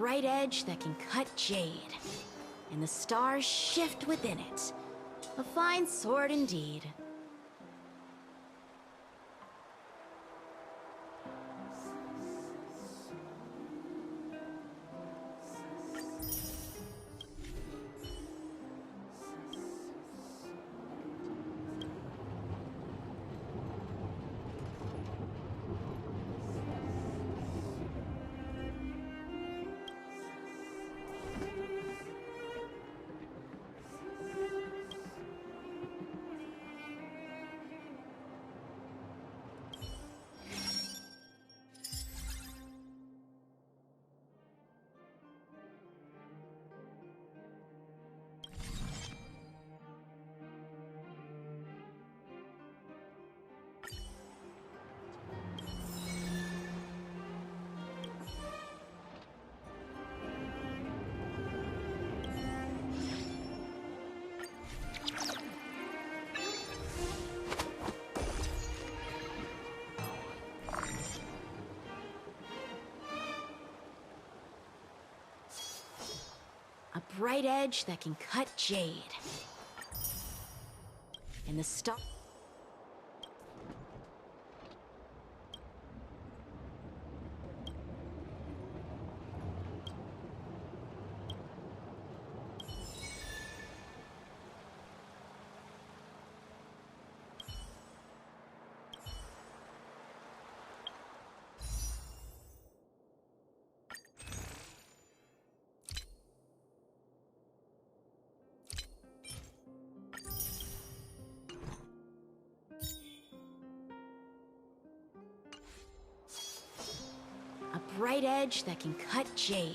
bright edge that can cut jade, and the stars shift within it. A fine sword indeed. A bright edge that can cut jade. And the star... A bright edge that can cut jade.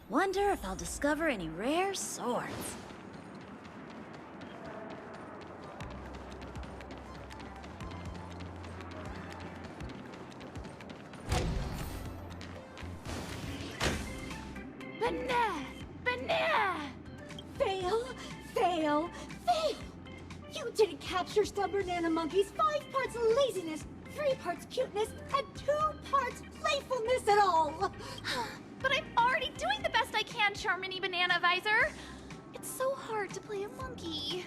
Wonder if I'll discover any rare swords. Banana! Fail, fail, fail! You didn't capture Slumber-Nana Monkey's 5 parts laziness, 3 parts cuteness, and 2 parts playfulness at all! But I'm already doing the best I can, Charmony Banana Visor! It's so hard to play a monkey.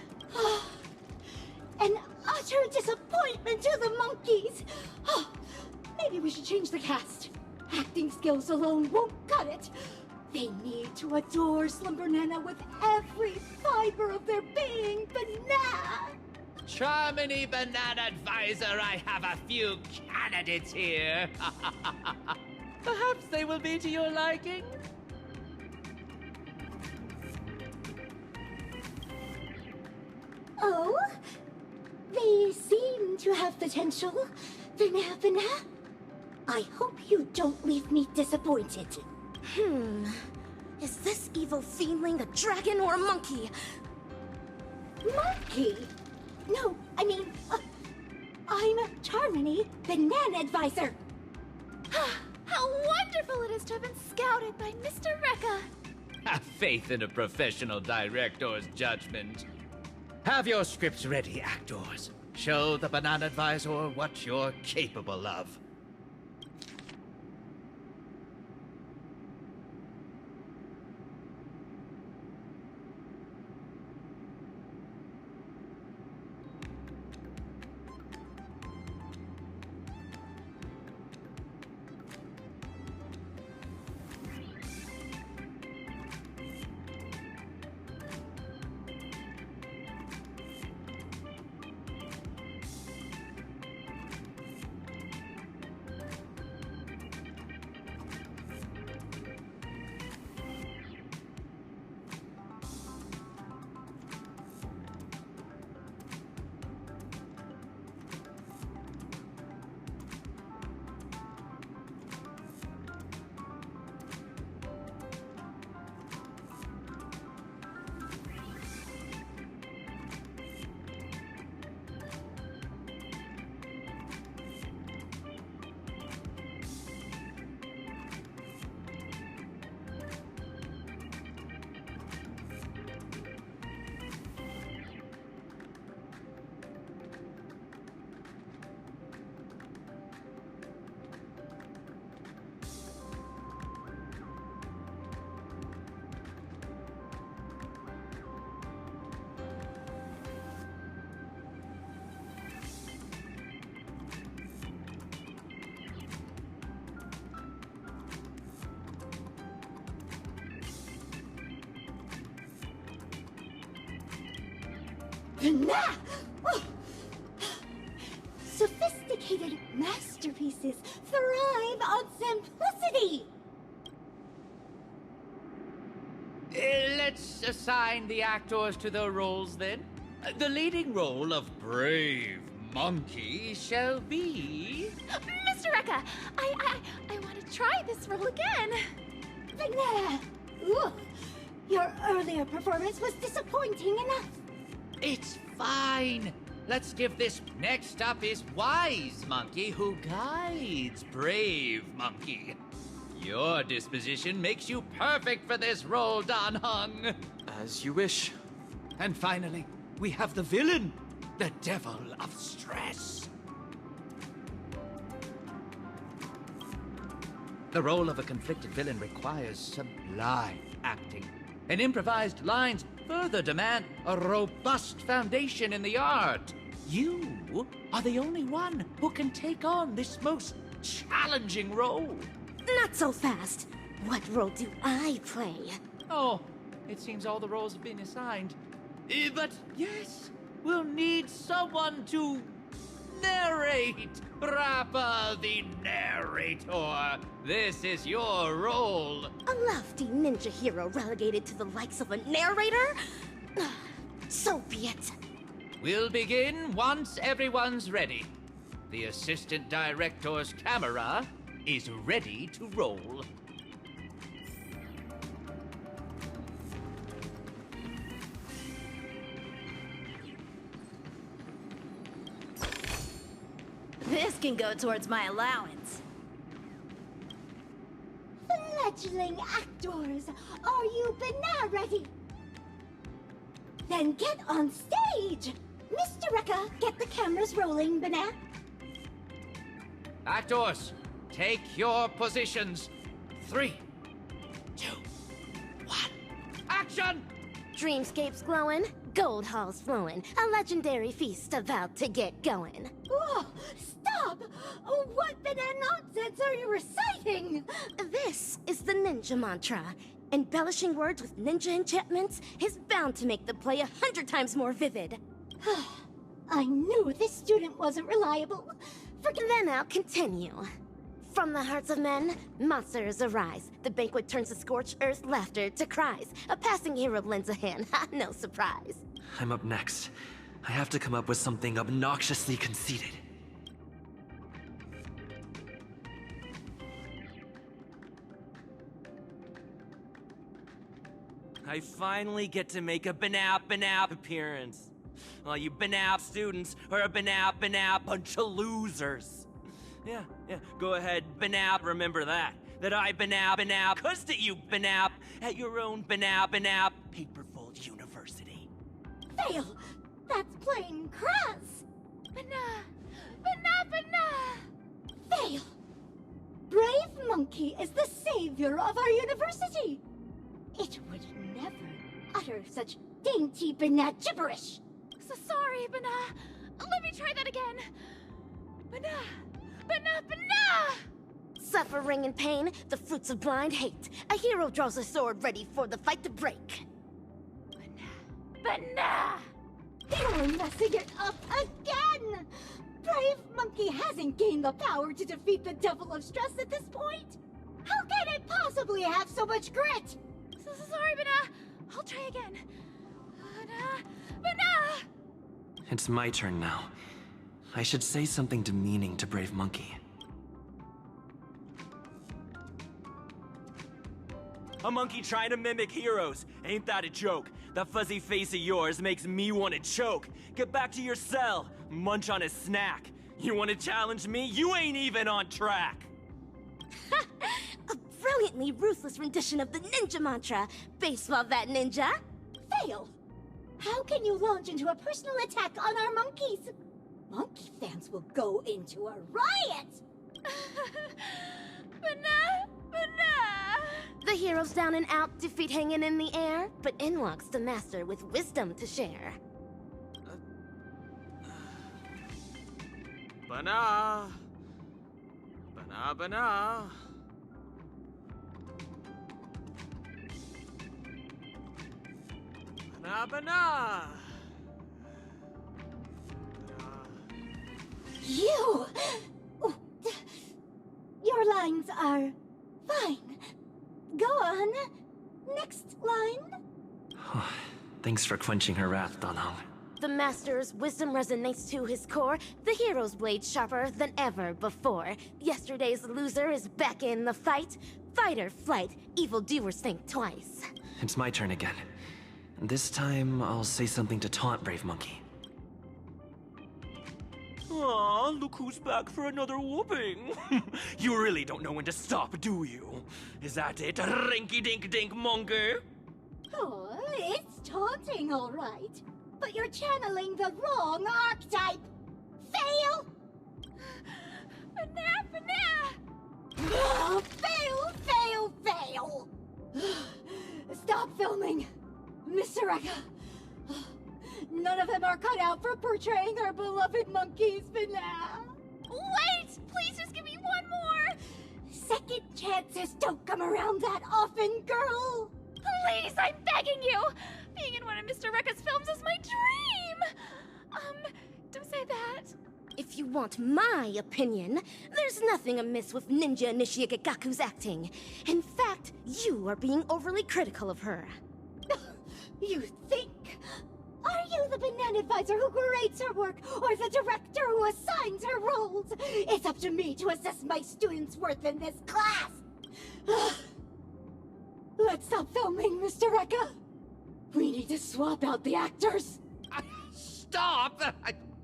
An utter disappointment to the monkeys! Maybe we should change the cast. Acting skills alone won't cut it. They need to adore Slumber-Nana with every fiber of their being, Banana! Charmony Banana Advisor, I have a few candidates here. Perhaps they will be to your liking? Oh? They seem to have potential. Banana. I hope you don't leave me disappointed. Is this evil fiendling a dragon or a monkey? Monkey? No, I mean, I'm Charmony, Banana Advisor. How wonderful it is to have been scouted by Mr. Rekka! Have faith in a professional director's judgment. Have your scripts ready, actors. Show the Banana Advisor what you're capable of. Nah! Oh. Sophisticated masterpieces thrive on simplicity! Let's assign the actors to their roles then. The leading role of Brave Monkey shall be... Mr. Rekka, I want to try this role again. Banana! Ugh. Your earlier performance was disappointing enough. It's fine. Let's give this. Next up is Wise Monkey, who guides Brave Monkey. Your disposition makes you perfect for this role, Dan Heng. As you wish. And finally, we have the villain, the Devil of Stress. The role of a conflicted villain requires sublime acting, and improvised lines further demand a robust foundation in the art. You are the only one who can take on this most challenging role. Not so fast. What role do I play? Oh, it seems all the roles have been assigned. But yes, we'll need someone to narrate. Rappa the narrator. This is your role. A lofty ninja hero relegated to the likes of a narrator? So be it. We'll begin once everyone's ready. The assistant director's camera is ready to roll. This can go towards my allowance. Fledgling actors, are you banana ready? Then get on stage! Mr. Rekka, get the cameras rolling, banana. Actors, take your positions. 3, 2, 1, action! Dreamscapes glowing, gold halls flowing, a legendary feast about to get going. Oh, stop! What banana nonsense are you reciting? This is the ninja mantra. Embellishing words with ninja enchantments is bound to make the play 100 times more vivid. I knew this student wasn't reliable. Then I'll continue. From the hearts of men, monsters arise. The banquet turns to scorched earth laughter to cries. A passing hero lends a hand, no surprise. I'm up next. I have to come up with something obnoxiously conceited. I finally get to make a Banap appearance. All you Banap students are a Banap bunch of losers. Yeah, go ahead, Banap, remember that. That I Banap, cussed at you, Banap, at your own Banap, Paperfold University. Fail! That's plain crass! Banana! Fail! Brave Monkey is the savior of our university! It would never utter such dainty banana gibberish! So sorry, Banana. Let me try that again. Banana! Suffering and pain, the fruits of blind hate. A hero draws a sword ready for the fight to break. Banana! You're messing it up again! Brave Monkey hasn't gained the power to defeat the Devil of Stress at this point! How can it possibly have so much grit? So sorry, Banana. I'll try again. Banana! It's my turn now. I should say something demeaning to Brave Monkey. A monkey trying to mimic heroes. Ain't that a joke? That fuzzy face of yours makes me want to choke. Get back to your cell. Munch on a snack. You want to challenge me? You ain't even on track. A brilliantly ruthless rendition of the ninja mantra. Baseball that ninja. Fail! How can you launch into a personal attack on our monkeys? Monkey fans will go into a riot! Banana! The hero's down and out, defeat hanging in the air, but in walks the master with wisdom to share. Banana. You! Oh, your lines are fine. Go on. Next line. Thanks for quenching her wrath, Dan Heng. The Master's wisdom resonates to his core, the hero's blade sharper than ever before. Yesterday's loser is back in the fight. Fight or flight, evildoers think twice. It's my turn again. This time, I'll say something to taunt Brave Monkey. Aw, look who's back for another whooping. You really don't know when to stop, do you? Is that it, rinky-dink-dink monkey? Oh, it's taunting, all right. But you're channeling the wrong archetype. Fail! Oh, fail, fail, fail! Stop filming, Mr. Eka. None of them are cut out for portraying our beloved monkeys, Banana. Wait! Please just give me one more! Second chances don't come around that often, girl. Please, I'm begging you! Being in one of Mr. Rekka's films is my dream! Don't say that. If you want my opinion, there's nothing amiss with Ninja Initiate Gaku's acting. In fact, you are being overly critical of her. You think? Are you the banana advisor who grades her work, or the director who assigns her roles? It's up to me to assess my students' worth in this class! Let's stop filming, Mr. Eka. We need to swap out the actors. Stop!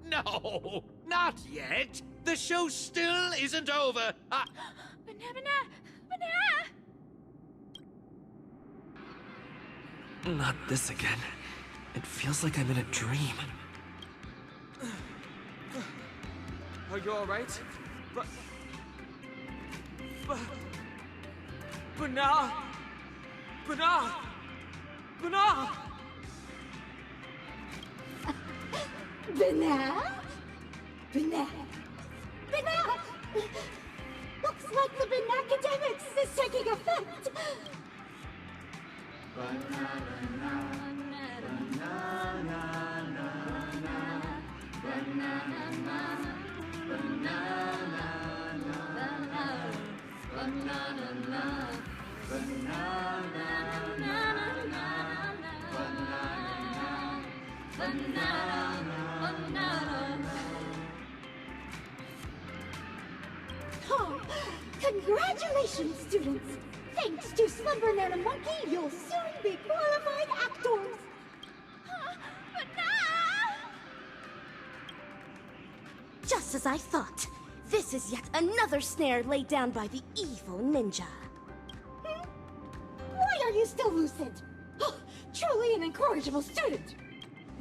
No, not yet. The show still isn't over. Banana! Not this again. It feels like I'm in a dream. Are you alright? Banana! Banana! Banana! Banana? Banana? Banana! Looks like the Banacademics is taking effect! Oh, congratulations, students! Thanks to Slumber Nana Monkey, you'll soon be qualified actors! Just as I thought. This is yet another snare laid down by the evil ninja. Why are you still lucid? Oh, truly an incorrigible student!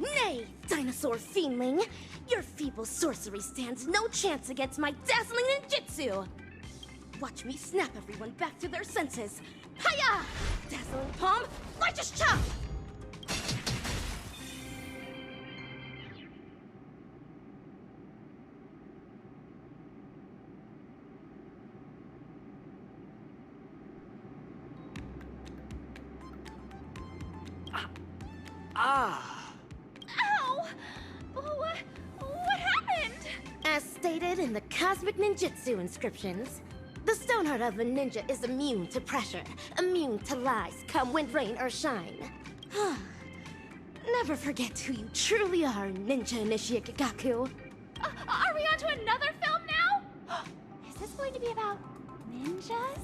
Nay, dinosaur fiendling! Your feeble sorcery stands no chance against my dazzling ninjutsu! Watch me snap everyone back to their senses! Hiya! Dazzling palm, righteous chop! Ow! What happened? As stated in the Cosmic Ninjutsu inscriptions, the Stoneheart of a ninja is immune to pressure, immune to lies, come wind, rain, or shine. Never forget who you truly are, Ninja Initiate Gaku. Are we on to another film now? Is this going to be about ninjas?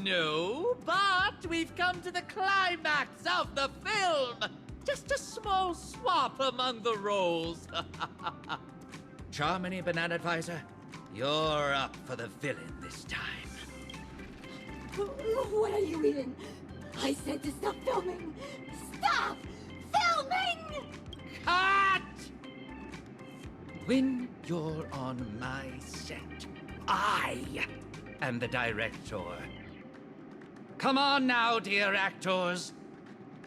No, but we've come to the climax of the film. Just a small swap among the roles. Charmony, Banana Advisor, you're up for the villain this time. What are you eating? I said to stop filming! Stop filming! Cut! When you're on my set, I am the director. Come on now, dear actors.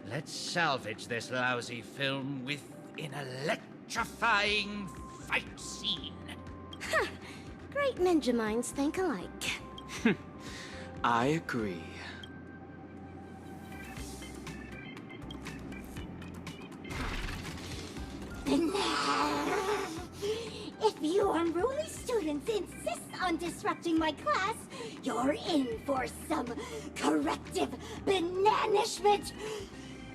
Let's salvage this lousy film with an electrifying fight scene. Great ninja minds think alike. I agree. If you unruly students insist on disrupting my class, you're in for some corrective bananishment.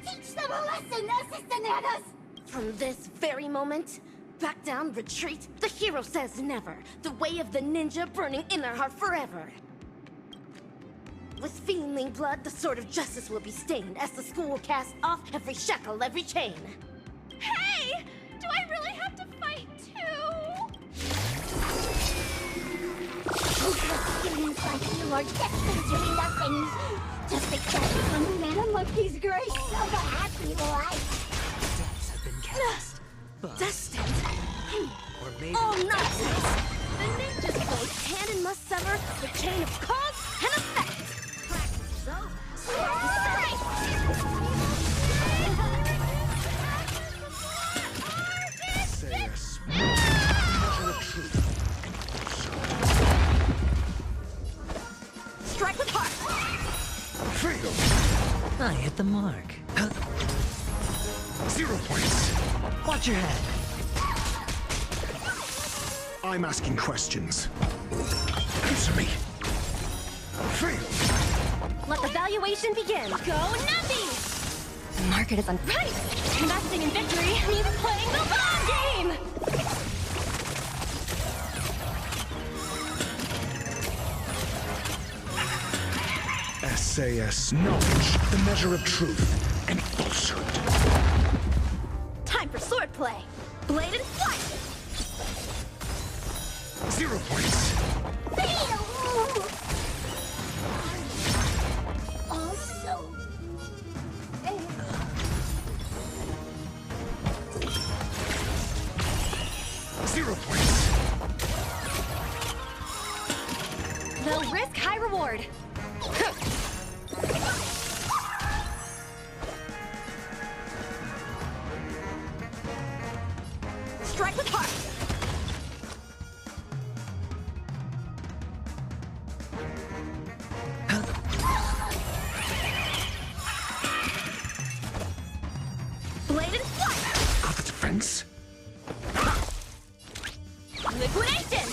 Teach them a lesson, Assistananas! From this very moment, back down, retreat, the hero says never. The way of the ninja burning in their heart forever. With fiendling blood, the sword of justice will be stained as the school will cast off every shackle, every chain. Hey! Do I really have to fight too? Useless students like you are destined to be nothing. Just accept some Nana Monkey's grace of a happy life. Steps have been cast. But Destined? or maybe Oh, nonsense! The ninja's blade cannon must sever the chain of cause and effect! Say a small measure of truth. Strike with heart! Fail. I hit the mark. 0 points. Watch your head. I'm asking questions. Answer me. Fail. Let the valuation begin! Go Navi! The market is on price! Investing in victory means playing the long game! SAS knowledge, the measure of truth and falsehood. Time for swordplay! Blade and flight! 0 points. Also, 0 points. Low risk, high reward! Strike with heart! Blade and flight! Got the defense? Liquidation!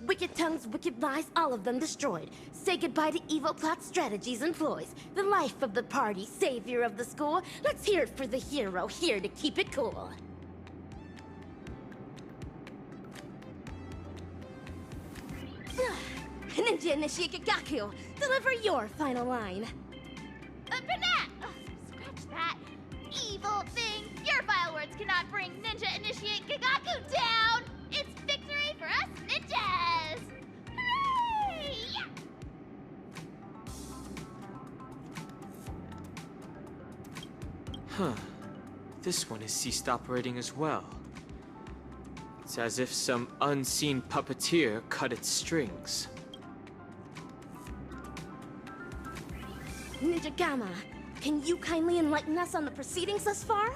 Wicked tongues, wicked lies, all of them destroyed. Say goodbye to evil plot strategies employs. The life of the party, savior of the school. Let's hear it for the hero, here to keep it cool. Ninja Initiate Gagaku, deliver your final line. Banat! Oh, scratch that. Evil thing! Your vile words cannot bring Ninja Initiate Gagaku down! It's victory for us ninjas! Hooray! Yeah! Huh. This one has ceased operating as well. It's as if some unseen puppeteer cut its strings. Ninja Gamma, can you kindly enlighten us on the proceedings thus far?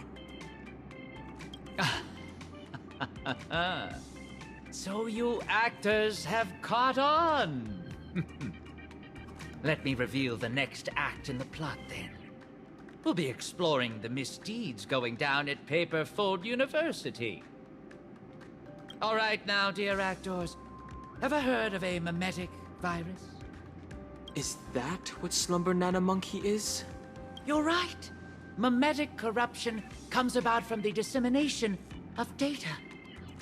So you actors have caught on. Let me reveal the next act in the plot then. We'll be exploring the misdeeds going down at Paperfold University. All right now, dear actors. Ever heard of a mimetic virus? Is that what Slumber Nana Monkey is? You're right. Mimetic corruption comes about from the dissemination of data.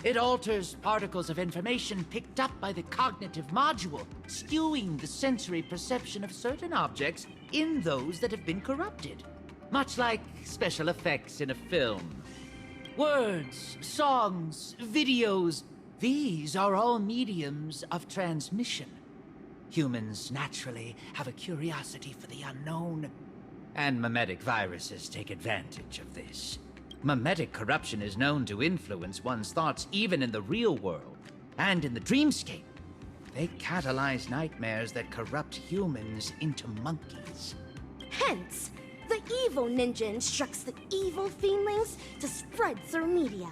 It alters particles of information picked up by the cognitive module, skewing the sensory perception of certain objects in those that have been corrupted. Much like special effects in a film. Words, songs, videos, these are all mediums of transmission. Humans naturally have a curiosity for the unknown, and mimetic viruses take advantage of this. Mimetic corruption is known to influence one's thoughts even in the real world, and in the dreamscape. They catalyze nightmares that corrupt humans into monkeys. Hence, the evil ninja instructs the evil fiendlings to spread their media,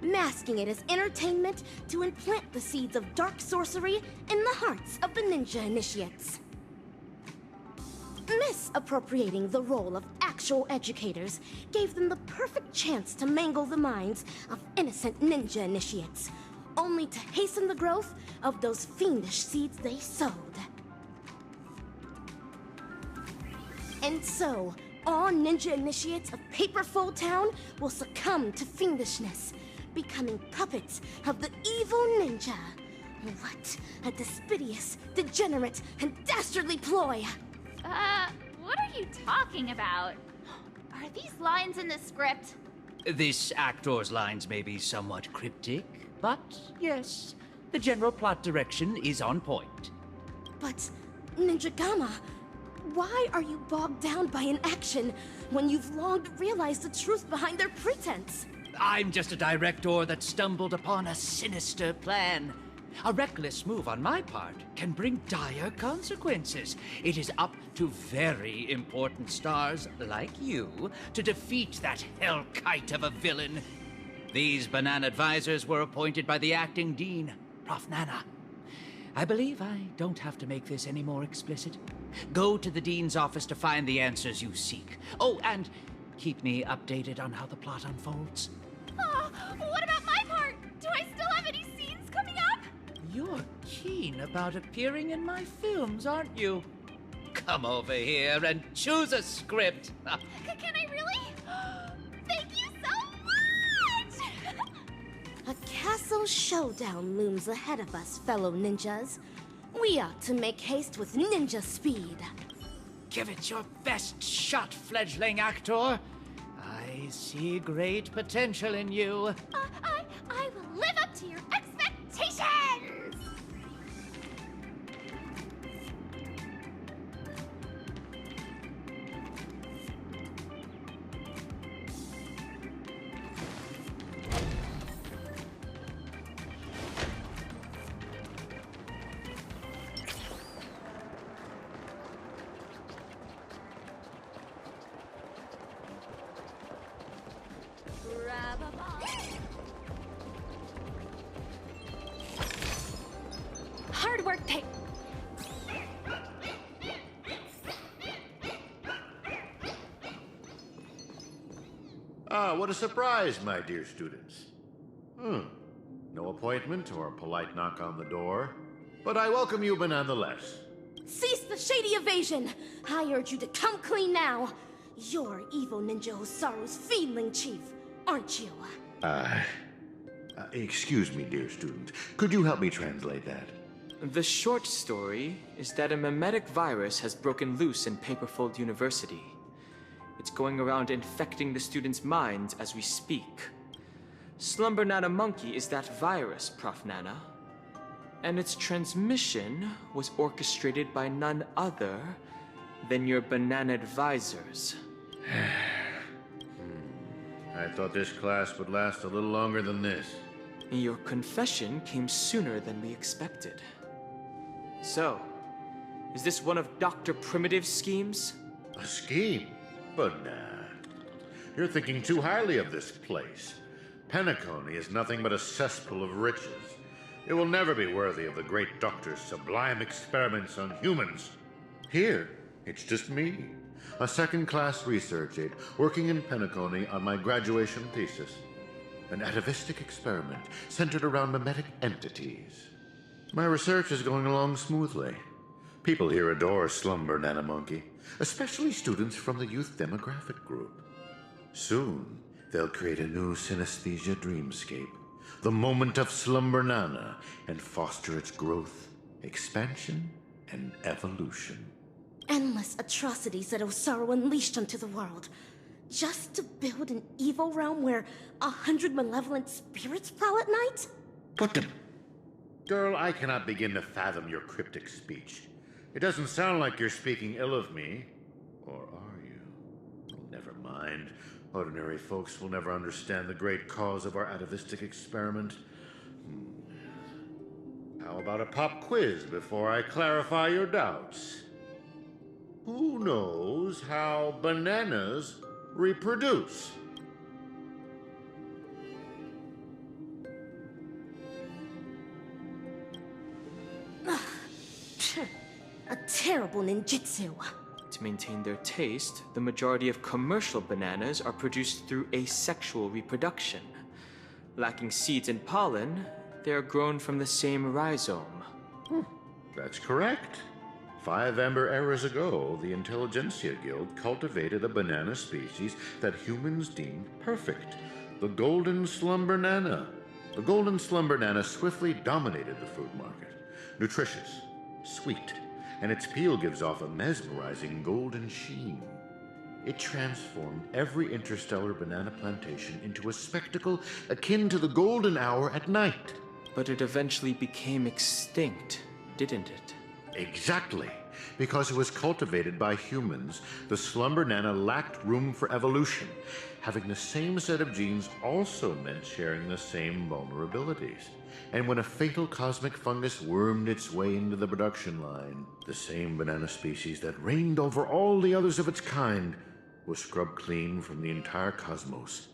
masking it as entertainment to implant the seeds of dark sorcery in the hearts of the ninja initiates. misappropriating the role of actual educators gave them the perfect chance to mangle the minds of innocent ninja initiates, only to hasten the growth of those fiendish seeds they sowed. And so, all ninja initiates of Paperfold Town will succumb to fiendishness, becoming puppets of the evil ninja. What a despicable, degenerate, and dastardly ploy! What are you talking about? Are these lines in the script? This actor's lines may be somewhat cryptic, but yes, the general plot direction is on point. But, Ninja Gamma, why are you bogged down by inaction when you've long realized the truth behind their pretense? I'm just a director that stumbled upon a sinister plan. A reckless move on my part can bring dire consequences. It is up to very important stars like you to defeat that hell-kite of a villain. These banana advisors were appointed by the acting dean, Prof. Nana. I believe I don't have to make this any more explicit. Go to the dean's office to find the answers you seek. Oh, and keep me updated on how the plot unfolds. What about my part? Do I still have any scenes coming up? You're keen about appearing in my films, aren't you? Come over here and choose a script. Can I really? Thank you so much! A castle showdown looms ahead of us, fellow ninjas. We ought to make haste with ninja speed. Give it your best shot, fledgling actor. I see great potential in you. I will live up to your expectations! Grab a ball. Hard work pay. Ah, what a surprise, my dear students. No appointment or polite knock on the door, but I welcome you nonetheless. Cease the shady evasion! I urge you to come clean now. You're evil Ninja Hosaru's fiendling chief, aren't you? Excuse me, dear student. Could you help me translate that? The short story is that a mimetic virus has broken loose in Paperfold University. It's going around infecting the students' minds as we speak. Slumber Nana Monkey is that virus, Prof. Nana. And its transmission was orchestrated by none other than your banana advisors. I thought this class would last a little longer than this. Your confession came sooner than we expected. So, is this one of Dr. Primitive's schemes? A scheme? But nah. You're thinking too highly of this place. Penacony is nothing but a cesspool of riches. It will never be worthy of the great doctor's sublime experiments on humans. Here, it's just me, a second-class research aide working in Penacony on my graduation thesis. An atavistic experiment centered around mimetic entities. My research is going along smoothly. People here adore Slumber Nana Monkey, especially students from the youth demographic group. Soon, they'll create a new synesthesia dreamscape, the moment of Slumber Nana, and foster its growth, expansion, and evolution. Endless atrocities that Osaru unleashed onto the world, just to build an evil realm where 100 malevolent spirits prowl at night? But the... Girl, I cannot begin to fathom your cryptic speech. It doesn't sound like you're speaking ill of me. Or are you? Oh, never mind. Ordinary folks will never understand the great cause of our atavistic experiment. How about a pop quiz before I clarify your doubts? Who knows how bananas reproduce? A terrible ninjutsu. To maintain their taste, the majority of commercial bananas are produced through asexual reproduction. Lacking seeds and pollen, they are grown from the same rhizome. That's correct. 5 amber eras ago, the Intelligentsia Guild cultivated a banana species that humans deemed perfect, the Golden Slumbanana. The Golden Slumbanana swiftly dominated the food market. Nutritious, sweet, and its peel gives off a mesmerizing golden sheen. It transformed every interstellar banana plantation into a spectacle akin to the golden hour at night. But it eventually became extinct, didn't it? Exactly. Because it was cultivated by humans, the Slumbanana lacked room for evolution. Having the same set of genes also meant sharing the same vulnerabilities. And when a fatal cosmic fungus wormed its way into the production line, the same banana species that reigned over all the others of its kind was scrubbed clean from the entire cosmos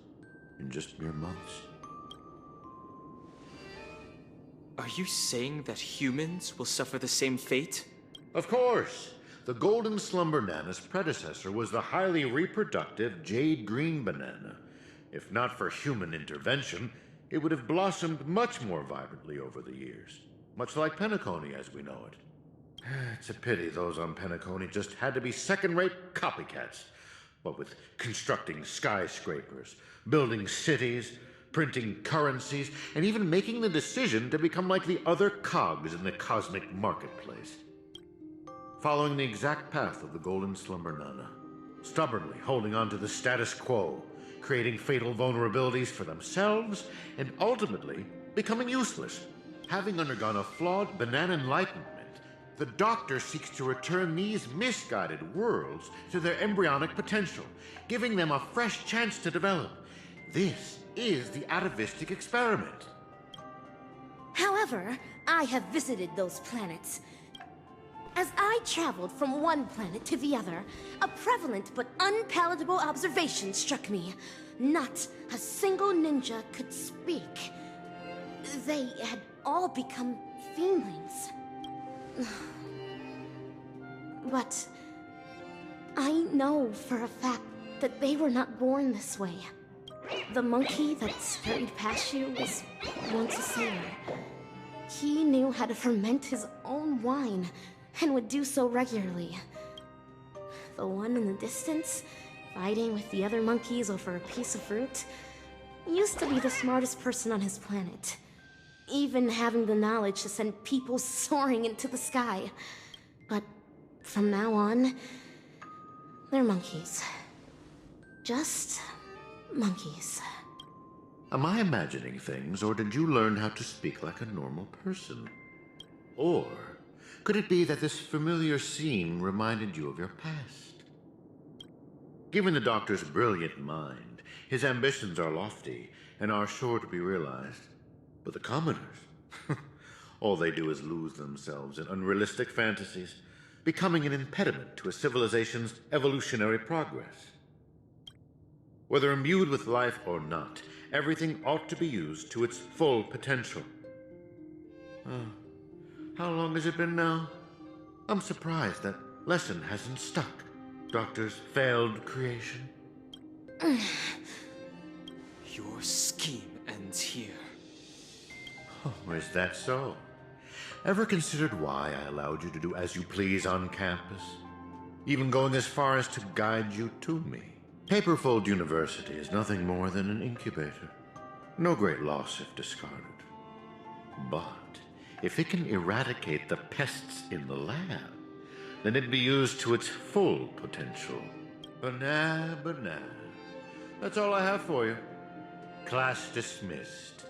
in just mere months. Are you saying that humans will suffer the same fate? Of course. The Golden Slumbanana's predecessor was the highly reproductive Jade Green banana. If not for human intervention, it would have blossomed much more vibrantly over the years. Much like Penacony as we know it. It's a pity those on Penacony just had to be second-rate copycats. What with constructing skyscrapers, building cities, printing currencies, and even making the decision to become like the other cogs in the cosmic marketplace. Following the exact path of the Golden Slumbanana, stubbornly holding on to the status quo, creating fatal vulnerabilities for themselves, and ultimately becoming useless. Having undergone a flawed banana enlightenment, the Doctor seeks to return these misguided worlds to their embryonic potential, giving them a fresh chance to develop. This is the atavistic experiment. However, I have visited those planets. As I traveled from one planet to the other, a prevalent but unpalatable observation struck me. Not a single ninja could speak. They had all become fiendlings. But I know for a fact that they were not born this way. The monkey that hurried past you was once a sailor. He knew how to ferment his own wine, and would do so regularly. The one in the distance, fighting with the other monkeys over a piece of fruit, used to be the smartest person on his planet, even having the knowledge to send people soaring into the sky. But from now on, they're monkeys. Just monkeys. Am I imagining things, or did you learn how to speak like a normal person? Or could it be that this familiar scene reminded you of your past? Given the Doctor's brilliant mind, his ambitions are lofty and are sure to be realized. But the commoners, all they do is lose themselves in unrealistic fantasies, becoming an impediment to a civilization's evolutionary progress. Whether imbued with life or not, everything ought to be used to its full potential. How long has it been now? I'm surprised that lesson hasn't stuck. Doctor's failed creation. Your scheme ends here. Oh, is that so? Ever considered why I allowed you to do as you please on campus? Even going as far as to guide you to me? Paperfold University is nothing more than an incubator. No great loss if discarded. But if it can eradicate the pests in the lab, then it'd be used to its full potential. Banana. That's all I have for you. Class dismissed.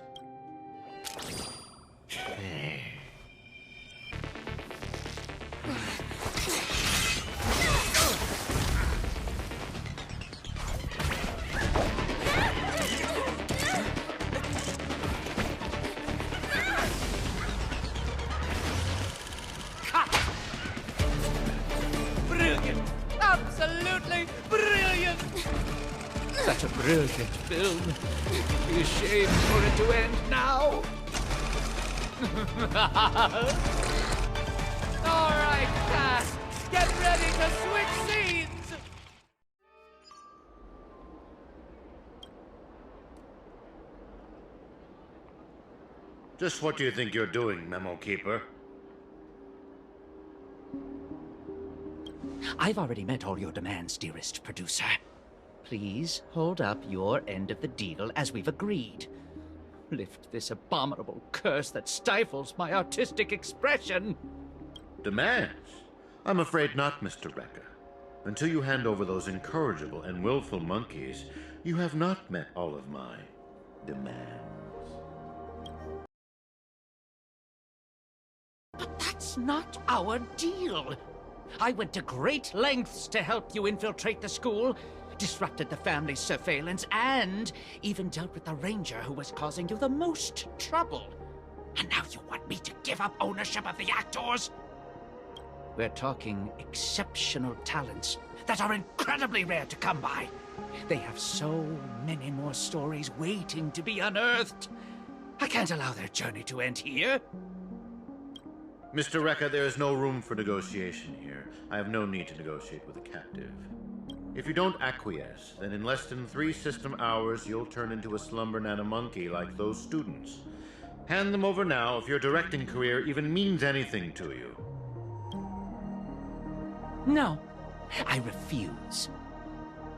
Brilliant! Absolutely brilliant! Such a brilliant film. It'd be a shame for it to end now. All right, class, get ready to switch seats. Just what do you think you're doing, Memo Keeper? I've already met all your demands, dearest producer. Please hold up your end of the deal as we've agreed. Lift this abominable curse that stifles my artistic expression. Demands? I'm afraid not, Mr. Rekka. Until you hand over those incorrigible and willful monkeys, you have not met all of my demands. But that's not our deal. I went to great lengths to help you infiltrate the school, disrupted the family's surveillance, and even dealt with the ranger who was causing you the most trouble. And now you want me to give up ownership of the actors? We're talking exceptional talents that are incredibly rare to come by. They have so many more stories waiting to be unearthed. I can't allow their journey to end here. Mr. Rekka, there is no room for negotiation here. I have no need to negotiate with a captive. If you don't acquiesce, then in less than 3 system hours, you'll turn into a slumber nana monkey like those students. Hand them over now if your directing career even means anything to you. No, I refuse.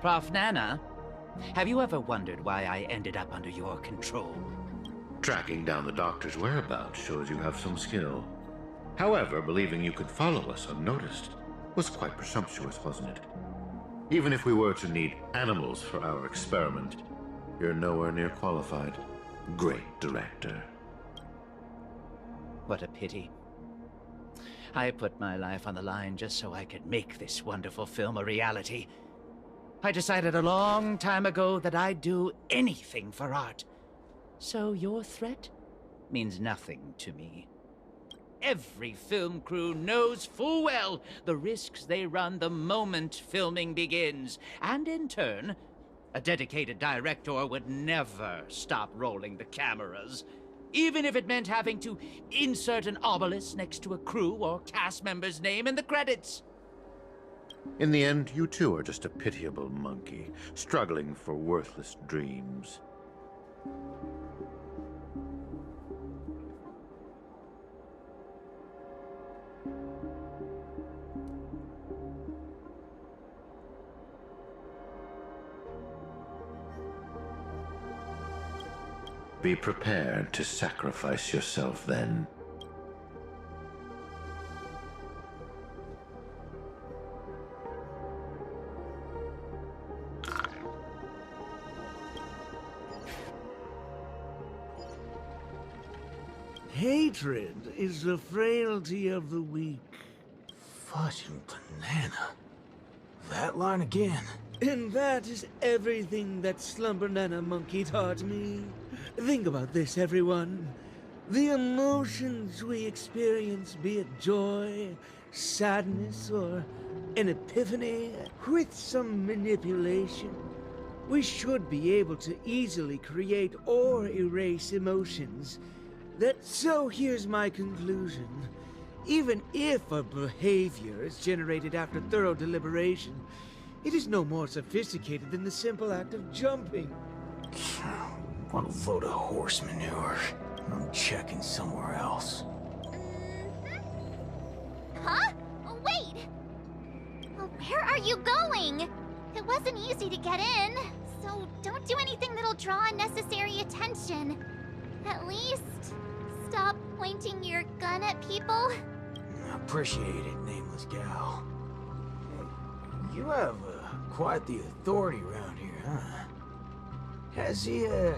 Prof. Nana, have you ever wondered why I ended up under your control? Tracking down the doctor's whereabouts shows you have some skill. However, believing you could follow us unnoticed was quite presumptuous, wasn't it? Even if we were to need animals for our experiment, you're nowhere near qualified. Great director. What a pity. I put my life on the line just so I could make this wonderful film a reality. I decided a long time ago that I'd do anything for art. So your threat means nothing to me. Every film crew knows full well the risks they run the moment filming begins. And in turn, a dedicated director would never stop rolling the cameras. Even if it meant having to insert an obelisk next to a crew or cast member's name in the credits. In the end, you too are just a pitiable monkey, struggling for worthless dreams. Be prepared to sacrifice yourself then. Hatred is the frailty of the weak. Fudging banana. That line again. And that is everything that Slumber Nana Monkey taught me. Think about this, everyone. The emotions we experience, be it joy, sadness, or an epiphany, with some manipulation, we should be able to easily create or erase emotions. So here's my conclusion. Even if a behavior is generated after thorough deliberation, it is no more sophisticated than the simple act of jumping. What a load of horse manure. I'm checking somewhere else. Huh? Wait! Where are you going? It wasn't easy to get in, so don't do anything that'll draw unnecessary attention. At least, stop pointing your gun at people. Appreciate it, nameless gal. You have quite the authority around here, huh? Has the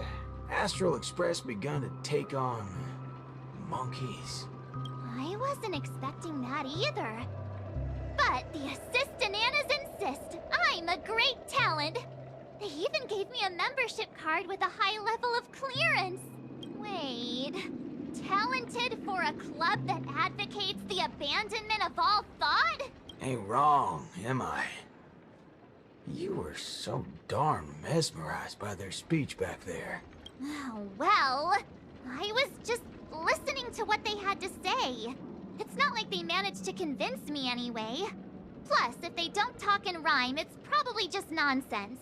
Astral Express begun to take on monkeys? I wasn't expecting that either. But the Assistant Annas insist I'm a great talent. They even gave me a membership card with a high level of clearance. Wait, talented for a club that advocates the abandonment of all thought? Ain't wrong, am I? You were so darn mesmerized by their speech back there. Well, I was just listening to what they had to say. It's not like they managed to convince me anyway. Plus, if they don't talk and rhyme, it's probably just nonsense.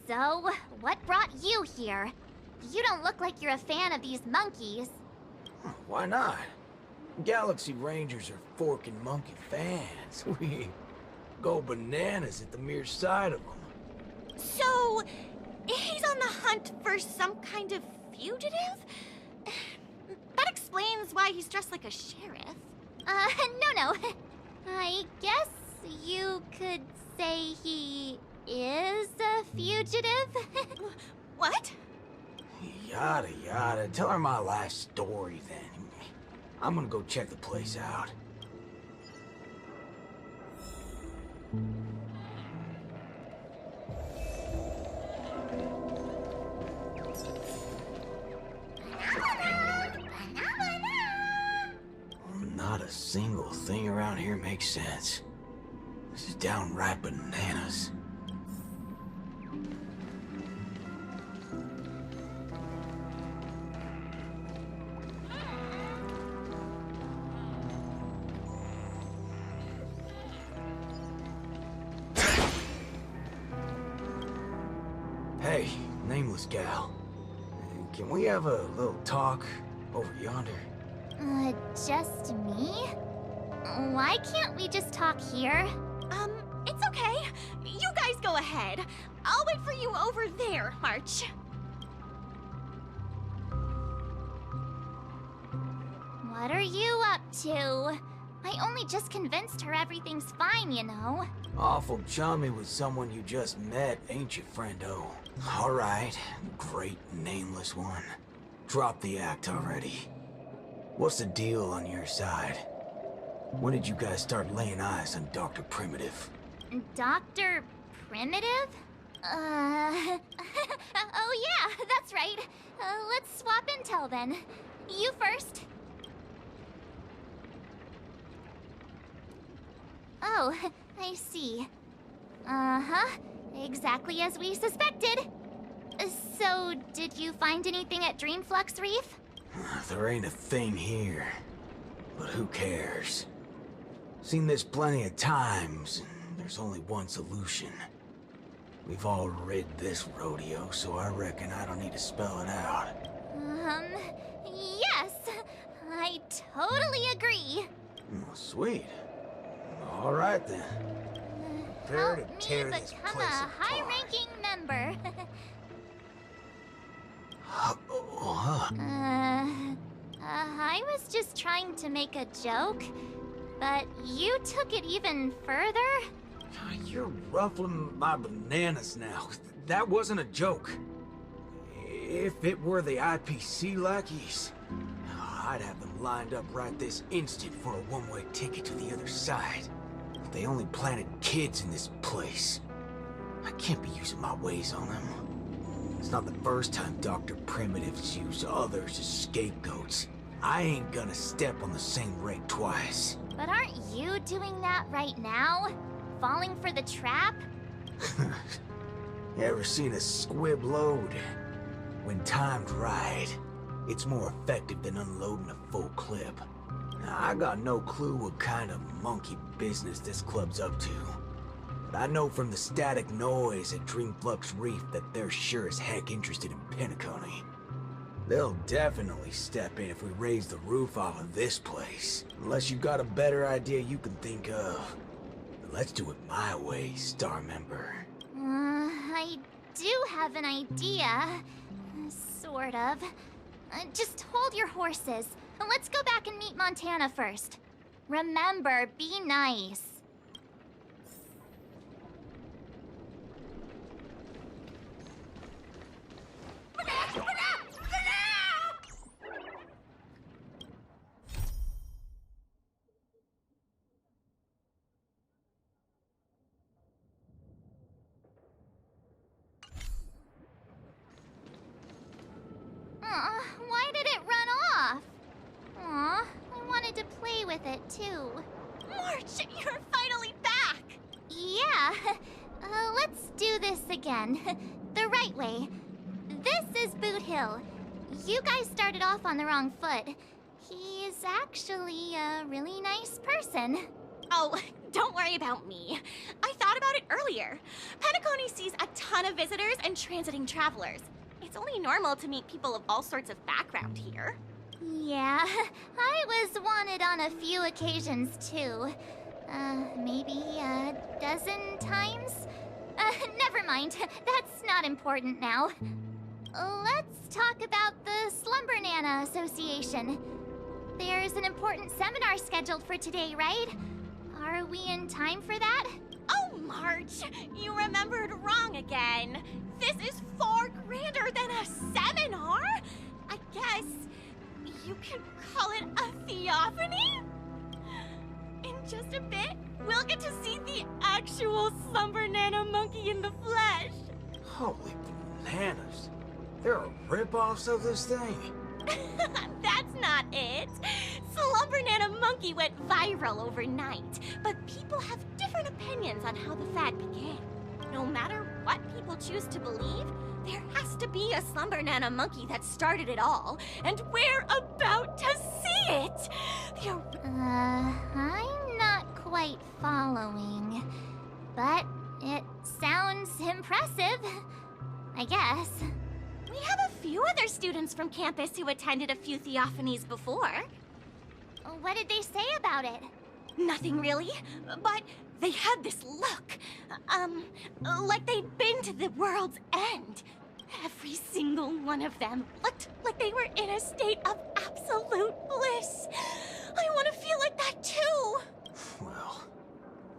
So, what brought you here? you don't look like you're a fan of these monkeys. Why not? Galaxy Rangers are forking monkey fans. We go bananas at the mere sight of them. So, he's on the hunt for some kind of fugitive? That explains why he's dressed like a sheriff. No. I guess you could say he is a fugitive. What? Yada yada. Tell her my life story then. I'm gonna go check the place out. Not a single thing around here makes sense. This is downright bananas. Hey, nameless gal. Can we have a little talk over yonder? Just me? Why can't we just talk here? It's okay. You guys go ahead. I'll wait for you over there, March. What are you up to? I only just convinced her everything's fine, you know. Awful chummy with someone you just met, ain't you, friendo? All right, great nameless one. Drop the act already. What's the deal on your side? When did you guys start laying eyes on Dr. Primitive? Dr. Primitive? Oh yeah, that's right. Let's swap intel then. You first. Oh, I see. Uh-huh. Exactly as we suspected. So, did you find anything at Dreamflux Reef? There ain't a thing here. But who cares? Seen this plenty of times, and there's only one solution. We've all rid this rodeo, so I reckon I don't need to spell it out. Yes. I totally agree. Oh, sweet. All right then. Prepare to tear this Become place a apart. high-ranking member. I was just trying to make a joke, but you took it even further? You're ruffling my bananas now. That wasn't a joke. If it were the IPC lackeys, I'd have them lined up right this instant for a one-way ticket to the other side. But they only planted kids in this place. I can't be using my ways on them. It's not the first time Dr. Primitive's used others as scapegoats. I ain't gonna step on the same rake twice. But aren't you doing that right now? Falling for the trap? You ever seen a squib load? When timed right, it's more effective than unloading a full clip. Now, I got no clue what kind of monkey business this club's up to. But I know from the static noise at Dreamflux Reef that they're sure as heck interested in Penacony. They'll definitely step in if we raise the roof off of this place. Unless you've got a better idea you can think of. But let's do it my way, Star Member. I do have an idea. Sort of. Just hold your horses. Let's go back and meet Montana first. Remember, be nice. Why did it run off? Aw, I wanted to play with it too. March, you're finally back! Yeah, let's do this again. The right way. This is Boot Hill. You guys started off on the wrong foot. He's actually a really nice person. Oh, don't worry about me. I thought about it earlier. Penacony sees a ton of visitors and transiting travelers. It's only normal to meet people of all sorts of background here. Yeah, I was wanted on a few occasions too. Maybe a dozen times? Never mind. That's not important now. Let's talk about the Slumber Nana Association. There's an important seminar scheduled for today, right? Are we in time for that? Oh, March! You remembered wrong again. This is far grander than a seminar. I guess you could call it a theophany? In just a bit, we'll get to see the actual Slumber Nana monkey in the flesh. Holy bananas. There are rip-offs of this thing. That's not it. Slumber Nana monkey went viral overnight, but people have different opinions on how the fad began. No matter what people choose to believe, there has to be a Slumber Nana monkey that started it all, and we're about to see it! I'm not quite following. But it sounds impressive, I guess. We have a few other students from campus who attended a few theophanies before. What did they say about it? Nothing really, but they had this look. Like they'd been to the world's end. Every single one of them looked like they were in a state of absolute bliss. I want to feel like that too. Well,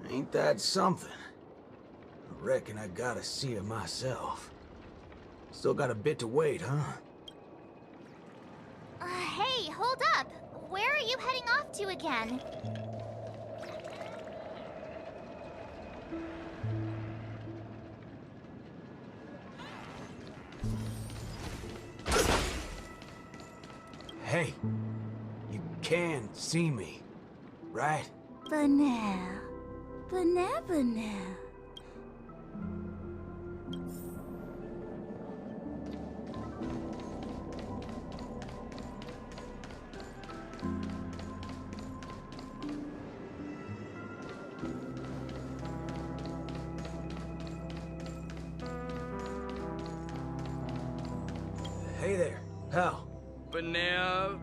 ain't that something? I reckon I gotta see it myself. Still got a bit to wait, huh? Hey, hold up. Where are you heading off to again? Hey, you can see me, right? Banal. Banal. Hey there, pal. Banal?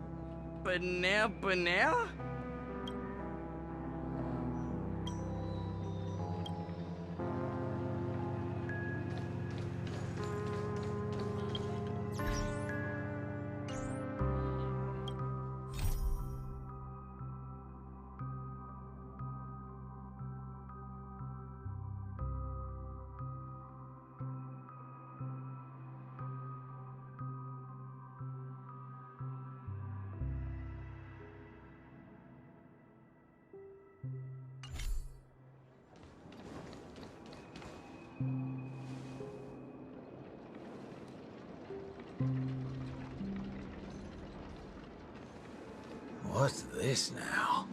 What's this now?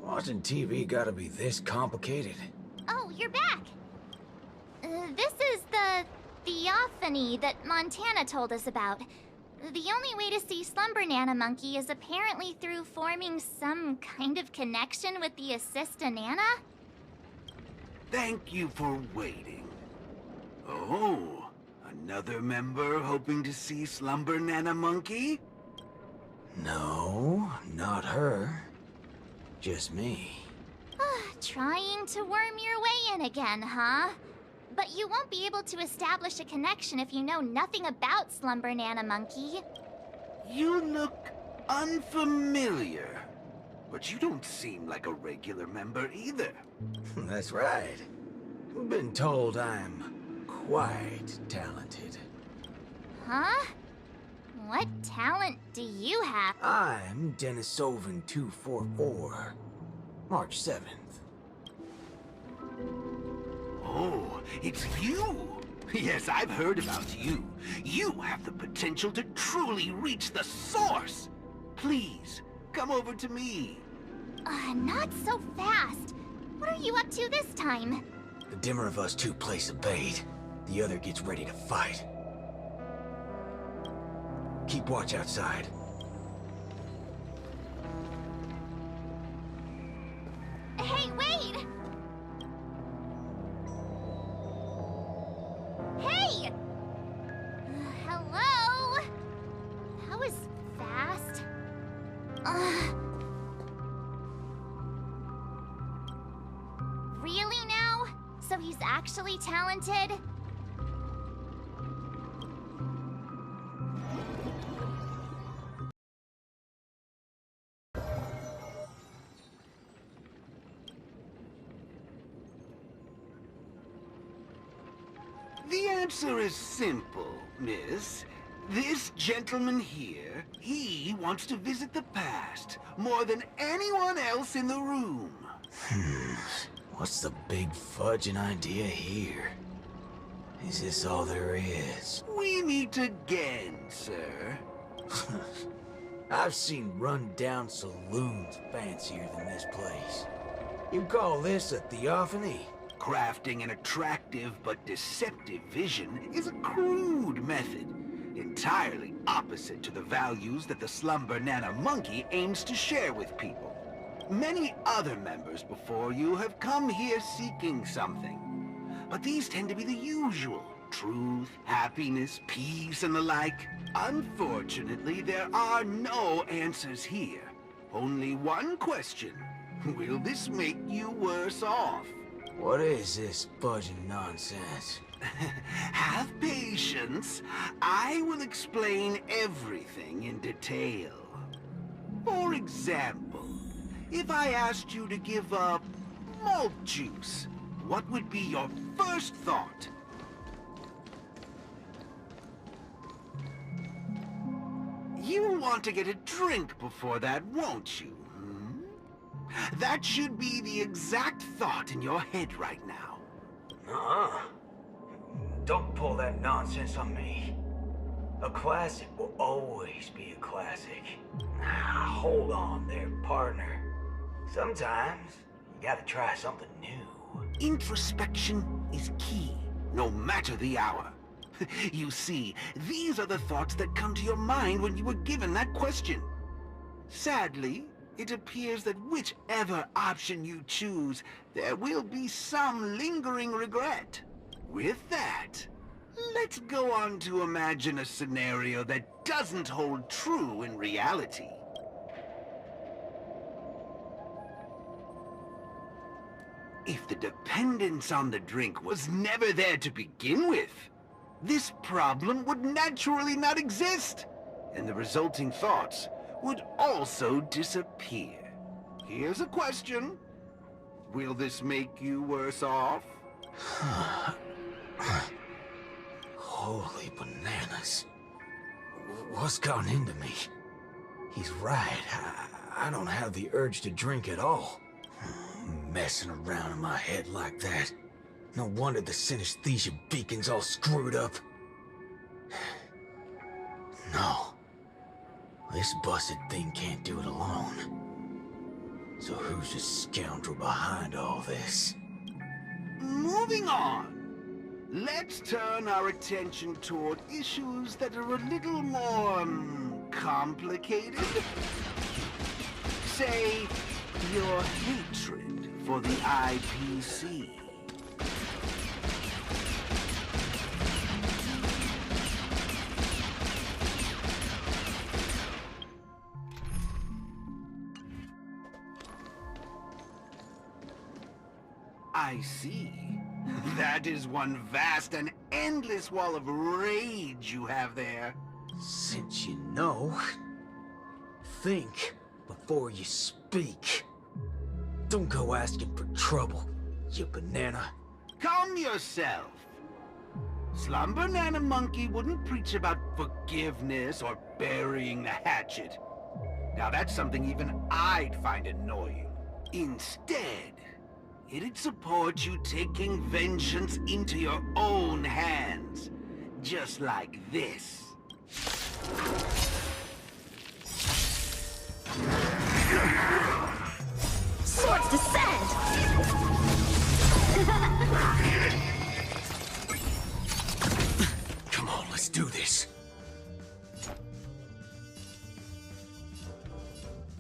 Watching TV gotta be this complicated? Oh, you're back. This is the theophany that Montana told us about. The only way to see Slumber Nana Monkey is apparently through forming some kind of connection with the Assista Nana? Thank you for waiting. Oh, another member hoping to see Slumber Nana Monkey? No, not her. Just me. Trying to worm your way in again, huh? But you won't be able to establish a connection if you know nothing about Slumber Nana Monkey. You look unfamiliar, but you don't seem like a regular member either. That's right. Been told I'm quite talented. Huh? What talent do you have? I'm Denisovan 244. March 7th. Oh, it's you! Yes, I've heard about you. You have the potential to truly reach the source. Please, come over to me. Not so fast. What are you up to this time? The dimmer of us two plays a bait. The other gets ready to fight. Keep watch outside. Hey, wait! Hey! Hello? So he's actually talented? The answer is simple, miss. This gentleman here, he wants to visit the past more than anyone else in the room. What's the big fudging idea here? Is this all there is? We meet again, sir. I've seen run-down saloons fancier than this place. You call this a theophany? Crafting an attractive but deceptive vision is a crude method, entirely opposite to the values that the Slumber Nana Monkey aims to share with people. Many other members before you have come here seeking something, but these tend to be the usual: truth, happiness, peace, and the like. Unfortunately, there are no answers here. Only one question. Will this make you worse off? What is this fudging nonsense? Have patience. I will explain everything in detail. For example, if I asked you to give up malt juice, what would be your first thought? You want to get a drink before that, won't you? That should be the exact thought in your head right now. Don't pull that nonsense on me. A classic will always be a classic. Hold on there, partner. Sometimes you gotta try something new. Introspection is key, no matter the hour. You see, these are the thoughts that come to your mind when you were given that question. Sadly, it appears that whichever option you choose, there will be some lingering regret. With that, let's go on to imagine a scenario that doesn't hold true in reality. If the dependence on the drink was never there to begin with, this problem would naturally not exist, and the resulting thoughts would also disappear. Here's a question. Will this make you worse off? Holy bananas. What's gone into me? He's right. I don't have the urge to drink at all. Messing around in my head like that. No wonder the synesthesia beacon's all screwed up. No. This busted thing can't do it alone. So who's the scoundrel behind all this? Moving on. Let's turn our attention toward issues that are a little more complicated. Say, your hatred for the IPC. I see. That is one vast and endless wall of rage you have there. Since you know, think before you speak. Don't go asking for trouble, you banana. Calm yourself. Slumber Nana Monkey wouldn't preach about forgiveness or burying the hatchet. Now that's something even I'd find annoying. Instead, it'd support you taking vengeance into your own hands. Just like this. Swords descend! Come on, let's do this.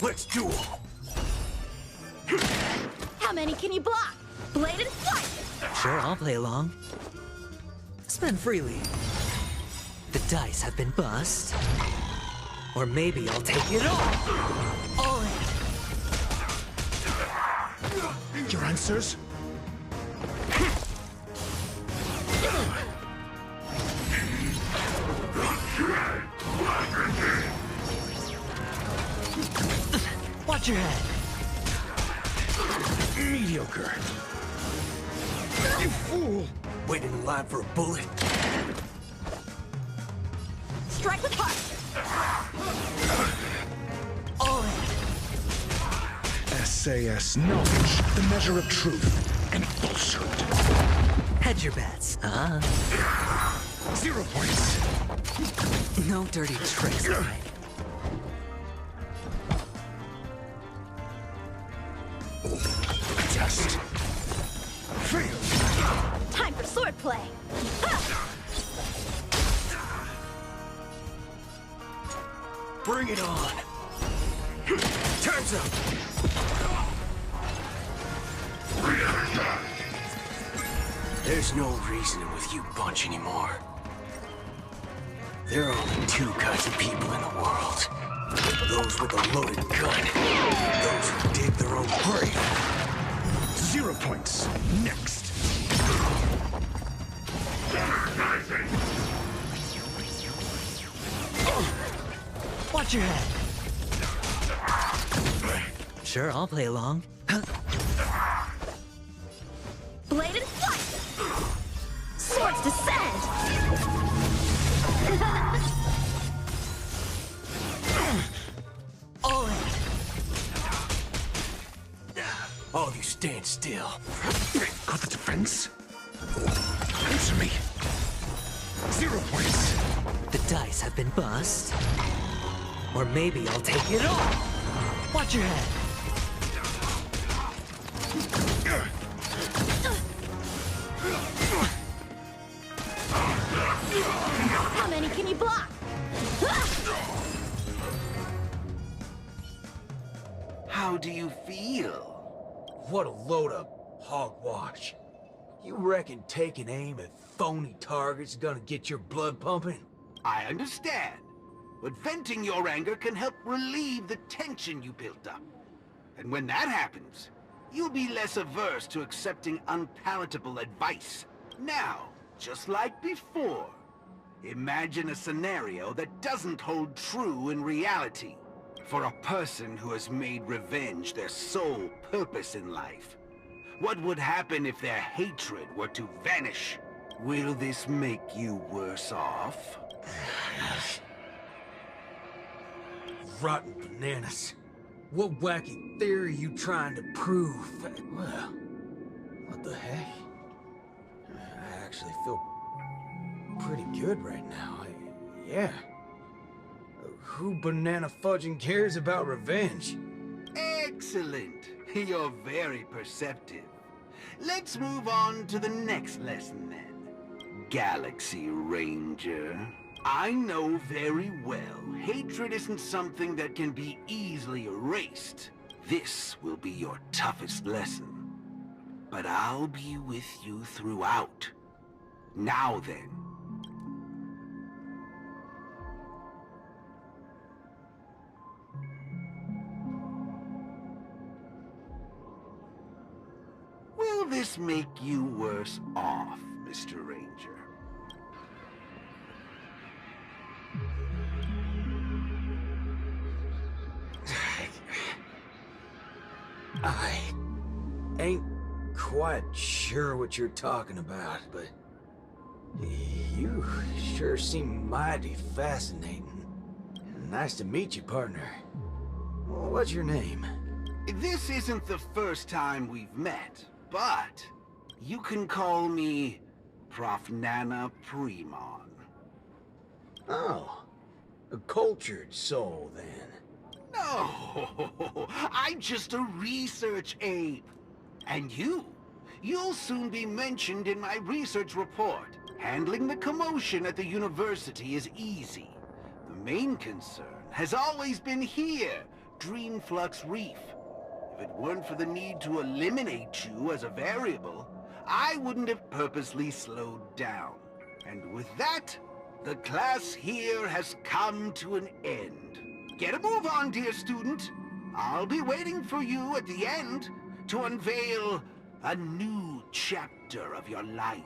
Let's duel. How many can you block? Blade and fight! Sure, I'll play along. Spend freely. The dice have been bust. Or maybe I'll take it all! All in. Your answers? Watch your head. Mediocre. You fool! Waiting in line for a bullet. Strike with heart. All in. SAS knowledge, the measure of truth and falsehood. Hedge your bets, huh? 0 points. No dirty tricks, right? Test. Fail. Time for swordplay. Bring it on. Time's up. There's no reasoning with you bunch anymore. There are only two kinds of people in the world. Those with a loaded gun. Those who dig their own grave. 0 points. Next. Watch your head. Sure, I'll play along. Blade and flight. Swords descend. All in. All of you stand still. Got the defense. Answer me. 0 points. The dice have been bust. Or maybe I'll take it all. Watch your head. How many can you block? How do you feel? What a load of hogwash. You reckon taking aim at phony targets is gonna get your blood pumping? I understand. But venting your anger can help relieve the tension you built up. And when that happens, you'll be less averse to accepting unpalatable advice. Now, just like before, imagine a scenario that doesn't hold true in reality. For a person who has made revenge their sole purpose in life, what would happen if their hatred were to vanish? Will this make you worse off? Rotten bananas. What wacky theory you trying to prove? Well, what the heck? I actually feel pretty good right now. Yeah. Who banana fudging cares about revenge? Excellent. You're very perceptive. Let's move on to the next lesson then. Galaxy Ranger. I know very well hatred isn't something that can be easily erased. This will be your toughest lesson. But I'll be with you throughout. Now then. Will this make you worse off, Mr. Ranger? I ain't quite sure what you're talking about, but you sure seem mighty fascinating. Nice to meet you, partner. What's your name? This isn't the first time we've met, but you can call me Prof. Nana Premon. Oh, a cultured soul, then. No, I'm just a research ape. And you'll soon be mentioned in my research report. Handling the commotion at the university is easy. The main concern has always been here, Dreamflux Reef. If it weren't for the need to eliminate you as a variable, I wouldn't have purposely slowed down. And with that, the class here has come to an end. Get a move on, dear student. I'll be waiting for you at the end to unveil a new chapter of your life.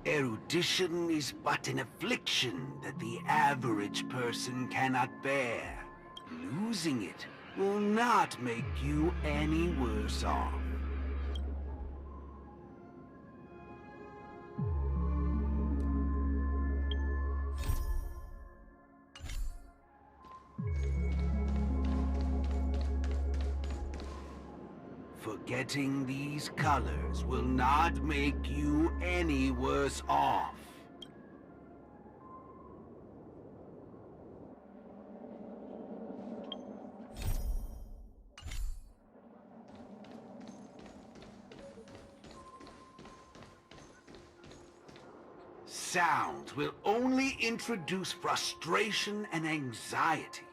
Erudition is but an affliction that the average person cannot bear. Losing it will not make you any worse off. Forgetting these colors will not make you any worse off. Sound will only introduce frustration and anxiety.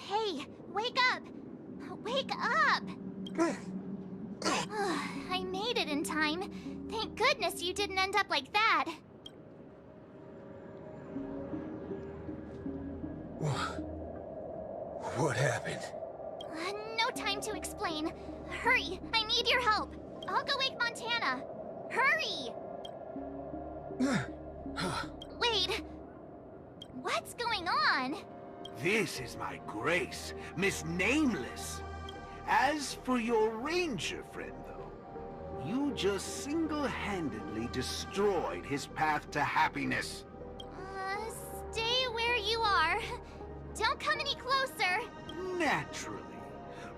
Hey, wake up! Wake up! I made it in time. Thank goodness you didn't end up like that. What happened? No time to explain. Hurry, I need your help. I'll go wake Montana. Hurry! Wait. What's going on? This is my Grace, Miss Nameless. As for your ranger friend, though, you just single-handedly destroyed his path to happiness. Stay where you are. Don't come any closer. Naturally.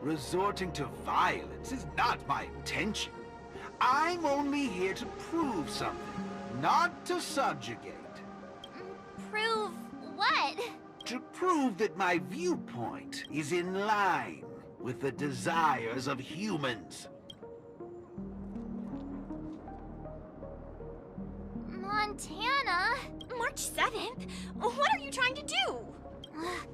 Resorting to violence is not my intention. I'm only here to prove something, not to subjugate. Prove what? To prove that my viewpoint is in line with the desires of humans. Montana? March 7th? What are you trying to do?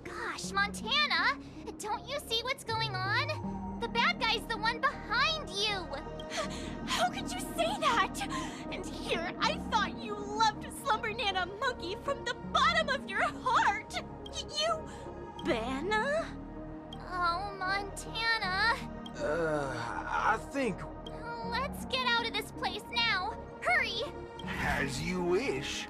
Gosh, Montana! Don't you see what's going on? The bad guy's the one behind you! How could you say that? And here, I thought you loved Slumber Nana Monkey from the bottom of your heart! You... Banna? Oh, Montana. I think... Let's get out of this place now. Hurry! As you wish.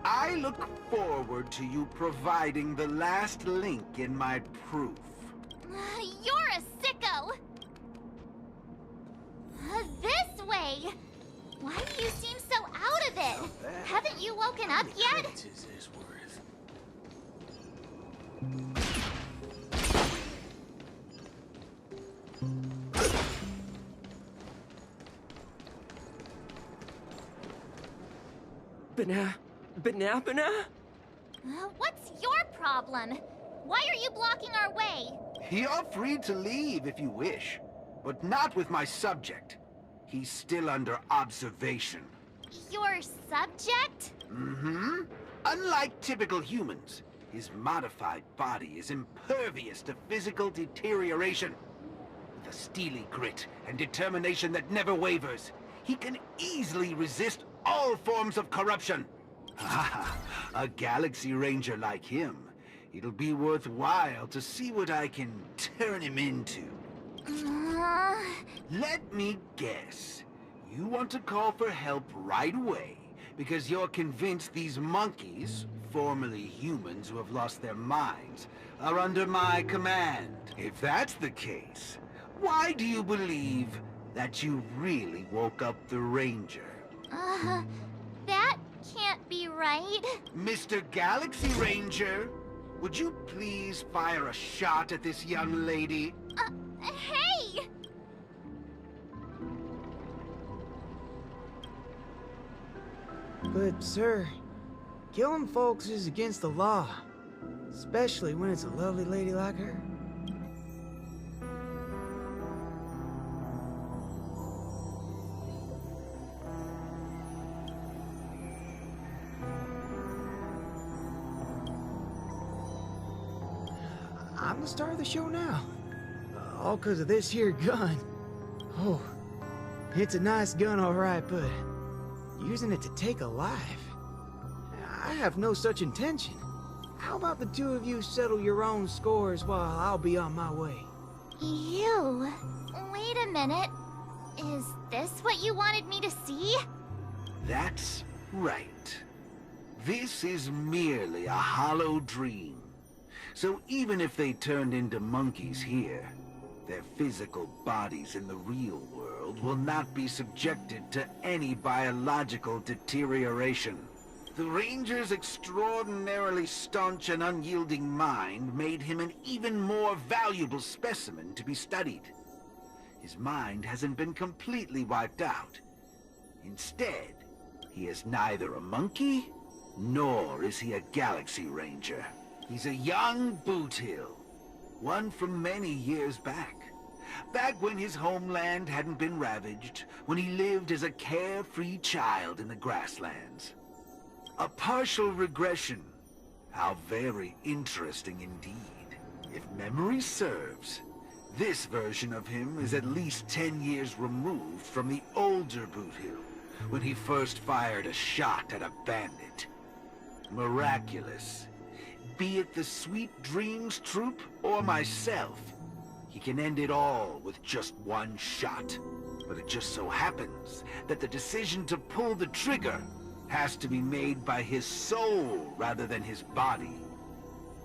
I look forward to you providing the last link in my proof. You're a sicko! This way! Why do you seem so out of it? Haven't you woken up yet? Banana? What's your problem? Why are you blocking our way? You're free to leave if you wish, but not with my subject. He's still under observation. Your subject? Mm-hmm. Unlike typical humans, his modified body is impervious to physical deterioration. With a steely grit and determination that never wavers, he can easily resist all forms of corruption. A Galaxy Ranger like him, it'll be worthwhile to see what I can turn him into. Let me guess. You want to call for help right away because you're convinced these monkeys, formerly humans who have lost their minds, are under my command. If that's the case, why do you believe that you really woke up the Ranger? That can't be right. Mr. Galaxy Ranger, would you please fire a shot at this young lady? Hey! But, sir, killing folks is against the law. Especially when it's a lovely lady like her. I'm the star of the show now. All because of this here gun. Oh, it's a nice gun, all right, but using it to take a life? I have no such intention. How about the two of you settle your own scores while I'll be on my way? You? Wait a minute. Is this what you wanted me to see? That's right. This is merely a hollow dream. So even if they turned into monkeys here, their physical bodies in the real world will not be subjected to any biological deterioration. The Ranger's extraordinarily staunch and unyielding mind made him an even more valuable specimen to be studied. His mind hasn't been completely wiped out. Instead, he is neither a monkey, nor is he a Galaxy Ranger. He's a young Boothill, one from many years back. Back when his homeland hadn't been ravaged, when he lived as a carefree child in the grasslands. A partial regression. How very interesting indeed. If memory serves, this version of him is at least 10 years removed from the older Boothill, when he first fired a shot at a bandit. Miraculous. Be it the Sweet Dreams Troop or myself, he can end it all with just one shot. But it just so happens that the decision to pull the trigger has to be made by his soul rather than his body.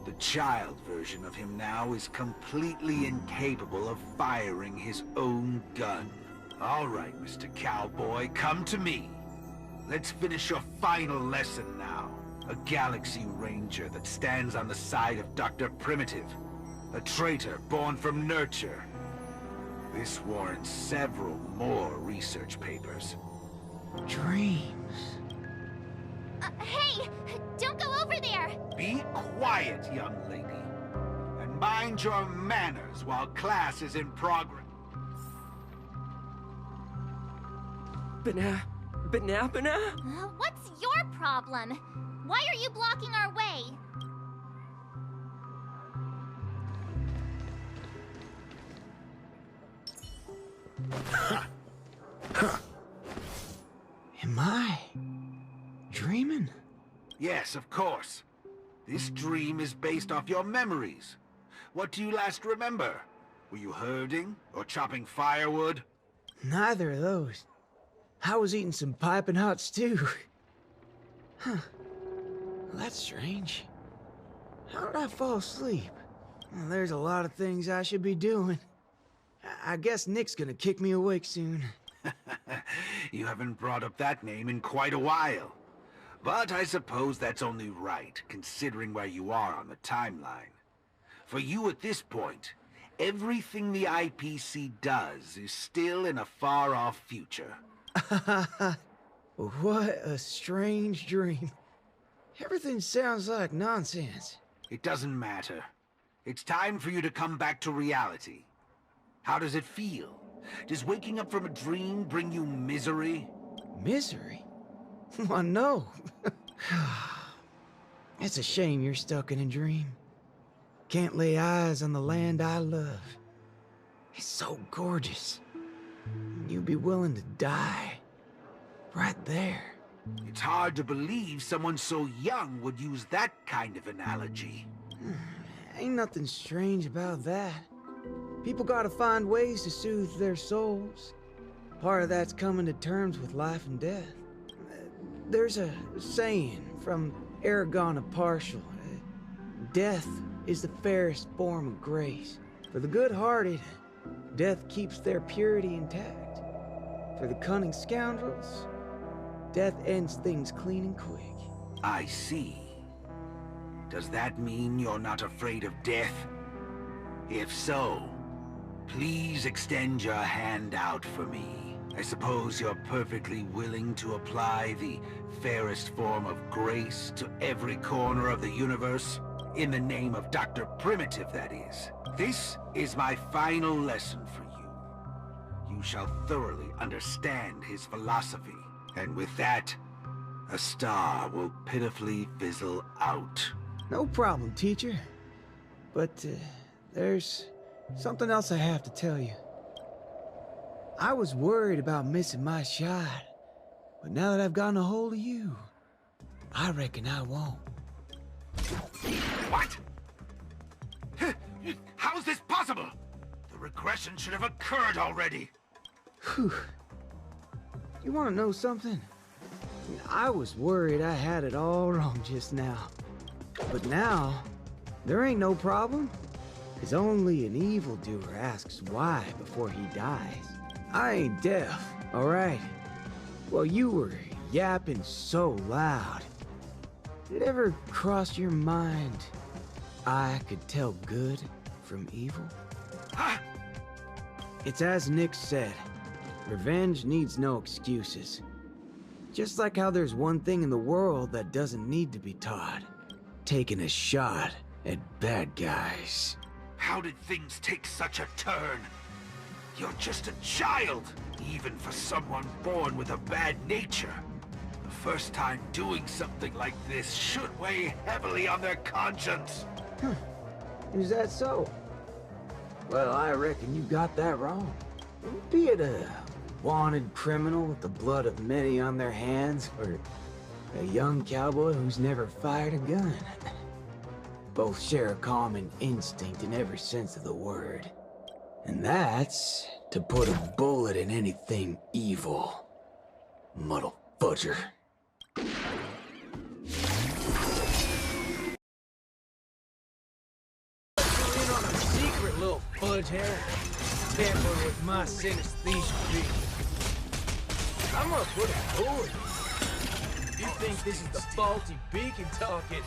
The child version of him now is completely incapable of firing his own gun. All right, Mr. Cowboy, come to me. Let's finish your final lesson now. A Galaxy Ranger that stands on the side of Dr. Primitive. A traitor born from nurture. This warrants several more research papers. Dreams. Hey! Don't go over there! Be quiet, young lady. And mind your manners while class is in progress. Banana? What's your problem? Why are you blocking our way? Am I dreaming? Yes, of course. This dream is based off your memories. What do you last remember? Were you herding or chopping firewood? Neither of those. I was eating some piping hot stew. Huh. Well, that's strange. How did I fall asleep? Well, there's a lot of things I should be doing. I guess Nick's gonna kick me awake soon. You haven't brought up that name in quite a while. But I suppose that's only right, considering where you are on the timeline. For you at this point, everything the IPC does is still in a far-off future. What a strange dream. Everything sounds like nonsense. It doesn't matter. It's time for you to come back to reality. How does it feel? Does waking up from a dream bring you misery? Misery? Why, no. It's a shame you're stuck in a dream. Can't lay eyes on the land I love. It's so gorgeous. You'd be willing to die. Right there. It's hard to believe someone so young would use that kind of analogy. Ain't nothing strange about that. People gotta find ways to soothe their souls. Part of that's coming to terms with life and death. There's a saying from Aragon of Partial. Death is the fairest form of grace. For the good-hearted, death keeps their purity intact. For the cunning scoundrels, death ends things clean and quick. I see. Does that mean you're not afraid of death? If so, please extend your hand out for me. I suppose you're perfectly willing to apply the fairest form of grace to every corner of the universe? In the name of Dr. Primitive, that is. This is my final lesson for you. You shall thoroughly understand his philosophy. And with that, a star will pitifully fizzle out. No problem, teacher. But, there's something else I have to tell you. I was worried about missing my shot, but now that I've gotten a hold of you, I reckon I won't. What? How is this possible? The regression should have occurred already. Whew. You want to know something? I was worried I had it all wrong just now. But now, there ain't no problem. Because only an evildoer asks why before he dies. I ain't deaf, alright? Well, you were yapping so loud. Did it ever cross your mind I could tell good from evil? It's as Nick said, revenge needs no excuses. Just like how there's one thing in the world that doesn't need to be taught. Taking a shot at bad guys. How did things take such a turn? You're just a child, even for someone born with a bad nature. The first time doing something like this should weigh heavily on their conscience. Is that so? Well, I reckon you got that wrong. Be it a wanted criminal with the blood of many on their hands, or a young cowboy who's never fired a gun. Both share a common instinct in every sense of the word. And that's to put a bullet in anything evil. Muddle fudger. In on a secret, little fudgehead. Tamper with my synesthesia beam. I'm gonna put a bullet in. You think this is the faulty beacon talking?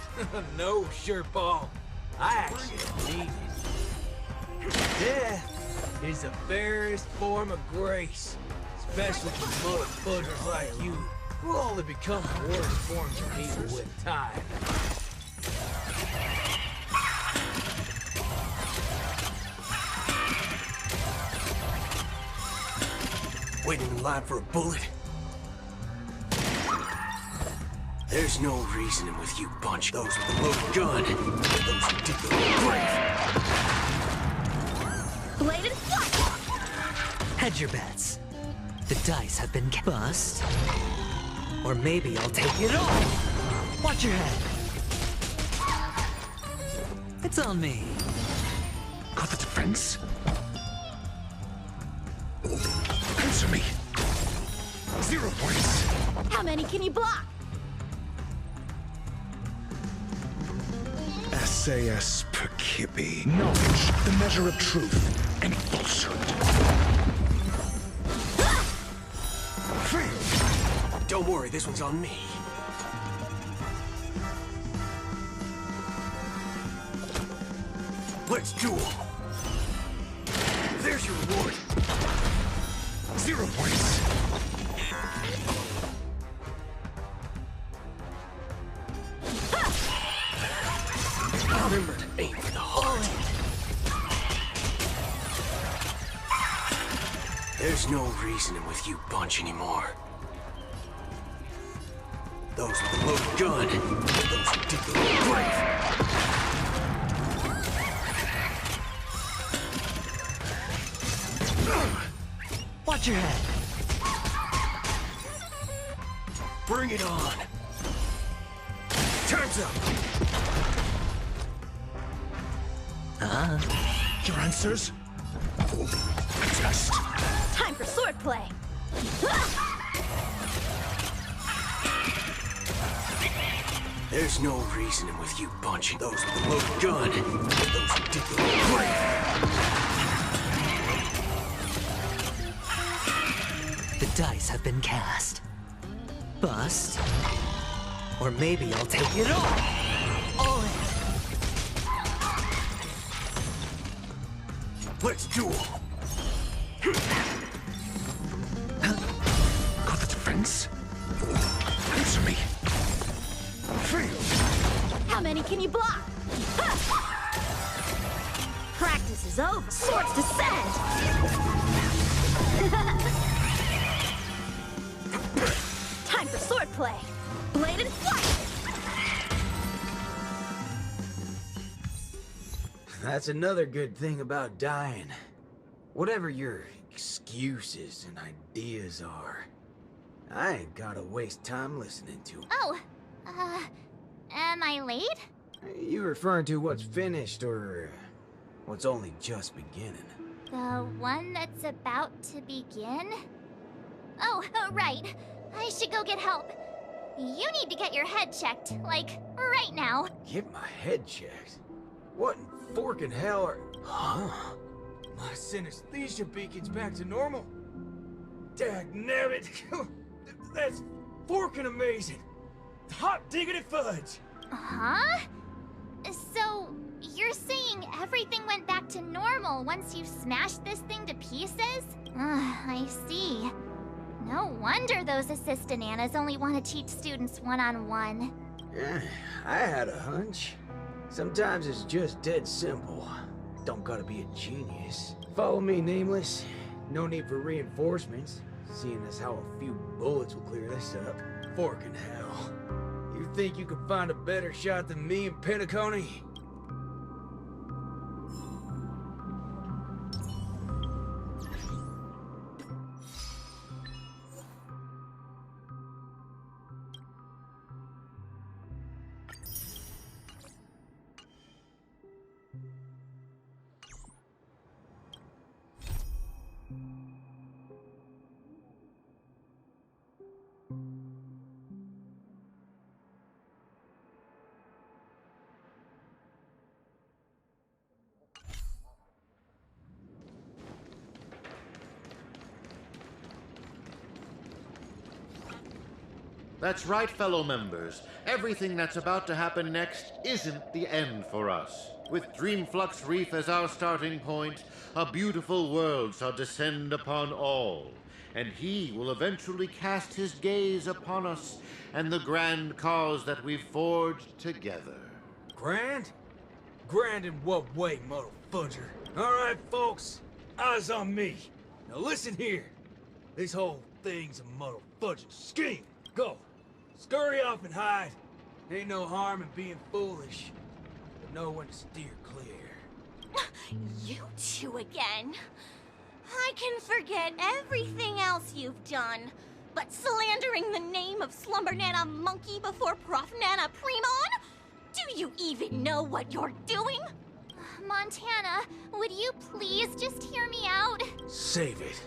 No, Sureball. I actually mean it. Death is the fairest form of grace, especially for mother fudgers like you. We'll only become the worst forms of evil with time. Waiting in line for a bullet? There's no reasoning with you bunch. Those with the loaded gun, those who dig the grave. Bladed flight! Hedge your bets. The dice have been bust. Or maybe I'll take it all. Watch your head. It's on me. Got the defense? Answer me. 0 points. How many can you block? SAS per Kibby. Knowledge, the measure of truth and falsehood. Don't worry, this one's on me. Let's duel. There's your reward. 0 points. Remember to aim for the heart. There's no reasoning with you bunch anymore. Those with the loaded gun, those who dig the grave. Watch your head. Bring it on. Time's up. Your answers? A test. Time for swordplay! There's no reasoning with you bunching those with the loaded gun, those who dig the grave. The dice have been cast. Bust. Or maybe I'll take it all. All in. Let's duel. chance? Answer me. How many can you block? Practice is over. Swords descend! Time for swordplay. Blade and flight! That's another good thing about dying. Whatever your excuses and ideas are, I ain't gotta waste time listening to 'em. Oh, am I late? You referring to what's finished or what's only just beginning? The one that's about to begin? Oh, right. I should go get help. You need to get your head checked, like, right now. Get my head checked? What in forking hell are... Huh? My synesthesia beacon's back to normal? Dagnabbit! That's forking amazing! Hot diggity fudge! Huh? So, you're saying everything went back to normal once you smashed this thing to pieces? I see. No wonder those assistant Annas only want to teach students one-on-one. Yeah, I had a hunch. Sometimes it's just dead simple. Don't gotta be a genius. Follow me, Nameless. No need for reinforcements, seeing as how a few bullets will clear this up. Forking hell. You think you can find a better shot than me and Penacony? That's right, fellow members. Everything that's about to happen next isn't the end for us. With Dreamflux Reef as our starting point, a beautiful world shall descend upon all, and he will eventually cast his gaze upon us and the grand cause that we've forged together. Grand? Grand in what way, motherfudger? Alright, folks. Eyes on me. Now listen here. This whole thing's a motherfudging scheme. Go. Scurry off and hide. Ain't no harm in being foolish, but know when to steer clear. You two again. I can forget everything else you've done, but slandering the name of Slumber Nana Monkey before Prof Nana Primon? Do you even know what you're doing? Montana, would you please just hear me out? Save it.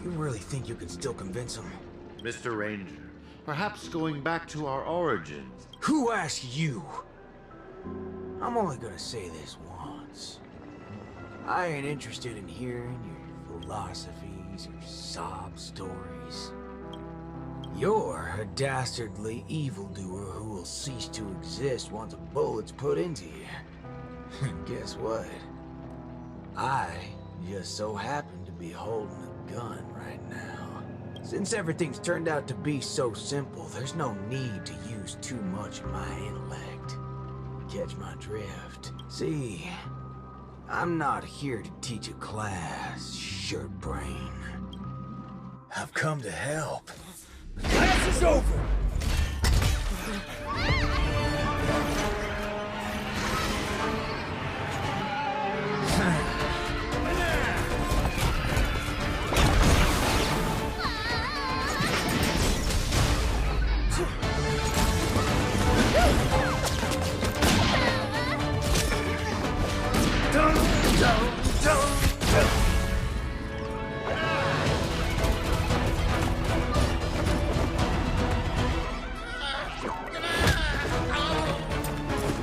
You really think you can still convince him? Mr. Ranger, perhaps going back to our origins. Who asked you? I'm only gonna say this once. I ain't interested in hearing your philosophies or sob stories. You're a dastardly evildoer who will cease to exist once a bullet's put into you. And guess what? I just so happen to be holding a gun right now. Since everything's turned out to be so simple, there's no need to use too much of my intellect. Catch my drift? See, I'm not here to teach a class, shirt brain. I've come to help. The class is over!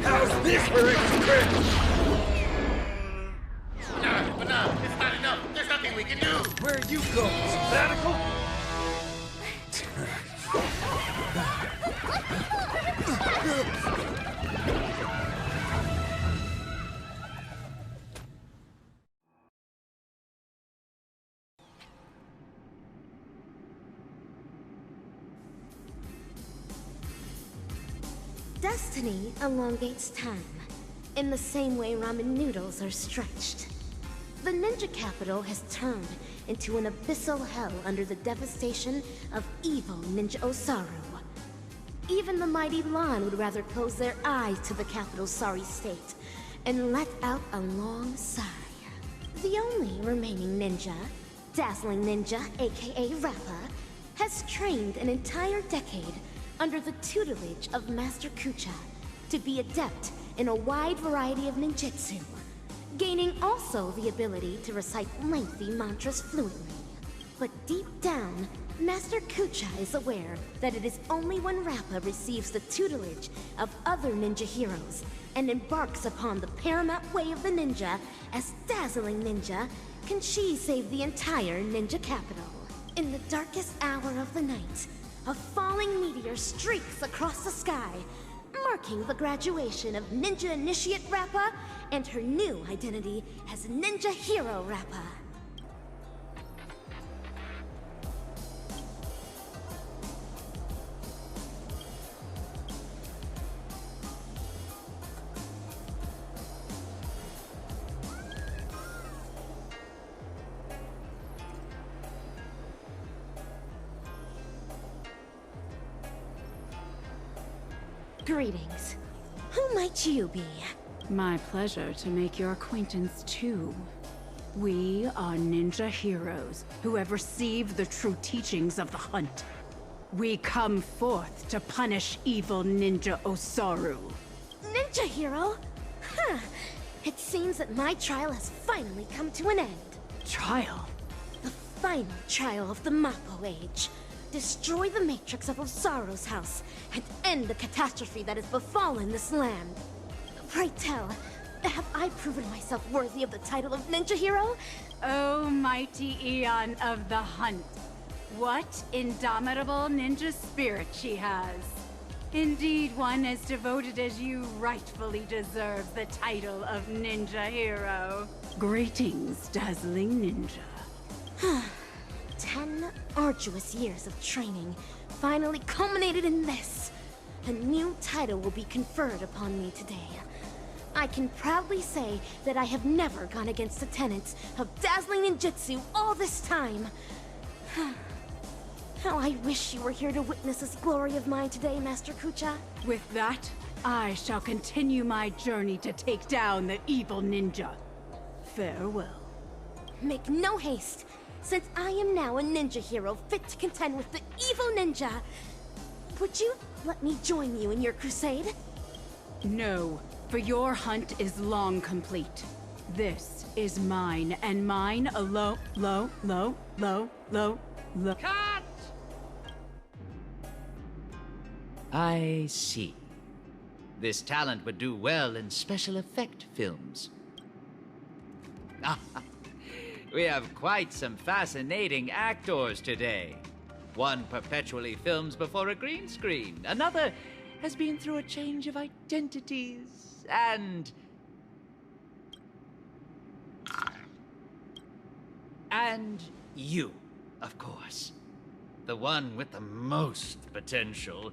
How's this for extra? No, it's not enough. There's nothing we can do. Where are you going? Sabbatical? Destiny elongates time, in the same way ramen noodles are stretched. The ninja capital has turned into an abyssal hell under the devastation of evil Ninja Osaru. Even the mighty Lan would rather close their eyes to the capital's sorry state and let out a long sigh. The only remaining ninja, Dazzling Ninja, aka Rappa, has trained an entire decade under the tutelage of Master Kucha to be adept in a wide variety of ninjutsu, gaining also the ability to recite lengthy mantras fluently. But deep down, Master Kucha is aware that it is only when Rappa receives the tutelage of other ninja heroes and embarks upon the paramount way of the ninja as Dazzling Ninja can she save the entire ninja capital. In the darkest hour of the night, a falling meteor streaks across the sky, marking the graduation of Ninja Initiate Rappa and her new identity as Ninja Hero Rappa. Greetings. Who might you be? My pleasure to make your acquaintance too. We are ninja heroes who have received the true teachings of the hunt. We come forth to punish evil Ninja Osaru. Ninja hero? Huh. It seems that my trial has finally come to an end. Trial? The final trial of the Mappo Age. Destroy the matrix of Osaru's house and end the catastrophe that has befallen this land. Pray tell, have I proven myself worthy of the title of Ninja Hero? Oh, mighty Eon of the Hunt. What indomitable ninja spirit she has. Indeed, one as devoted as you rightfully deserves the title of Ninja Hero. Greetings, Dazzling Ninja. 10 arduous years of training finally culminated in this. A new title will be conferred upon me today. I can proudly say that I have never gone against the tenets of Dazzling Ninjutsu all this time. How I wish you were here to witness this glory of mine today, Master Kucha. With that, I shall continue my journey to take down the evil ninja. Farewell. Make no haste, since I am now a ninja hero fit to contend with the evil ninja. Would you let me join you in your crusade? No, for your hunt is long complete. This is mine, and mine alone. Cut! I see. This talent would do well in special effect films. We have quite some fascinating actors today. One perpetually films before a green screen. Another has been through a change of identities. And you, of course. The one with the most potential.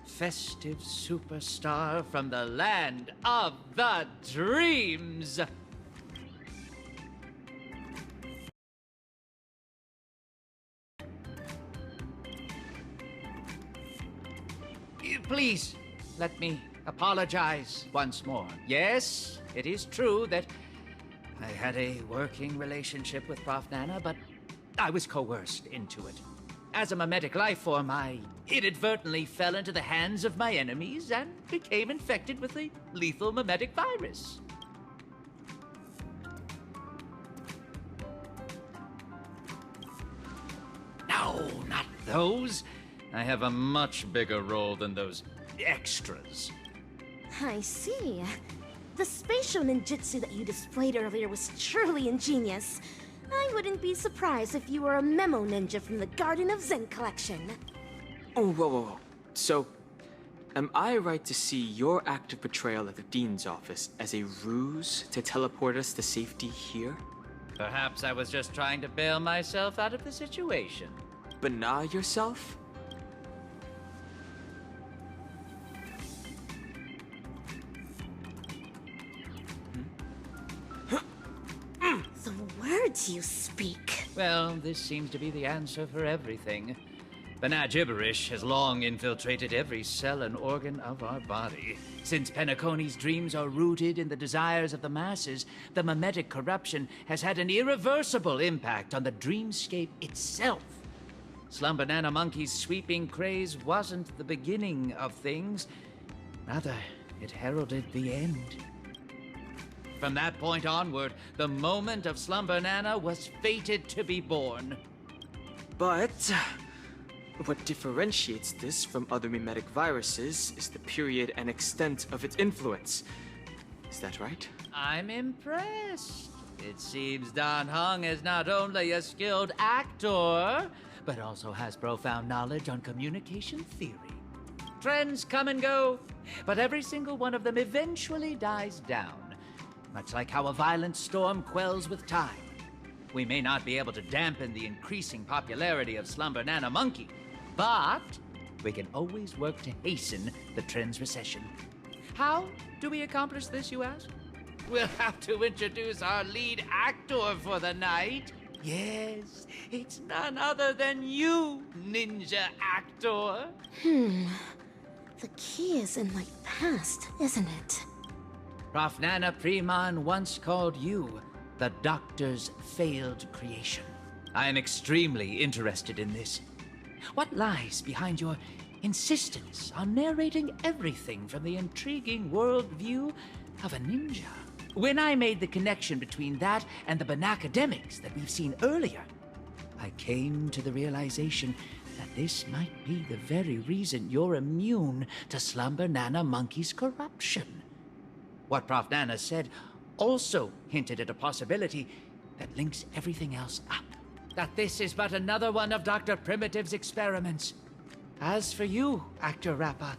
Festive superstar from the land of the dreams. Please, let me apologize once more. Yes, it is true that I had a working relationship with Prof. Nana, but I was coerced into it. As a mimetic life form, I inadvertently fell into the hands of my enemies and became infected with a lethal mimetic virus. No, not those. I have a much bigger role than those extras. I see. The spatial ninjutsu that you displayed earlier was truly ingenious. I wouldn't be surprised if you were a memo ninja from the Garden of Zen collection. Oh, whoa. So, am I right to see your active portrayal at the Dean's office as a ruse to teleport us to safety here? Perhaps I was just trying to bail myself out of the situation. Bana yourself? can't you speak? Well, this seems to be the answer for everything. Banat gibberish has long infiltrated every cell and organ of our body. Since Penacony's dreams are rooted in the desires of the masses, the mimetic corruption has had an irreversible impact on the dreamscape itself. Slumbanana Monkey's sweeping craze wasn't the beginning of things. Rather, it heralded the end. From that point onward, the moment of Slumbanana was fated to be born. But what differentiates this from other mimetic viruses is the period and extent of its influence. Is that right? I'm impressed. It seems Dan Heng is not only a skilled actor, but also has profound knowledge on communication theory. Trends come and go, but every single one of them eventually dies down, much like how a violent storm quells with time. We may not be able to dampen the increasing popularity of Slumbanana Monkey, but we can always work to hasten the trend's recession. How do we accomplish this, you ask? We'll have to introduce our lead actor for the night. Yes, it's none other than you, ninja actor. The key is in my past, isn't it? Prof. Nana Preman once called you the Doctor's failed creation. I am extremely interested in this. What lies behind your insistence on narrating everything from the intriguing worldview of a ninja? When I made the connection between that and the Banacademics that we've seen earlier, I came to the realization that this might be the very reason you're immune to Slumbanana Monkey's corruption. What Prof. Nana said also hinted at a possibility that links everything else up. That this is but another one of Dr. Primitive's experiments. As for you, Actor Rappa,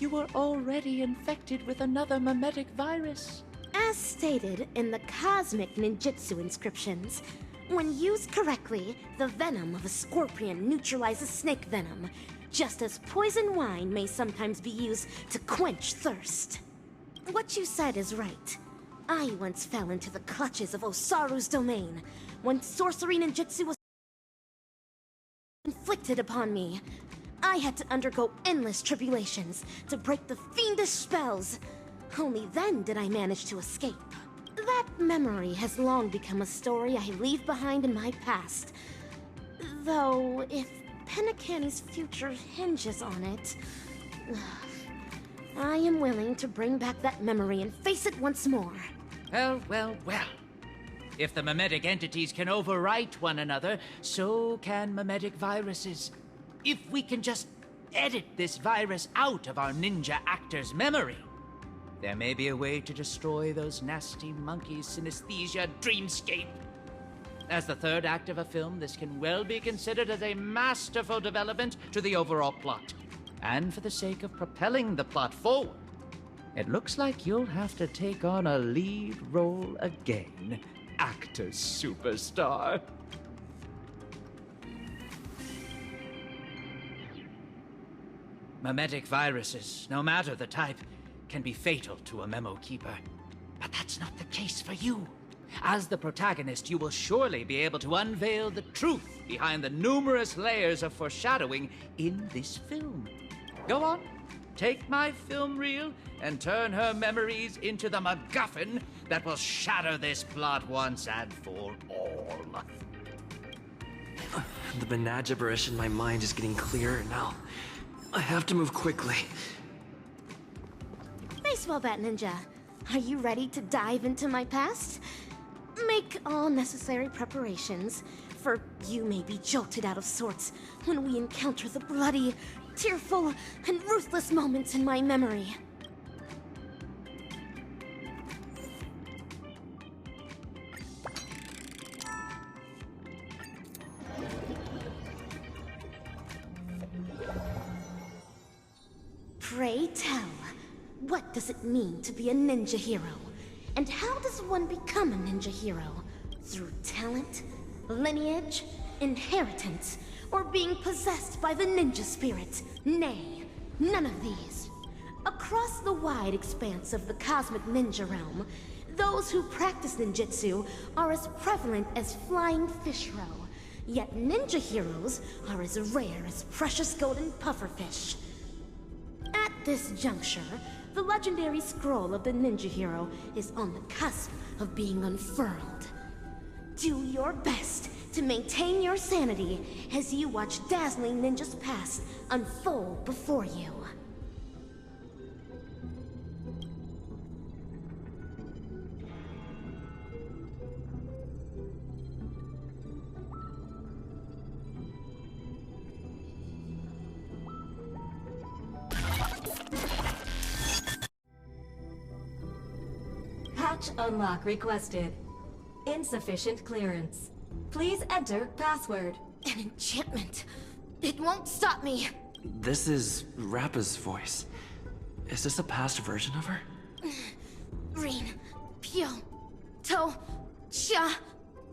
you were already infected with another mimetic virus. As stated in the Cosmic Ninjutsu inscriptions, when used correctly, the venom of a scorpion neutralizes snake venom, just as poison wine may sometimes be used to quench thirst. What you said is right. I once fell into the clutches of Osaru's domain, when sorcery ninjutsu was inflicted upon me. I had to undergo endless tribulations to break the fiendish spells. Only then did I manage to escape. That memory has long become a story I leave behind in my past. Though, if Penacony's future hinges on it, I am willing to bring back that memory and face it once more. Well, well, well. If the mimetic entities can overwrite one another, so can mimetic viruses. If we can just edit this virus out of our ninja actor's memory, there may be a way to destroy those nasty monkeys' synesthesia dreamscape. As the third act of a film, this can well be considered as a masterful development to the overall plot. And for the sake of propelling the plot forward, it looks like you'll have to take on a lead role again, actor superstar. Mimetic viruses, no matter the type, can be fatal to a memo keeper. But that's not the case for you. As the protagonist, you will surely be able to unveil the truth behind the numerous layers of foreshadowing in this film. Go on, take my film reel and turn her memories into the MacGuffin that will shatter this plot once and for all. The Banat gibberish in my mind is getting clearer now. I have to move quickly. Baseball bat ninja, are you ready to dive into my past? Make all necessary preparations, for you may be jolted out of sorts when we encounter the bloody, tearful, and ruthless moments in my memory. Pray tell, what does it mean to be a ninja hero? And how does one become a ninja hero? Through talent, lineage, inheritance, or being possessed by the ninja spirit? Nay, none of these. Across the wide expanse of the cosmic ninja realm, Those who practice ninjutsu are as prevalent as flying fish roe. Yet ninja heroes are as rare as precious golden pufferfish. At this juncture, the legendary scroll of the ninja hero is on the cusp of being unfurled. Do your best to maintain your sanity as you watch dazzling ninjas past unfold before you. Hatch unlock requested. Insufficient clearance. Please enter password. An enchantment. It won't stop me. This is Rappa's voice. Is this a past version of her? Rin, Pyo, To, Sha,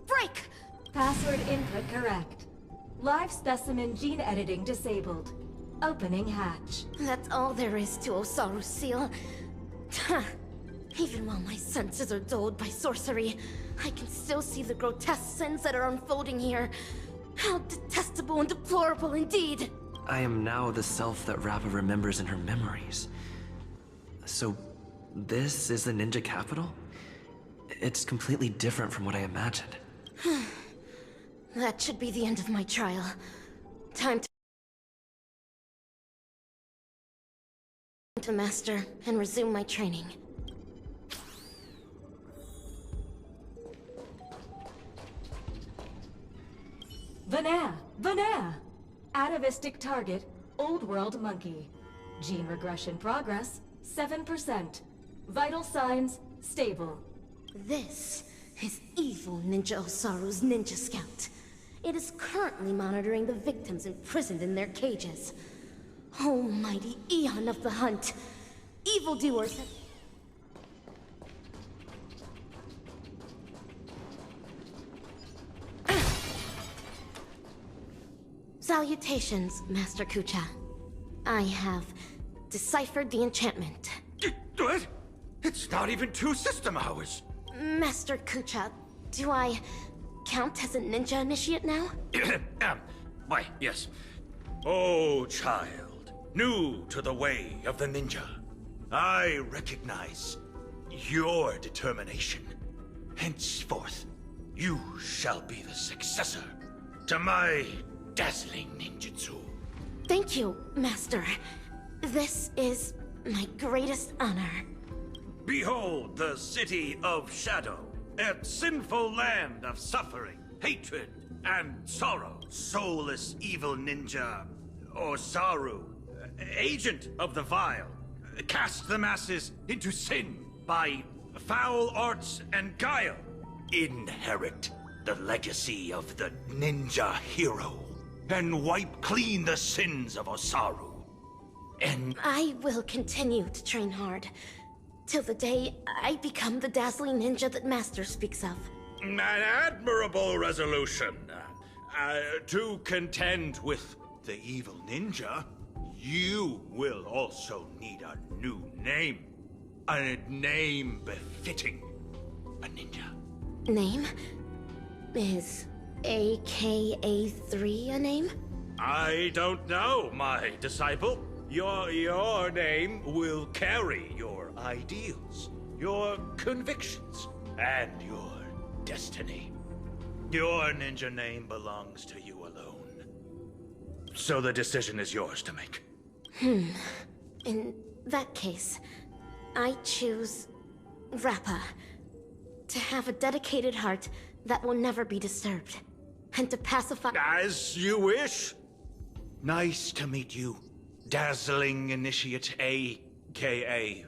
break! Password input correct. Live specimen gene editing disabled. Opening hatch. That's all there is to Osaru's seal. Even while my senses are dulled by sorcery, I can still see the grotesque sins that are unfolding here. How detestable and deplorable indeed! I am now the self that Rappa remembers in her memories. So, this is the ninja capital? It's completely different from what I imagined. That should be the end of my trial. Time to master and resume my training. Vanea! Atavistic target, Old World Monkey. Gene regression progress, 7%. Vital signs, stable. This is evil Ninja Osaru's Ninja Scout. It is currently monitoring the victims imprisoned in their cages. Almighty Eon of the Hunt! Evildoers have... Salutations, Master Kucha. I have deciphered the enchantment. What? It's not even 2 system hours. Master Kucha, do I count as a ninja initiate now? Why, yes. Oh, child, new to the way of the ninja. I recognize your determination. Henceforth, you shall be the successor to my dazzling ninjutsu. Thank you, Master. This is my greatest honor. Behold the city of shadow, a sinful land of suffering, hatred, and sorrow. Soulless evil ninja, Osaru, agent of the vile, cast the masses into sin by foul arts and guile. Inherit the legacy of the ninja hero, and wipe clean the sins of Osaru. And I will continue to train hard, till the day I become the dazzling ninja that Master speaks of. An admirable resolution. To contend with the evil ninja, you will also need a new name. A name befitting a ninja. Name? Is AKA3 a name? I don't know, my disciple. Your name will carry your ideals, your convictions, and your destiny. Your ninja name belongs to you alone. So the decision is yours to make. In that case, I choose Rappa. To have a dedicated heart that will never be disturbed. And to pacify— As you wish. Nice to meet you, dazzling initiate AKA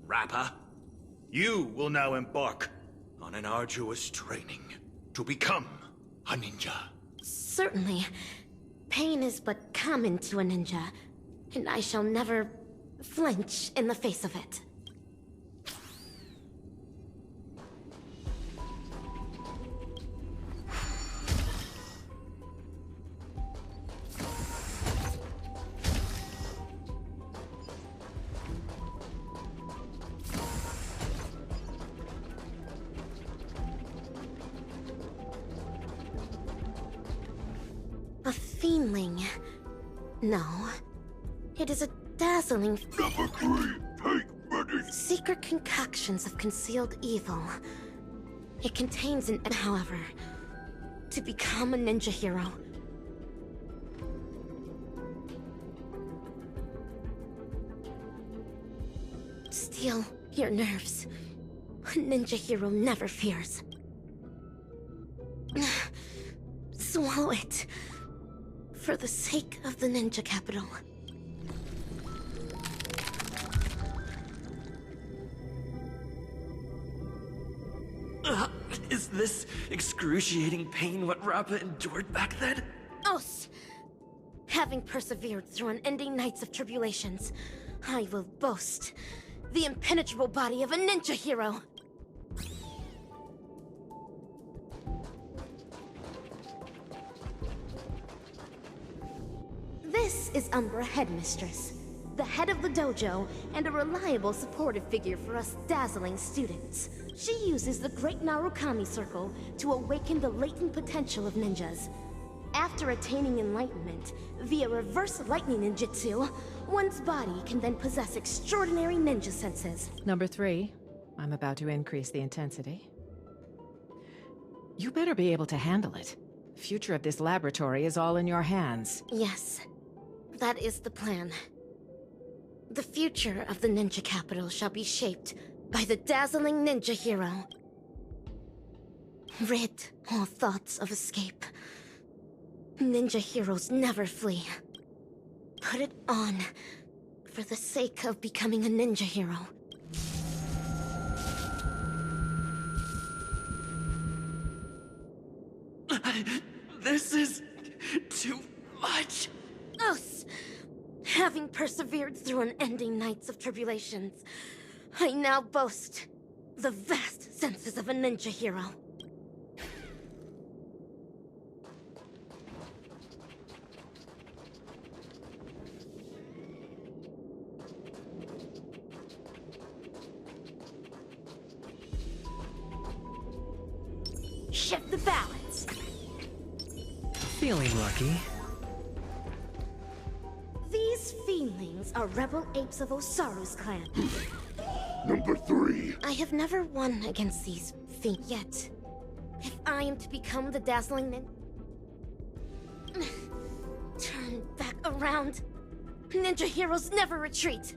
Rappa. You will now embark on an arduous training to become a ninja. Certainly. Pain is but common to a ninja, and I shall never flinch in the face of it. fiendling. No. It is a dazzling... Number 3, take ready! Secret concoctions of concealed evil. It contains an... However, to become a ninja hero... Steel your nerves. A ninja hero never fears. Swallow it. For the sake of the ninja capital. Is this excruciating pain what Rappa endured back then? Os! Having persevered through unending nights of tribulations, I will boast the impenetrable body of a ninja hero. This is Umbra Headmistress, the head of the dojo, and a reliable supportive figure for us dazzling students. She uses the Great Narukami Circle to awaken the latent potential of ninjas. After attaining enlightenment, via reverse lightning ninjutsu, one's body can then possess extraordinary ninja senses. Number 3, I'm about to increase the intensity. You better be able to handle it. The future of this laboratory is all in your hands. Yes, that is the plan. The future of the ninja capital shall be shaped by the dazzling ninja hero. Rid all thoughts of escape. Ninja heroes never flee. Put it on for the sake of becoming a ninja hero. This is too much. Os! Having persevered through unending nights of tribulations, I now boast the vast senses of a ninja hero. Shift the balance. Feeling lucky. These fiendlings are rebel apes of Osaru's clan. Number 3. I have never won against these fiends yet. If I am to become the dazzling turn back around. Ninja heroes never retreat.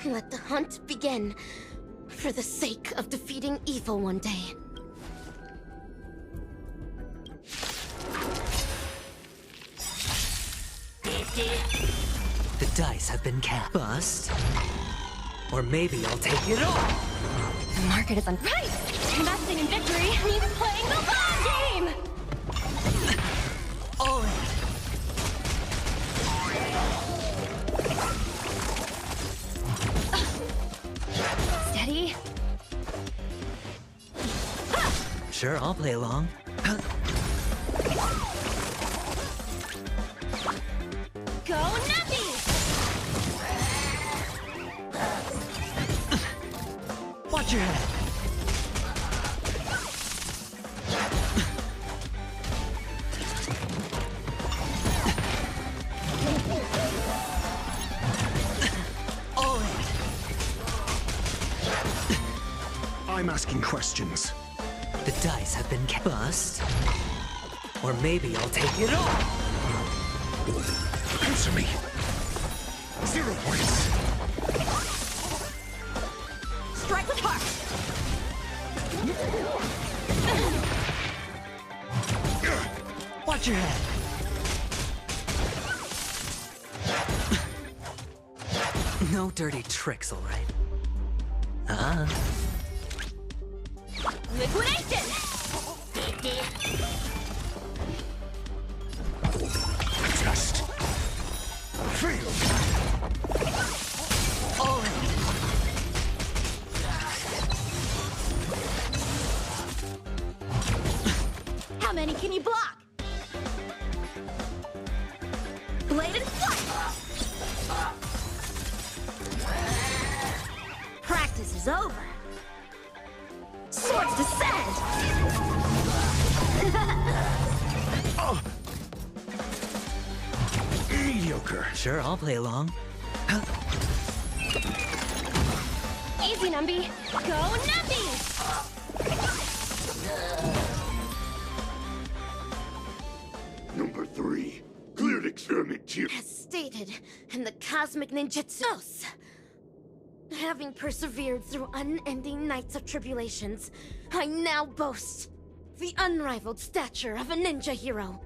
Let the hunt begin, for the sake of defeating evil one day. The dice have been cast. Bust. Or maybe I'll take it all. The market is on. Right! Investing in victory means playing the long game! All in. Steady. Sure, I'll play along. Go Nappy! Watch your head. All in. I'm asking questions. The dice have been bust. Or maybe I'll take it all. Answer me. 0 points. Strike with heart! Watch your head. No dirty tricks, all right. Liquidation! Just fail. All in. How many can you block? Bladed flight! Practice is over. Swords descend! Joker. Sure, I'll play along. Easy, Numby. Go, Numby! Number 3. Cleared experiment 2. As stated in the Cosmic Ninjutsu. Having persevered through unending nights of tribulations, I now boast the unrivaled stature of a ninja hero.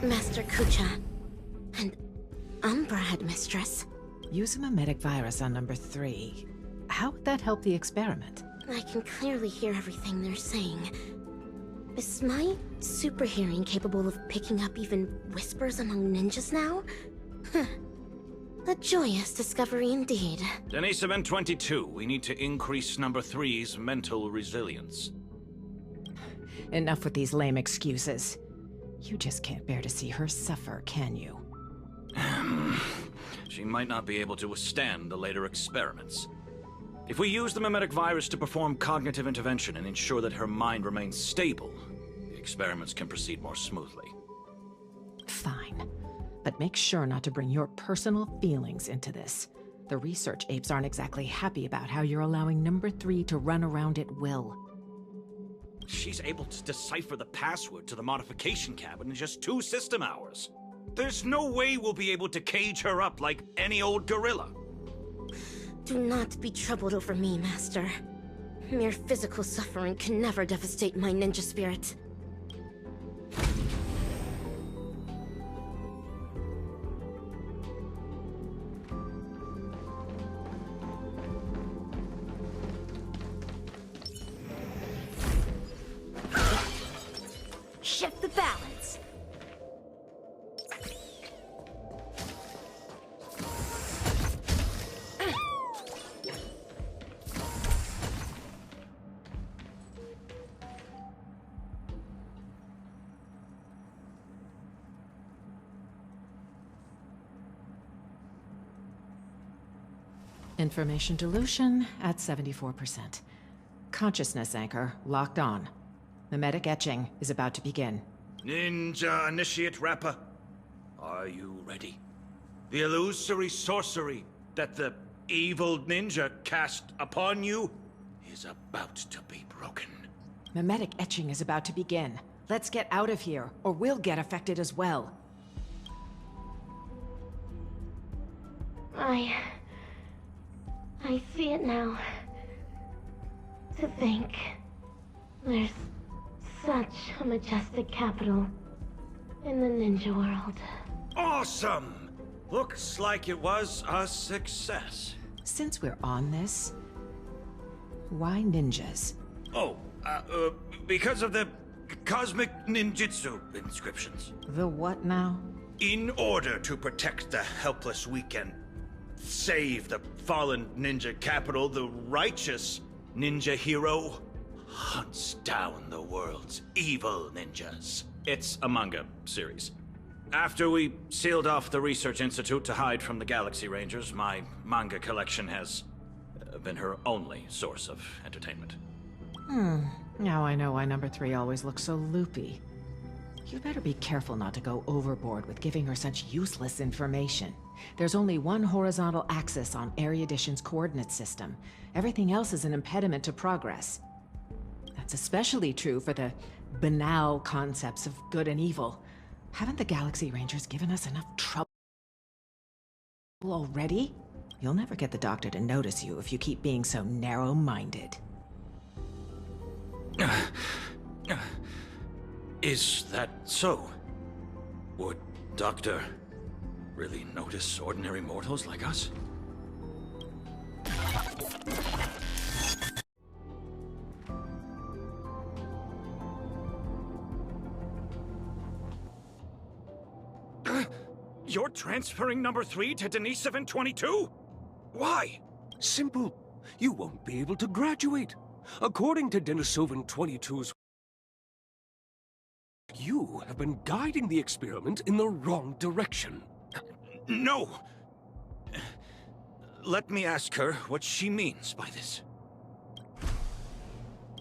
Master Kucha and Umbra Headmistress. Use a mimetic virus on number 3. How would that help the experiment? I can clearly hear everything they're saying. Is my super hearing capable of picking up even whispers among ninjas now? A joyous discovery indeed. Denisovin 22, we need to increase number 3's mental resilience. Enough with these lame excuses. You just can't bear to see her suffer, can you? She might not be able to withstand the later experiments. If we use the mimetic virus to perform cognitive intervention and ensure that her mind remains stable, the experiments can proceed more smoothly. Fine. But make sure not to bring your personal feelings into this. The research apes aren't exactly happy about how you're allowing number 3 to run around at will. She's able to decipher the password to the modification cabin in just 2 system hours. There's no way we'll be able to cage her up like any old gorilla. Do not be troubled over me, Master. Mere physical suffering can never devastate my ninja spirit. Shift the balance. Information dilution at 74%. Consciousness anchor locked on. Mimetic etching is about to begin. Ninja Initiate Rapper, are you ready? The illusory sorcery that the evil ninja cast upon you is about to be broken. Mimetic etching is about to begin. Let's get out of here, or we'll get affected as well. I see it now. To think, there's such a majestic capital in the ninja world. Awesome! Looks like it was a success. Since we're on this, why ninjas? Oh, because of the cosmic ninjutsu inscriptions. The what now? In order to protect the helpless weak and save the fallen ninja capital, the righteous ninja hero hunts down the world's evil ninjas. It's a manga series. After we sealed off the Research Institute to hide from the Galaxy Rangers, my manga collection has been her only source of entertainment. Now I know why number 3 always looks so loopy. You better be careful not to go overboard with giving her such useless information. There's only one horizontal axis on Erudition's coordinate system. Everything else is an impediment to progress. That's especially true for the banal concepts of good and evil. Haven't the Galaxy Rangers given us enough trouble already? You'll never get the Doctor to notice you if you keep being so narrow-minded. Is that so? Would Doctor really notice ordinary mortals like us? You're transferring number 3 to Denisovin 22? Why? Simple. You won't be able to graduate. According to Denisovin 22's... You have been guiding the experiment in the wrong direction. No! Let me ask her what she means by this.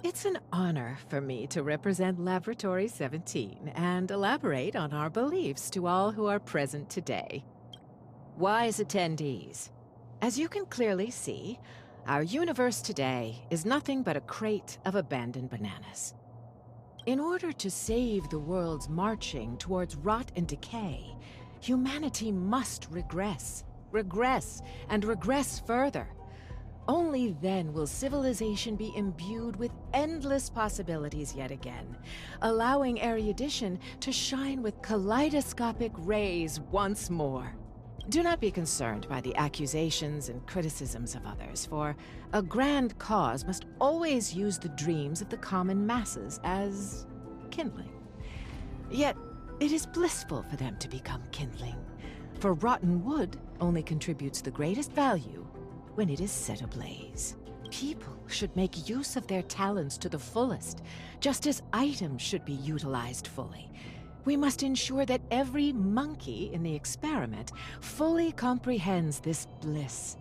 It's an honor for me to represent Laboratory 17 and elaborate on our beliefs to all who are present today. Wise attendees, as you can clearly see, our universe today is nothing but a crate of abandoned bananas. In order to save the world's marching towards rot and decay, humanity must regress, and regress further. Only then will civilization be imbued with endless possibilities yet again, allowing erudition to shine with kaleidoscopic rays once more. Do not be concerned by the accusations and criticisms of others, for a grand cause must always use the dreams of the common masses as kindling. Yet, it is blissful for them to become kindling, for rotten wood only contributes the greatest value when it is set ablaze. People should make use of their talents to the fullest, just as items should be utilized fully. We must ensure that every monkey in the experiment fully comprehends this bliss.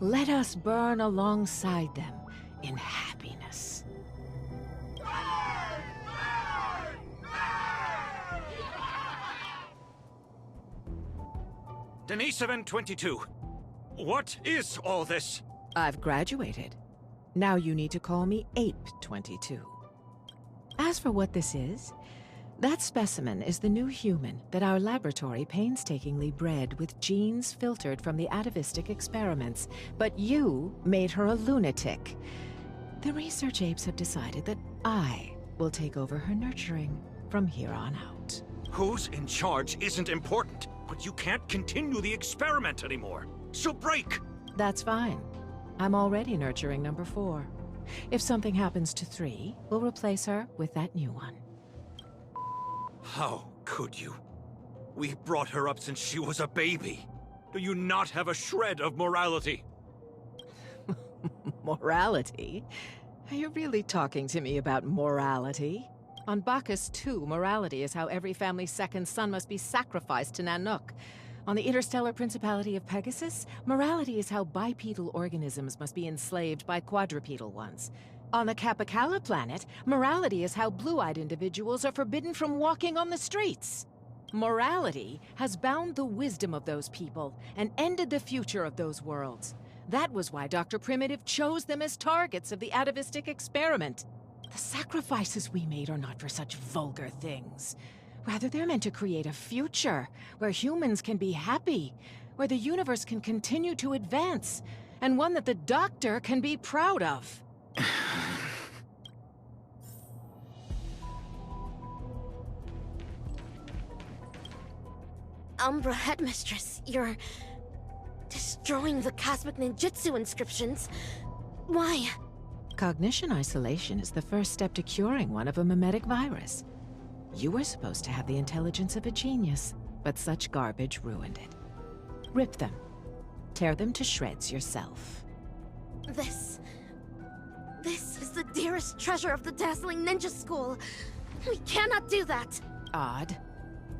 Let us burn alongside them in happiness. Denisovan 22. What is all this? I've graduated. Now you need to call me Ape 22. As for what this is, that specimen is the new human that our laboratory painstakingly bred with genes filtered from the atavistic experiments, but you made her a lunatic. The research apes have decided that I will take over her nurturing from here on out. Who's in charge isn't important, but you can't continue the experiment anymore. So break! That's fine. I'm already nurturing number 4. If something happens to 3, we'll replace her with that new one. How could you? We brought her up since she was a baby. Do you not have a shred of morality? Morality? Are you really talking to me about morality? On Bacchus 2, morality is how every family's second son must be sacrificed to Nanook. On the interstellar principality of Pegasus, morality is how bipedal organisms must be enslaved by quadrupedal ones. On the Capicala planet, morality is how blue-eyed individuals are forbidden from walking on the streets. Morality has bound the wisdom of those people and ended the future of those worlds. That was why Dr. Primitive chose them as targets of the atavistic experiment. The sacrifices we made are not for such vulgar things. Rather, they're meant to create a future where humans can be happy, where the universe can continue to advance, and one that the Doctor can be proud of. Umbra Headmistress, you're destroying the cosmic ninjutsu inscriptions. Why? Cognition isolation is the first step to curing one of a mimetic virus. You were supposed to have the intelligence of a genius, but such garbage ruined it. Rip them. Tear them to shreds yourself. This is the dearest treasure of the dazzling ninja school. We cannot do that. Odd.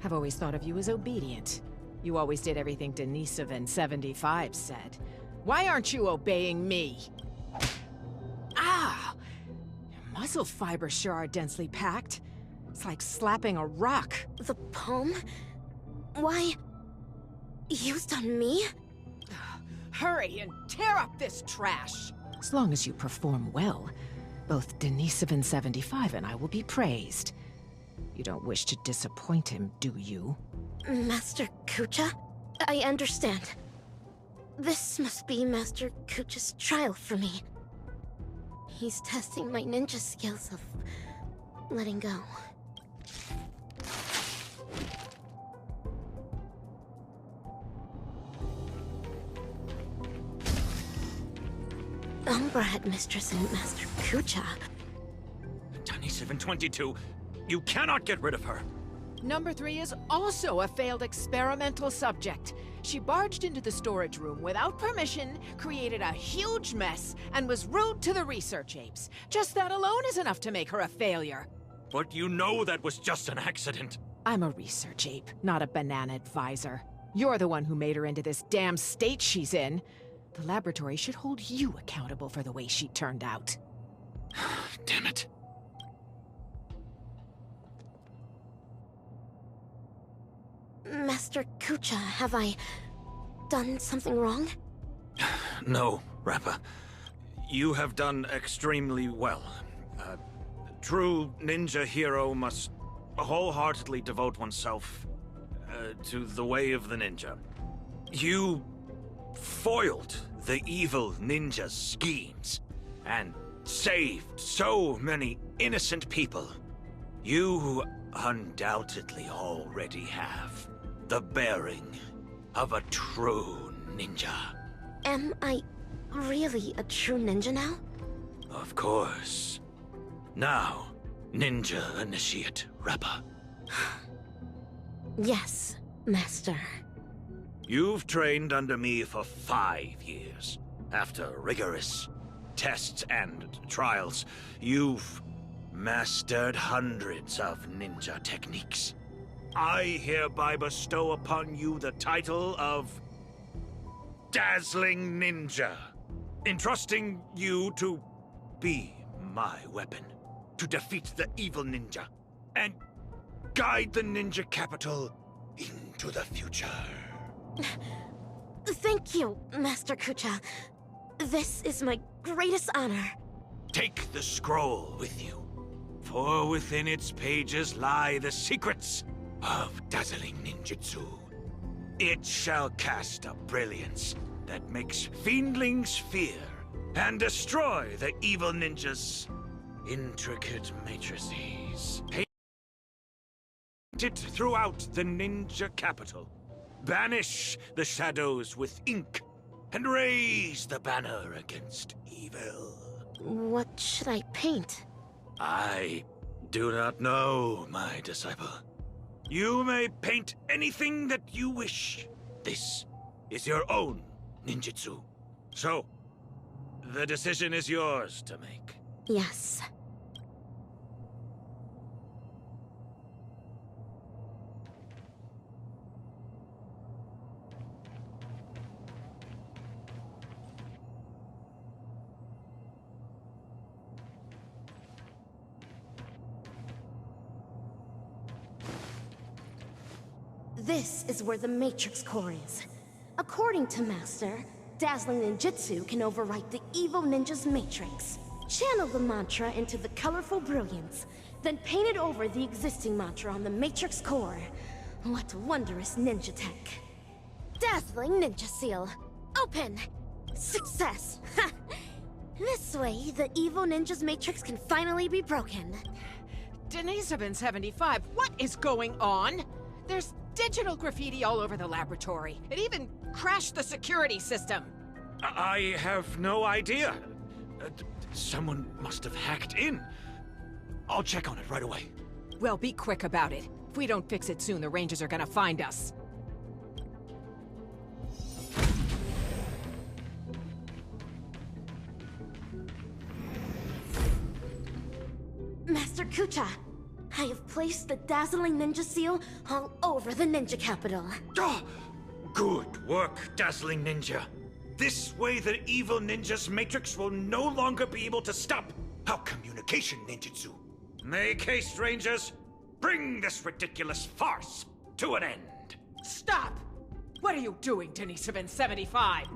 I've always thought of you as obedient. You always did everything Denisovan 75 said. Why aren't you obeying me? Ah! Your muscle fibers sure are densely packed. It's like slapping a rock. The poem? Why? Used on me? Hurry and tear up this trash! As long as you perform well, both Denisovan 75 and I will be praised. You don't wish to disappoint him, do you? Master Kucha? I understand. This must be Master Kucha's trial for me. He's testing my ninja skills of letting go. Umbra Headmistress and Master Kucha. Denisovan 22, you cannot get rid of her. Number 3 is also a failed experimental subject. She barged into the storage room without permission, created a huge mess, and was rude to the research apes. Just that alone is enough to make her a failure. But you know that was just an accident. I'm a research ape, not a banana advisor. You're the one who made her into this damn state she's in. The laboratory should hold you accountable for the way she turned out. Damn it. Master Kucha, have I done something wrong? No, Rappa. You have done extremely well. A true ninja hero must wholeheartedly devote oneself to the way of the ninja. You foiled the evil ninja's schemes and saved so many innocent people. You undoubtedly already have the bearing of a true ninja. Am I really a true ninja now? Of course. Now, Ninja Initiate Rappa. Yes, Master. You've trained under me for 5 years. After rigorous tests and trials, you've mastered hundreds of ninja techniques. I hereby bestow upon you the title of Dazzling Ninja, entrusting you to be my weapon, to defeat the evil ninja, and guide the ninja capital into the future. Thank you, Master Kucha. This is my greatest honor. Take the scroll with you, for within its pages lie the secrets of dazzling ninjutsu. It shall cast a brilliance that makes fiendlings fear and destroy the evil ninja's intricate matrices. Painted throughout the ninja capital. Banish the shadows with ink and raise the banner against evil. What should I paint? I do not know, my disciple. You may paint anything that you wish. This is your own ninjutsu. So, the decision is yours to make. Yes. This is where the Matrix Core is. According to Master, Dazzling Ninjutsu can overwrite the evil ninja's matrix. Channel the mantra into the colorful brilliance, then paint it over the existing mantra on the Matrix Core. What wondrous ninja tech. Dazzling Ninja Seal. Open! Success! Ha! This way, the evil ninja's matrix can finally be broken. Denisovin 75, what is going on? There's digital graffiti all over the laboratory. It even crashed the security system. I have no idea. Someone must have hacked in. I'll check on it right away. Well, be quick about it. If we don't fix it soon, the Rangers are gonna find us. Master Kucha, I have placed the Dazzling Ninja Seal all over the Ninja Capital. Oh, good work, Dazzling Ninja. This way the evil ninja's matrix will no longer be able to stop our communication ninjutsu. Make haste, Rangers. Bring this ridiculous farce to an end. Stop! What are you doing, Denisovin 75?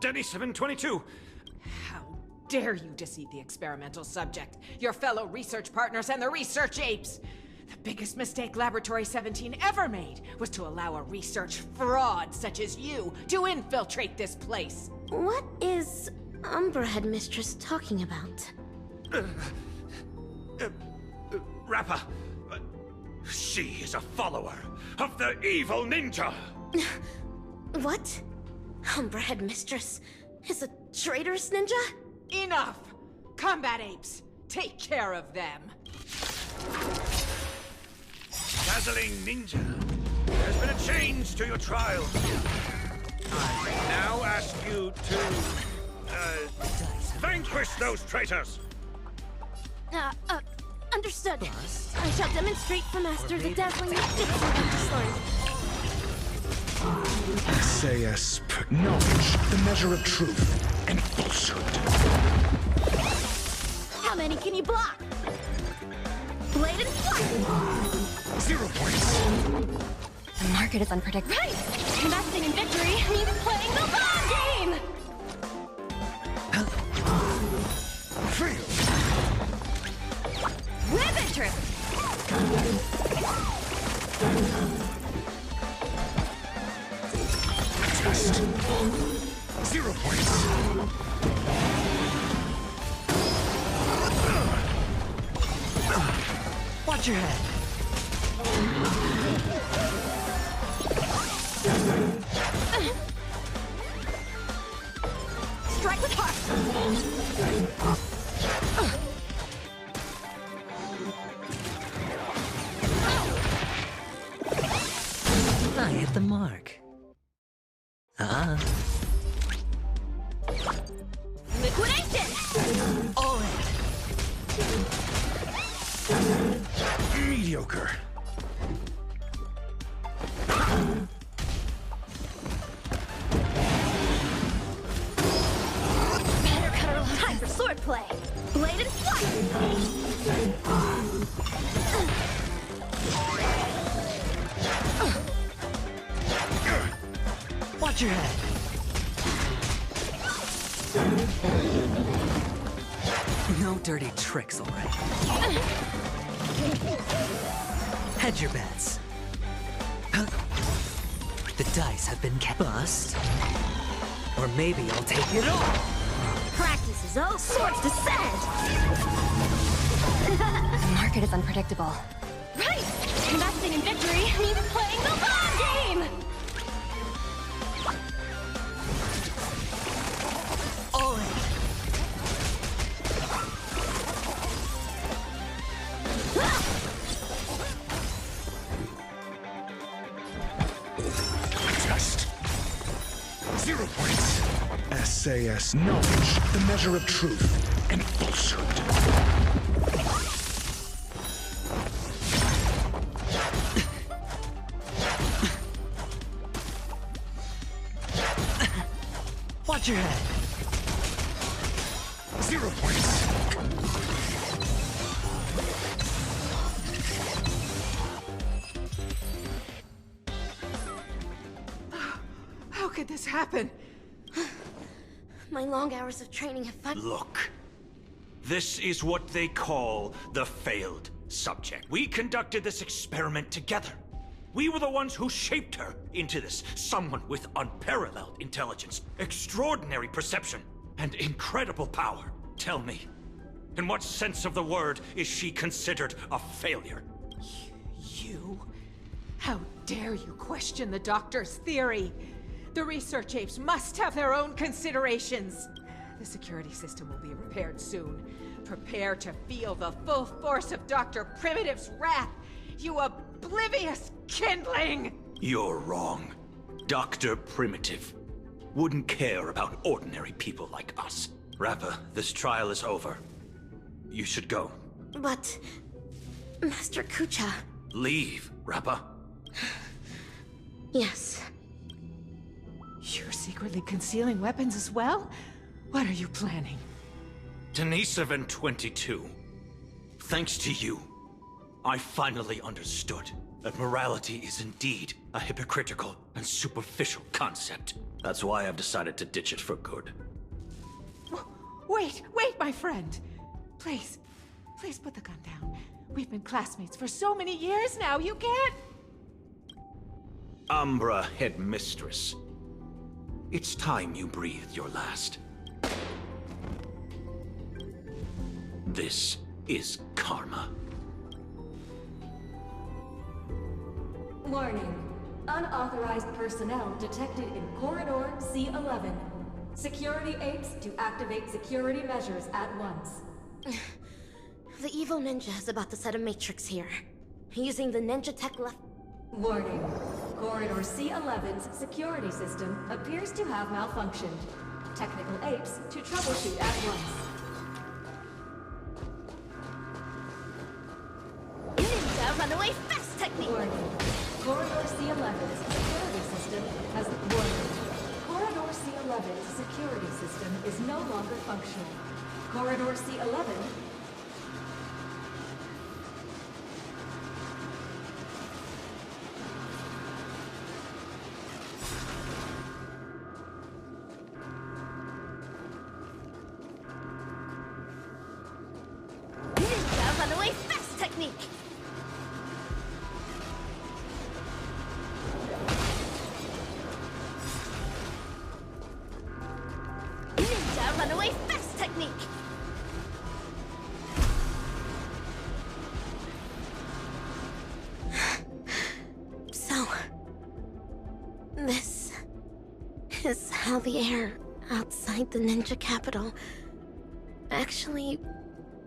Denisovin 22. How dare you deceive the experimental subject, your fellow research partners, and the research apes? The biggest mistake Laboratory 17 ever made was to allow a research fraud such as you to infiltrate this place. What is Umbra Headmistress talking about? Rappa, she is a follower of the evil ninja. What? Umbra Headmistress is a traitorous ninja? Enough! Combat apes, take care of them. Dazzling Ninja, there's been a change to your trial. I now ask you to, vanquish those traitors. Understood. I shall demonstrate for Master the Dazzling Ninjutsu I just learned. Sayas, knowledge, the measure of truth and falsehood. How How many can you block? Blade and flight! 0 points. The market is unpredictable. Right! Investing in victory means playing the long game! Fail. Ribbon trip! Test. 0 points. Watch your head. Strike with heart! I hit the mark. Liquidation! All in. Mediocre. Better cut her loose. Time for swordplay! Blade and flight! Watch your head. No dirty tricks, all right. Hedge your bets. The dice have been bust. Or maybe I'll take it all. Practice is all swords descend! The market is unpredictable. Right! Investing in victory means playing the long game! All in. Test. 0 points. SAS knowledge, the measure of truth and falsehood. Watch your head. 0 points. How could this happen? My long hours of training have finally... Look. This is what they call the failed subject. We conducted this experiment together. We were the ones who shaped her into this. Someone with unparalleled intelligence, extraordinary perception, and incredible power. Tell me, in what sense of the word is she considered a failure? You? How dare you question the doctor's theory? The research apes must have their own considerations. The security system will be repaired soon. Prepare to feel the full force of Dr. Primitive's wrath, you oblivious kindling! You're wrong. Dr. Primitive wouldn't care about ordinary people like us. Rappa, this trial is over. You should go. But... Master Kucha... Leave, Rappa. Yes. You're secretly concealing weapons as well? What are you planning? Denisovan 22. Thanks to you, I finally understood that morality is indeed a hypocritical and superficial concept. That's why I've decided to ditch it for good. Wait, my friend. Please put the gun down. We've been classmates for so many years now, you can't... Umbra Headmistress. It's time you breathed your last. This is karma. Warning. Unauthorized personnel detected in Corridor C11. Security apes to activate security measures at once. The evil ninja is about to set a matrix here. Using the ninja tech left... Warning. Corridor C11's security system appears to have malfunctioned. Technical apes to troubleshoot at once. Ninja runaway fast technique! Warning. Corridor C11's security system has... Warning. Corridor C11's security system is no longer functional. Corridor C11 technique. Ninja runaway fast technique. So, this is how the air outside the ninja capital actually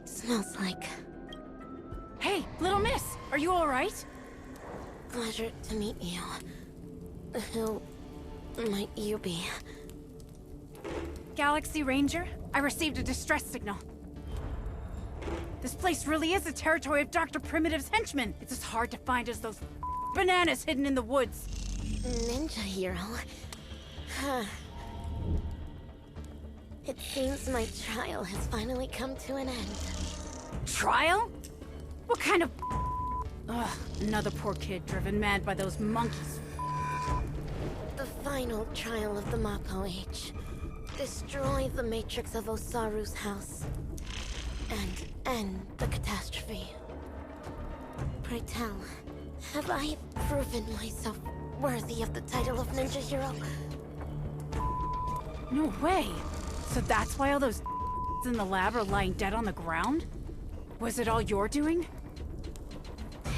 smells like. Hey, little miss, are you alright? Pleasure to meet you. Who might you be? Galaxy Ranger, I received a distress signal. This place really is the territory of Dr. Primitive's henchmen. It's as hard to find as those bananas hidden in the woods. Ninja hero? Huh. It seems my trial has finally come to an end. Trial? What kind of... Ugh, another poor kid driven mad by those monkeys. The final trial of the Mappo Age. Destroy the matrix of Osaru's house. And end the catastrophe. Pray tell, have I proven myself worthy of the title of Ninja Hero? No way! So that's why all those in the lab are lying dead on the ground? Was it all your doing?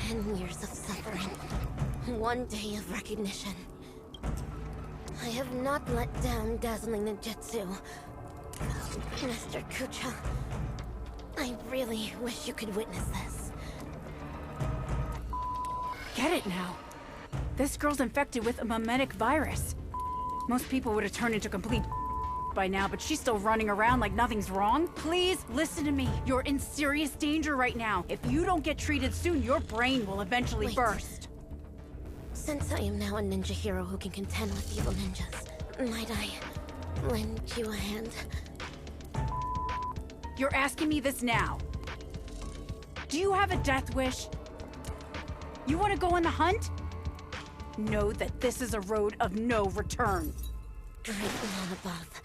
10 years of suffering. 1 day of recognition. I have not let down dazzling ninjutsu. Mr. Kucha, I really wish you could witness this. Get it now. This girl's infected with a mimetic virus. Most people would have turned into complete by now, but she's still running around like nothing's wrong. Please listen to me. You're in serious danger right now. If you don't get treated soon, your brain will eventually burst. Since I am now a ninja hero who can contend with evil ninjas, might I lend you a hand? You're asking me this now. Do you have a death wish? You want to go on the hunt? Know that this is a road of no return. Great one above.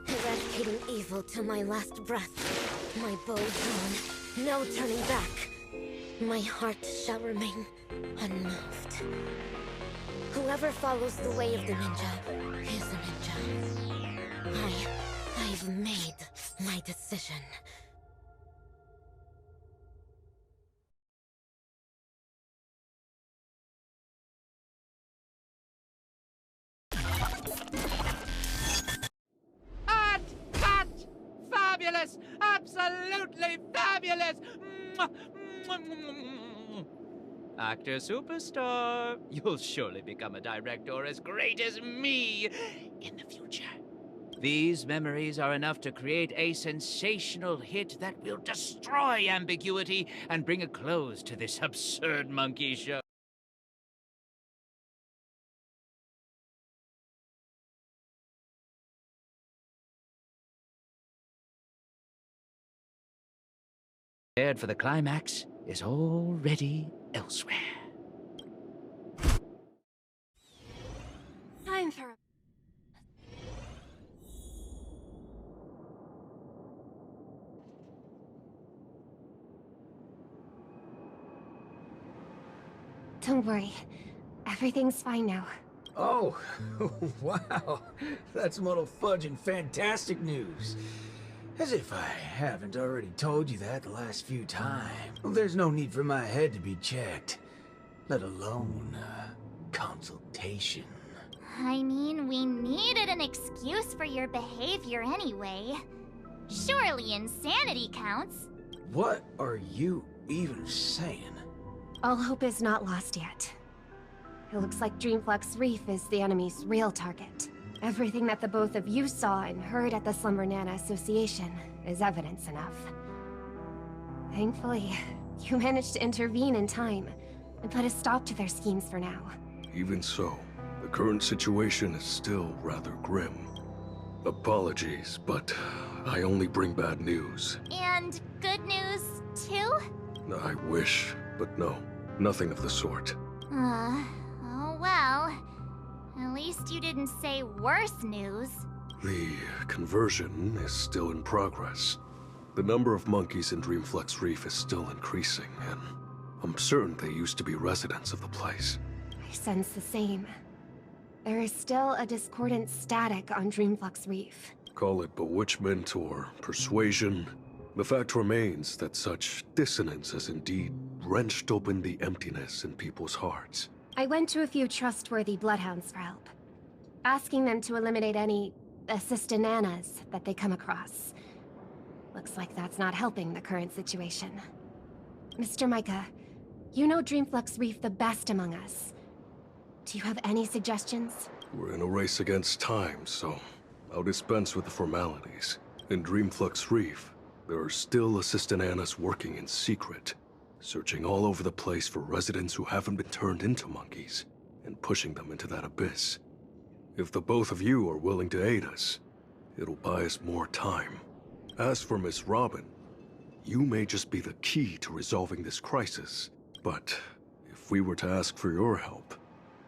Eradicating evil till my last breath. My bow drawn, no turning back. My heart shall remain unmoved. Whoever follows the way of the ninja is a ninja. I've made my decision. Fabulous! Absolutely fabulous! Actor superstar, you'll surely become a director as great as me in the future. These memories are enough to create a sensational hit that will destroy ambiguity and bring a close to this absurd monkey show. Prepared for the climax is already elsewhere. Time for... Don't worry. Everything's fine now. Oh, wow. That's muddle fudge and fantastic news. As if I haven't already told you that the last few times. There's no need for my head to be checked, let alone consultation. I mean, we needed an excuse for your behavior anyway. Surely insanity counts. What are you even saying? All hope is not lost yet. It looks like Dreamflux Reef is the enemy's real target. Everything that the both of you saw and heard at the Slumber Nana Association is evidence enough. Thankfully, you managed to intervene in time and put a stop to their schemes for now. Even so, the current situation is still rather grim. Apologies, but I only bring bad news. And good news, too? I wish, but no, nothing of the sort. Oh well. At least you didn't say worse news. The conversion is still in progress. The number of monkeys in Dreamflex Reef is still increasing, and I'm certain they used to be residents of the place. I sense the same. There is still a discordant static on Dreamflux Reef. Call it bewitchment or persuasion. The fact remains that such dissonance has indeed wrenched open the emptiness in people's hearts. I went to a few trustworthy bloodhounds for help, asking them to eliminate any assistananas that they come across. Looks like that's not helping the current situation. Mr. Micah, you know Dreamflux Reef the best among us. Do you have any suggestions? We're in a race against time, so I'll dispense with the formalities. In Dreamflux Reef, there are still assistananas working in secret, searching all over the place for residents who haven't been turned into monkeys, and pushing them into that abyss. If the both of you are willing to aid us, it'll buy us more time. As for Miss Robin, you may just be the key to resolving this crisis, but if we were to ask for your help,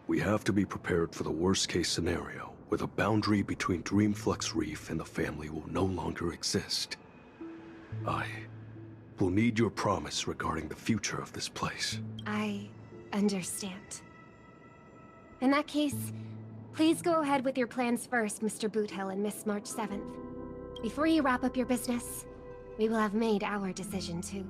we have to be prepared for the worst-case scenario, where the boundary between Dreamflux Reef and the family will no longer exist. I will need your promise regarding the future of this place. I understand. In that case, please go ahead with your plans first, Mr. Boothill and Miss March 7th. Before you wrap up your business, we will have made our decision too.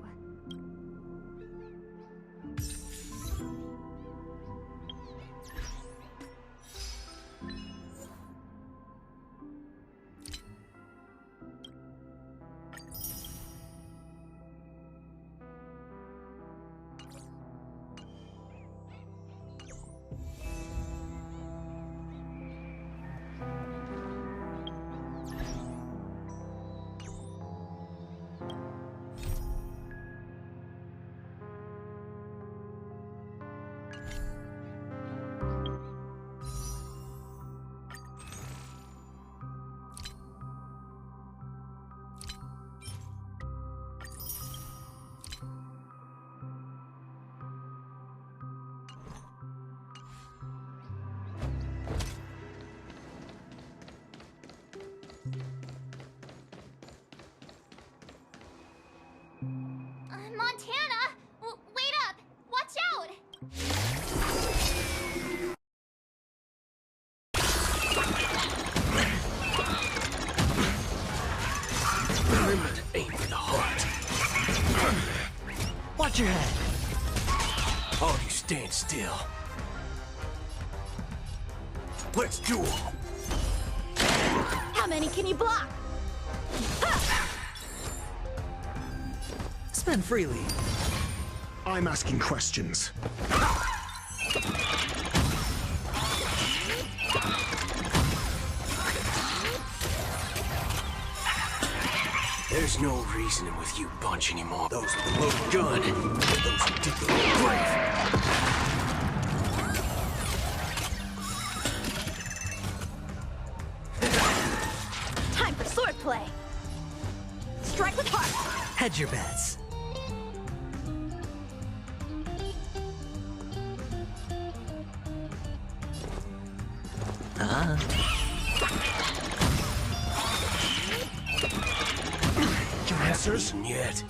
Montana! Wait up! Watch out! Remember to aim for the heart. Watch your head. All of you stand still. Let's duel. How many can you block? Spend freely. I'm asking questions. There's no reasoning with you bunch anymore. Those with the loaded gun, those who dig the grave. Time for swordplay. Strike with heart. Hedge your bets. Your answers? Yet.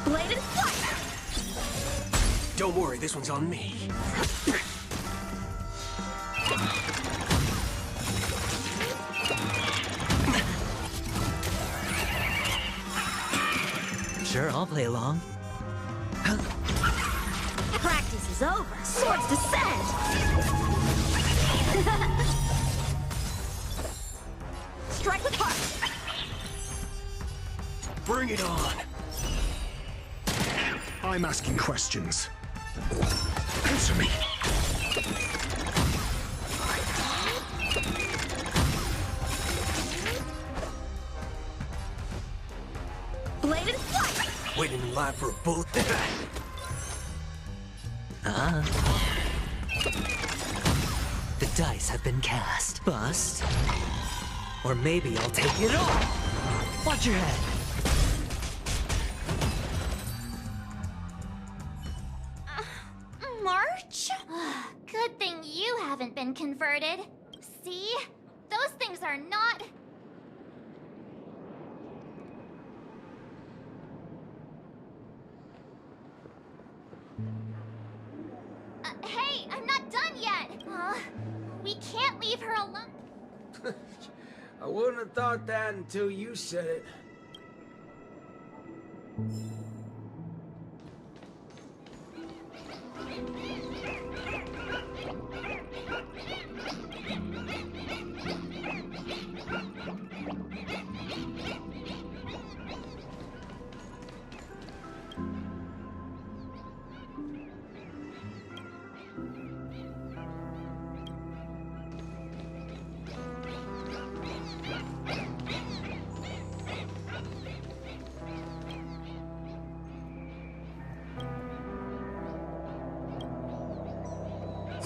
Blade and flight. Don't worry, this one's on me. Sure, I'll play along. Practice is over. Swords descend. Strike with heart. Bring it on. I'm asking questions. Answer me. Blade and flight. Waiting in line for a bullet. The dice have been cast. Bust. Or maybe I'll take it all. Watch your head. March? Good thing haven't been converted. See? Those things are not... Hey, I'm not done yet! We can't leave her alone. I wouldn't have thought that until you said it.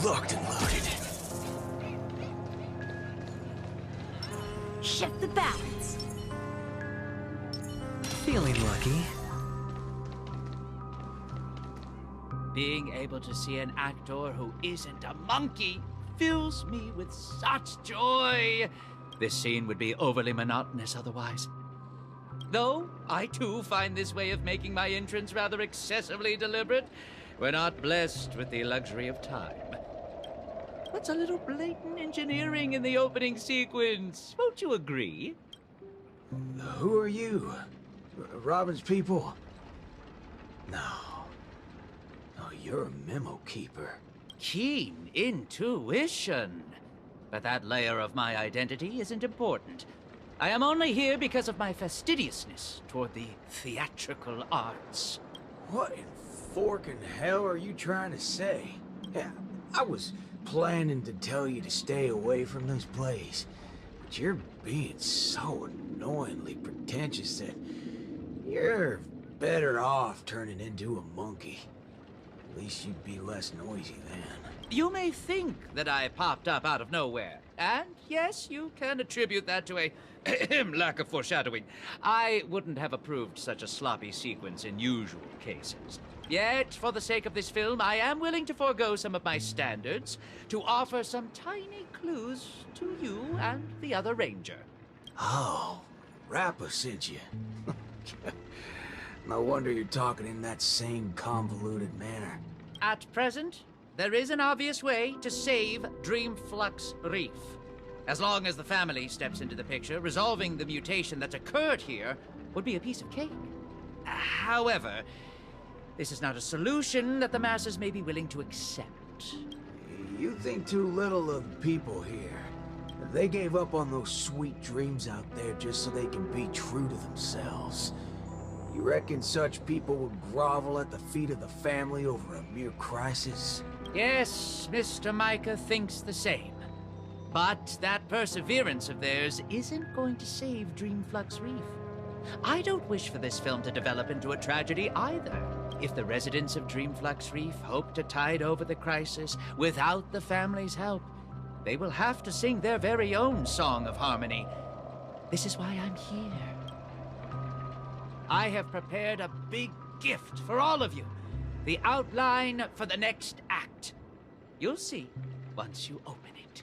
Locked and loaded. Shift the balance. Feeling lucky. Being able to see an actor who isn't a monkey fills me with such joy. This scene would be overly monotonous otherwise. Though I too find this way of making my entrance rather excessively deliberate. We're not blessed with the luxury of time. What's a little blatant engineering in the opening sequence? Won't you agree? Who are you? Robin's people? No. Oh, you're a memo keeper. Keen intuition. But that layer of my identity isn't important. I am only here because of my fastidiousness toward the theatrical arts. What in forking hell are you trying to say? Yeah, I was planning to tell you to stay away from this place, but you're being so annoyingly pretentious that you're better off turning into a monkey. At least you'd be less noisy then. You may think that I popped up out of nowhere, and yes, you can attribute that to a lack of foreshadowing. I wouldn't have approved such a sloppy sequence in usual cases. Yet, for the sake of this film, I am willing to forego some of my standards to offer some tiny clues to you and the other ranger. Oh, Rappa sent you. No wonder you're talking in that same convoluted manner. At present, there is an obvious way to save Dreamflux Reef. As long as the family steps into the picture, resolving the mutation that's occurred here would be a piece of cake. However, this is not a solution that the masses may be willing to accept. You think too little of the people here. They gave up on those sweet dreams out there just so they can be true to themselves. You reckon such people would grovel at the feet of the family over a mere crisis? Yes, Mr. Micah thinks the same. But that perseverance of theirs isn't going to save Dreamflux Reef. I don't wish for this film to develop into a tragedy either. If the residents of Dreamflux Reef hope to tide over the crisis without the family's help, they will have to sing their very own song of harmony. This is why I'm here. I have prepared a big gift for all of you. The outline for the next act. You'll see once you open it.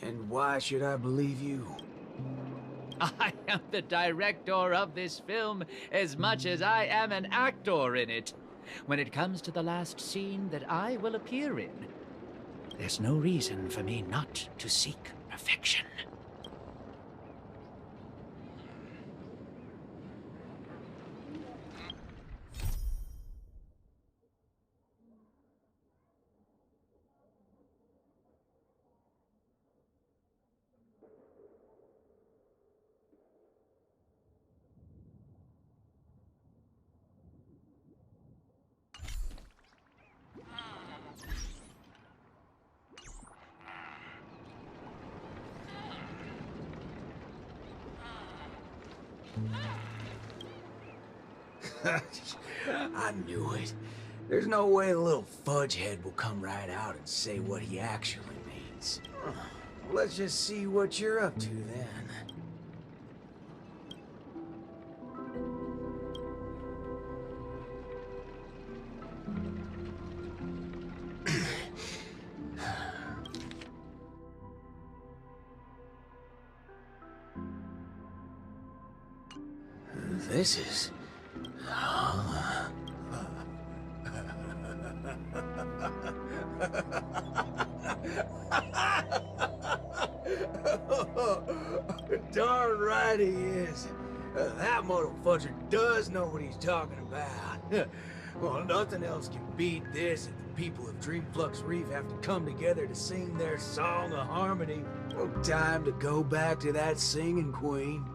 And why should I believe you? I am the director of this film as much as I am an actor in it. When it comes to the last scene that I will appear in, there's no reason for me not to seek perfection. I knew it. There's no way a little fudgehead will come right out and say what he actually means. Let's just see what you're up to then. This is... Darn right he is. That motherfucker does know what he's talking about. Well, nothing else can beat this if the people of Dreamflux Reef have to come together to sing their song of harmony. No time to go back to that singing queen.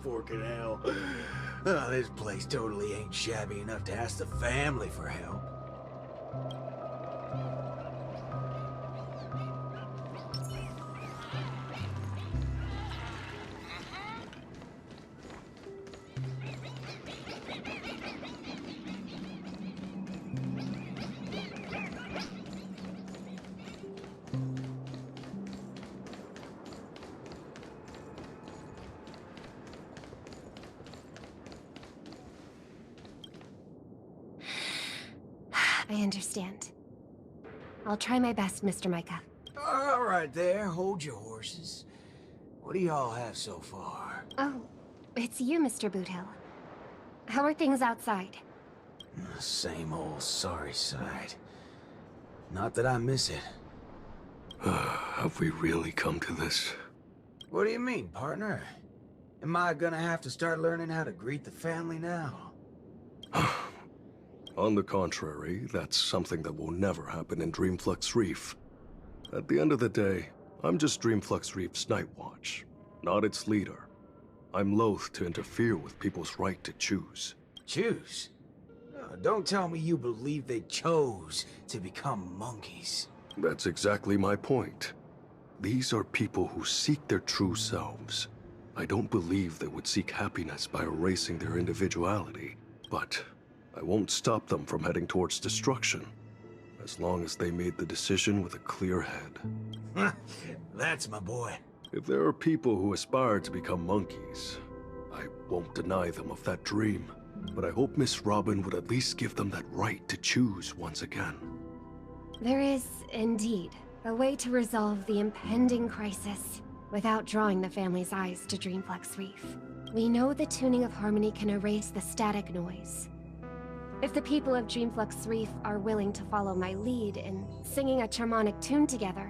Forking hell. Oh, this place totally ain't shabby enough to ask the family for help. I understand. I'll try my best, Mr. Micah. All right there, hold your horses. What do y'all have so far? Oh, it's you, Mr. Boothill. How are things outside? Same old sorry side. Not that I miss it. Have we really come to this? What do you mean, partner? Am I gonna have to start learning how to greet the family now? On the contrary, that's something that will never happen in Dreamflux Reef. At the end of the day, I'm just Dreamflux Reef's Night Watch, not its leader. I'm loath to interfere with people's right to choose. Choose? Don't tell me you believe they chose to become monkeys. That's exactly my point. These are people who seek their true selves. I don't believe they would seek happiness by erasing their individuality, but I won't stop them from heading towards destruction, as long as they made the decision with a clear head. That's my boy. If there are people who aspire to become monkeys, I won't deny them of that dream, but I hope Miss Robin would at least give them that right to choose once again. There is, indeed, a way to resolve the impending crisis without drawing the family's eyes to Dreamflux Reef. We know the tuning of harmony can erase the static noise. If the people of Dreamflux Reef are willing to follow my lead in singing a charmonic tune together,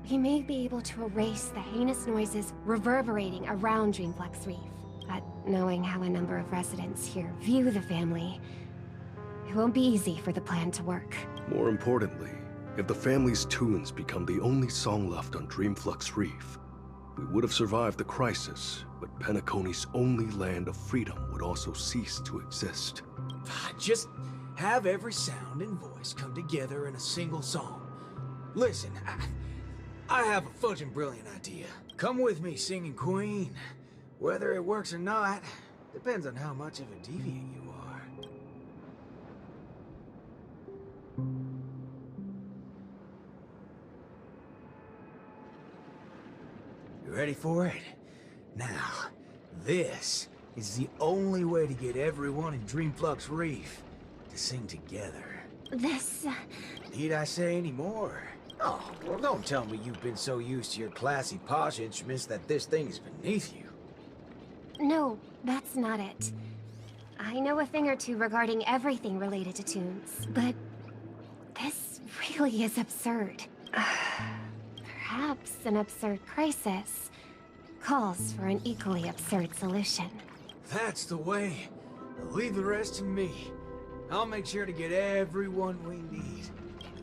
we may be able to erase the heinous noises reverberating around Dreamflux Reef. But knowing how a number of residents here view the family, it won't be easy for the plan to work. More importantly, if the family's tunes become the only song left on Dreamflux Reef, we would have survived the crisis, but Penacony's only land of freedom would also cease to exist. Just have every sound and voice come together in a single song. Listen, I have a fudging brilliant idea. Come with me, Singing Queen. Whether it works or not, depends on how much of a deviant you are. You ready for it? Now, this is the only way to get everyone in Dreamflux Reef to sing together. This... Need I say any more? Oh, well, don't tell me you've been so used to your classy posh instruments that this thing is beneath you. No, that's not it. I know a thing or two regarding everything related to tunes, but this really is absurd. Perhaps an absurd crisis calls for an equally absurd solution. That's the way. Leave the rest to me. I'll make sure to get everyone we need.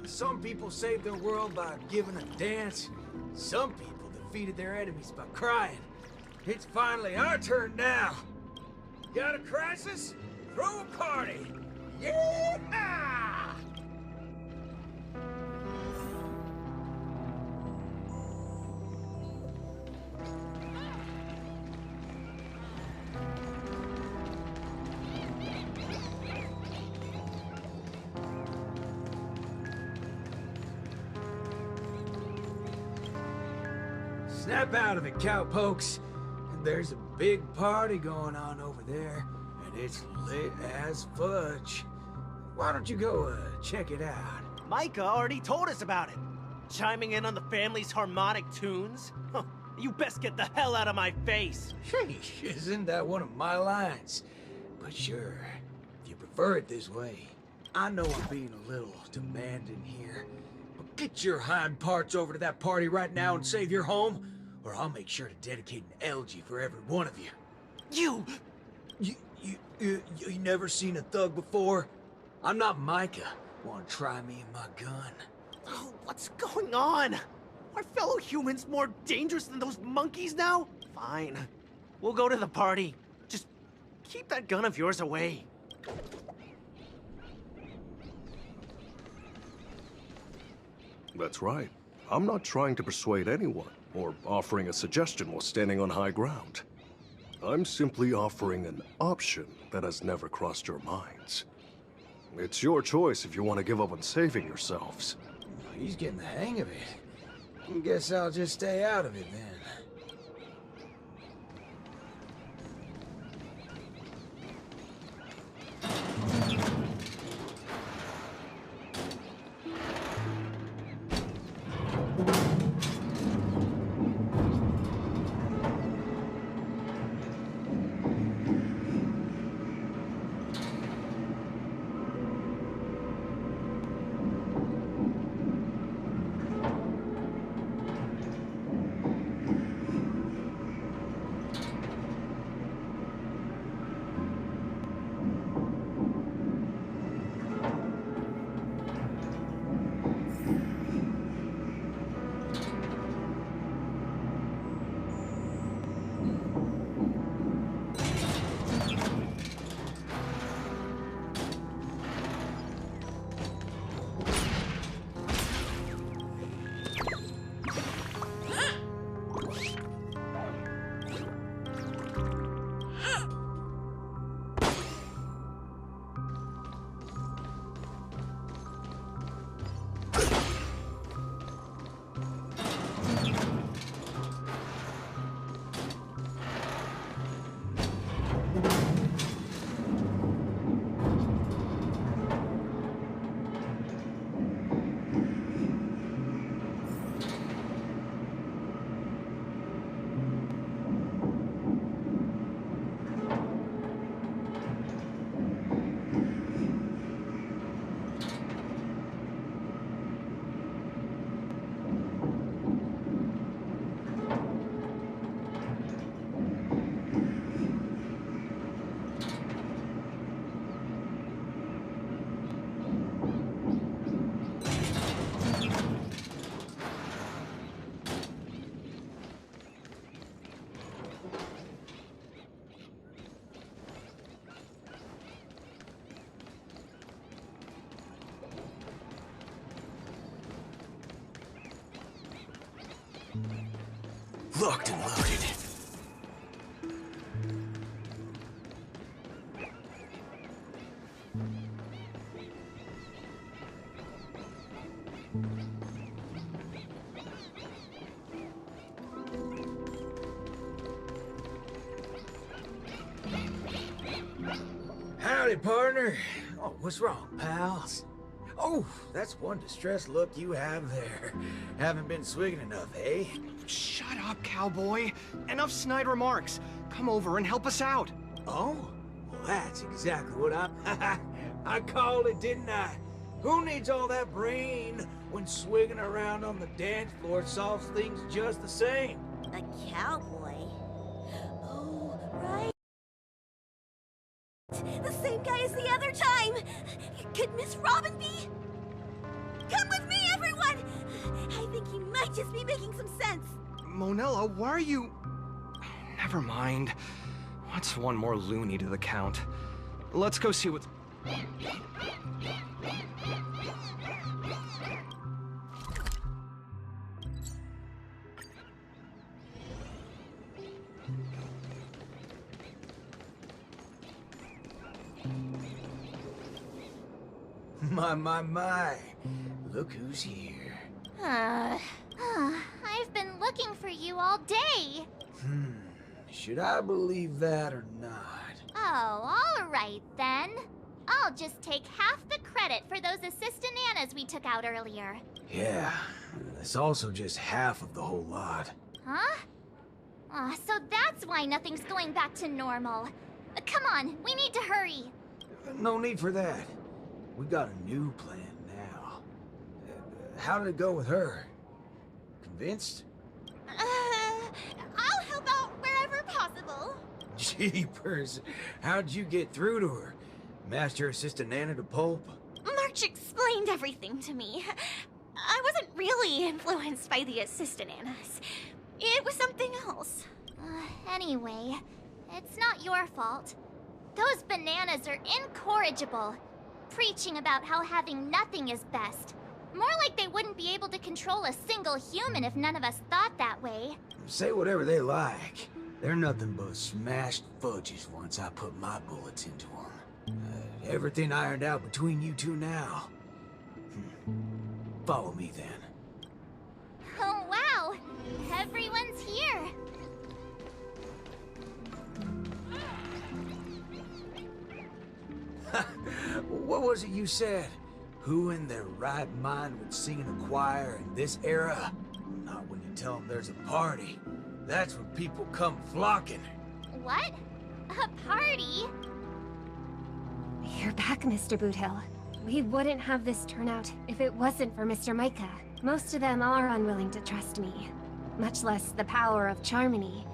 Some people saved their world by giving a dance. Some people defeated their enemies by crying. It's finally our turn now. Got a crisis? Throw a party. Yeah! Snap out of it, cowpokes. There's a big party going on over there, and it's lit as fudge. Why don't you go check it out? Micah already told us about it. Chiming in on the family's harmonic tunes? You best get the hell out of my face! Sheesh, isn't that one of my lines? But sure, if you prefer it this way. I know I'm being a little demanding here, but get your hind parts over to that party right now and save your home, or I'll make sure to dedicate an elegy for every one of you. You never seen a thug before? I'm not Micah. Wanna try me and my gun? Oh, what's going on? Are fellow humans more dangerous than those monkeys now? Fine. We'll go to the party. Just keep that gun of yours away. That's right. I'm not trying to persuade anyone, or offering a suggestion while standing on high ground. I'm simply offering an option that has never crossed your minds. It's your choice if you want to give up on saving yourselves. He's getting the hang of it. Guess I'll just stay out of it then. Locked and loaded. Howdy, partner. Oh, what's wrong, pals? Oh, that's one distressed look you have there. Haven't been swigging enough, eh? Shut up, cowboy. Enough snide remarks. Come over and help us out. Oh? Well, that's exactly what I called it, didn't I? Who needs all that brain when swigging around on the dance floor solves things just the same? A cowboy? Oh, right. The same guy as the other time! Could Miss Robin be? Come with me, everyone! I think he might just be making some sense. Monella, why are you... Never mind. What's one more loony to the count? Let's go see what's... My. Look who's here. I've been looking for you all day. Should I believe that or not? Oh, all right then. I'll just take half the credit for those assistant Annas we took out earlier. Yeah, that's also just half of the whole lot. Huh? So that's why nothing's going back to normal. Come on, we need to hurry. No need for that. We got a new plan now. How did it go with her? Convinced? I'll help out wherever possible. Jeepers, how'd you get through to her? Master Assistant Nana to pulp? March explained everything to me. I wasn't really influenced by the Assistant Annas. It was something else. Anyway, it's not your fault. Those bananas are incorrigible. Preaching about how having nothing is best. More like they wouldn't be able to control a single human if none of us thought that way. Say whatever they like. They're nothing but smashed fudges once I put my bullets into them. Everything ironed out between you two now. Follow me then. Oh wow! Everyone's here! What was it you said? Who in their right mind would sing in a choir in this era? Not when you tell them there's a party. That's when people come flocking. What? A party? You're back, Mr. Boothill. We wouldn't have this turnout if it wasn't for Mr. Micah. Most of them are unwilling to trust me, much less the power of Charmony.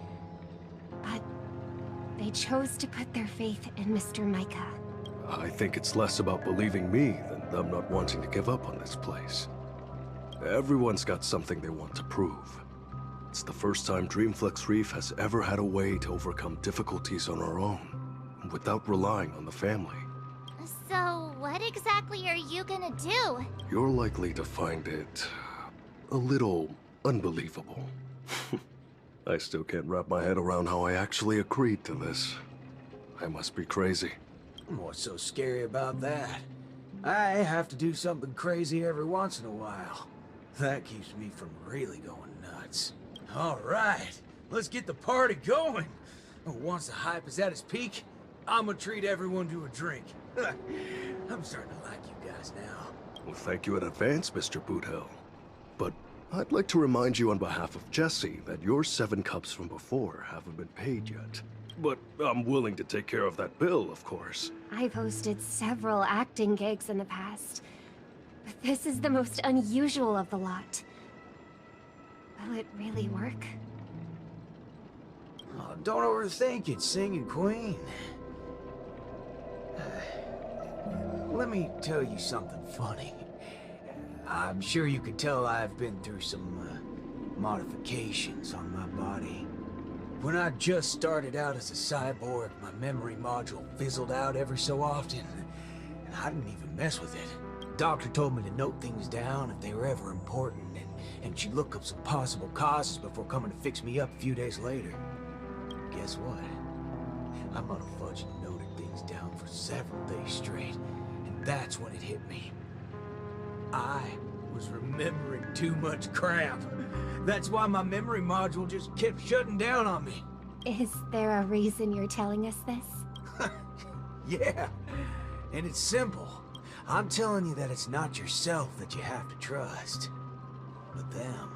But they chose to put their faith in Mr. Micah. I think it's less about believing me than them not wanting to give up on this place. Everyone's got something they want to prove. It's the first time Dreamflex Reef has ever had a way to overcome difficulties on our own, without relying on the family. So, what exactly are you gonna do? You're likely to find it a little unbelievable. I still can't wrap my head around how I actually agreed to this. I must be crazy. What's so scary about that? I have to do something crazy every once in a while. That keeps me from really going nuts. All right, let's get the party going. Once the hype is at its peak, I'm gonna treat everyone to a drink. I'm starting to like you guys now. Well, thank you in advance, Mr. Boothill. But I'd like to remind you on behalf of Jesse that your 7 cups from before haven't been paid yet. But I'm willing to take care of that bill, of course. I've hosted several acting gigs in the past, but this is the most unusual of the lot. Will it really work? Oh, don't overthink it, Singing Queen. Let me tell you something funny. I'm sure you could tell I've been through some modifications on my body. When I just started out as a cyborg, my memory module fizzled out every so often, and I didn't even mess with it. The doctor told me to note things down if they were ever important, and she'd look up some possible causes before coming to fix me up a few days later. Guess what? I motherfudged and noted things down for several days straight, and that's when it hit me. I was remembering too much crap. That's why my memory module just kept shutting down on me. Is there a reason you're telling us this? Yeah, and it's simple. I'm telling you that it's not yourself that you have to trust, but them.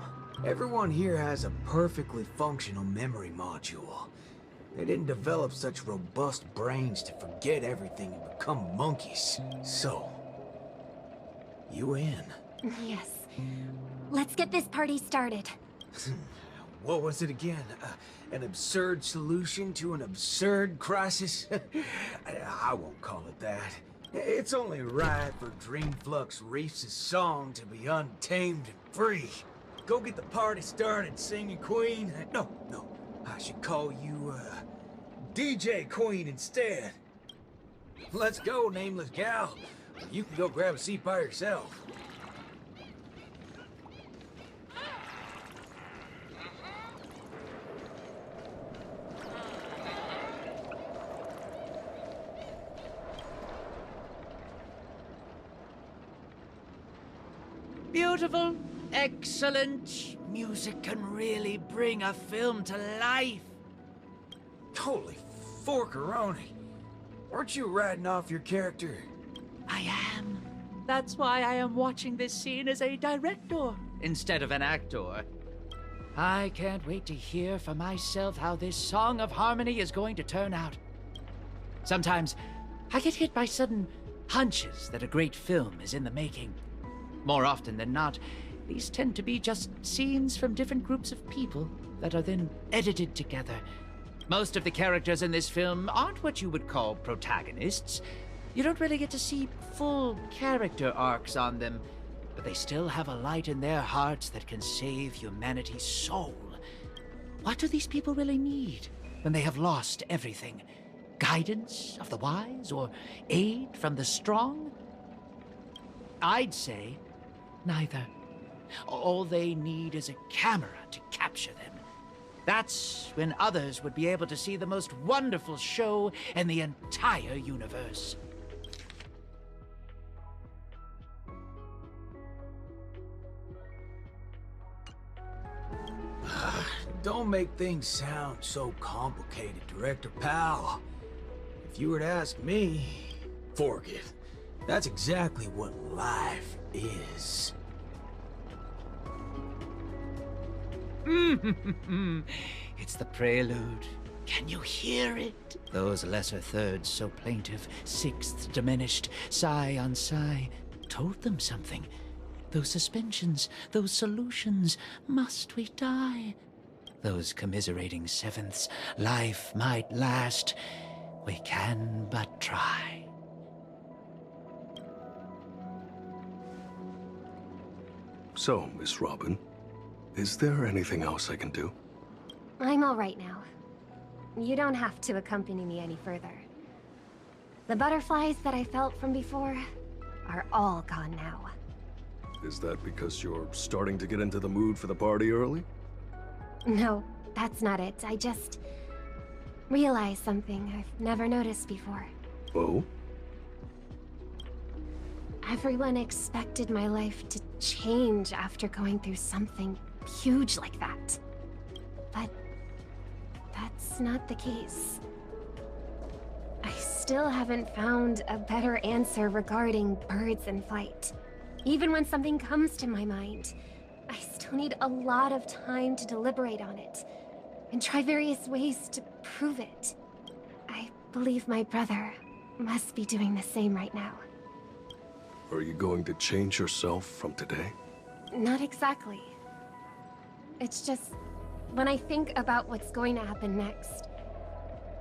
Everyone here has a perfectly functional memory module. They didn't develop such robust brains to forget everything and become monkeys. So, you in? Yes. Let's get this party started. What was it again? An absurd solution to an absurd crisis? I won't call it that. It's only right for Dreamflux Reef's song to be untamed and free. Go get the party started, Singing Queen. No, I should call you, DJ Queen instead. Let's go, Nameless Gal. You can go grab a seat by yourself. Beautiful, excellent. Music can really bring a film to life. Holy forkeroni. Weren't you riding off your character? I am. That's why I am watching this scene as a director instead of an actor. I can't wait to hear for myself how this Song of Harmony is going to turn out. Sometimes, I get hit by sudden hunches that a great film is in the making. More often than not, these tend to be just scenes from different groups of people that are then edited together. Most of the characters in this film aren't what you would call protagonists. You don't really get to see full character arcs on them, but they still have a light in their hearts that can save humanity's soul. What do these people really need when they have lost everything? Guidance of the wise or aid from the strong? I'd say neither. All they need is a camera to capture them. That's when others would be able to see the most wonderful show in the entire universe. Don't make things sound so complicated, Director Powell. If you were to ask me, fork it. That's exactly what life is. It's the prelude. Can you hear it? Those lesser thirds so plaintive, sixths diminished, sigh on sigh, told them something. Those suspensions, those solutions, must we die? Those commiserating sevenths, life might last. We can but try. So, Miss Robin, is there anything else I can do? I'm all right now. You don't have to accompany me any further. The butterflies that I felt from before are all gone now. Is that because you're starting to get into the mood for the party early? No, that's not it. I just realized something I've never noticed before. Oh? Everyone expected my life to change after going through something huge like that. But that's not the case. I still haven't found a better answer regarding birds in flight. Even when something comes to my mind, I still need a lot of time to deliberate on it and try various ways to prove it. I believe my brother must be doing the same right now. Are you going to change yourself from today? Not exactly. It's just, when I think about what's going to happen next,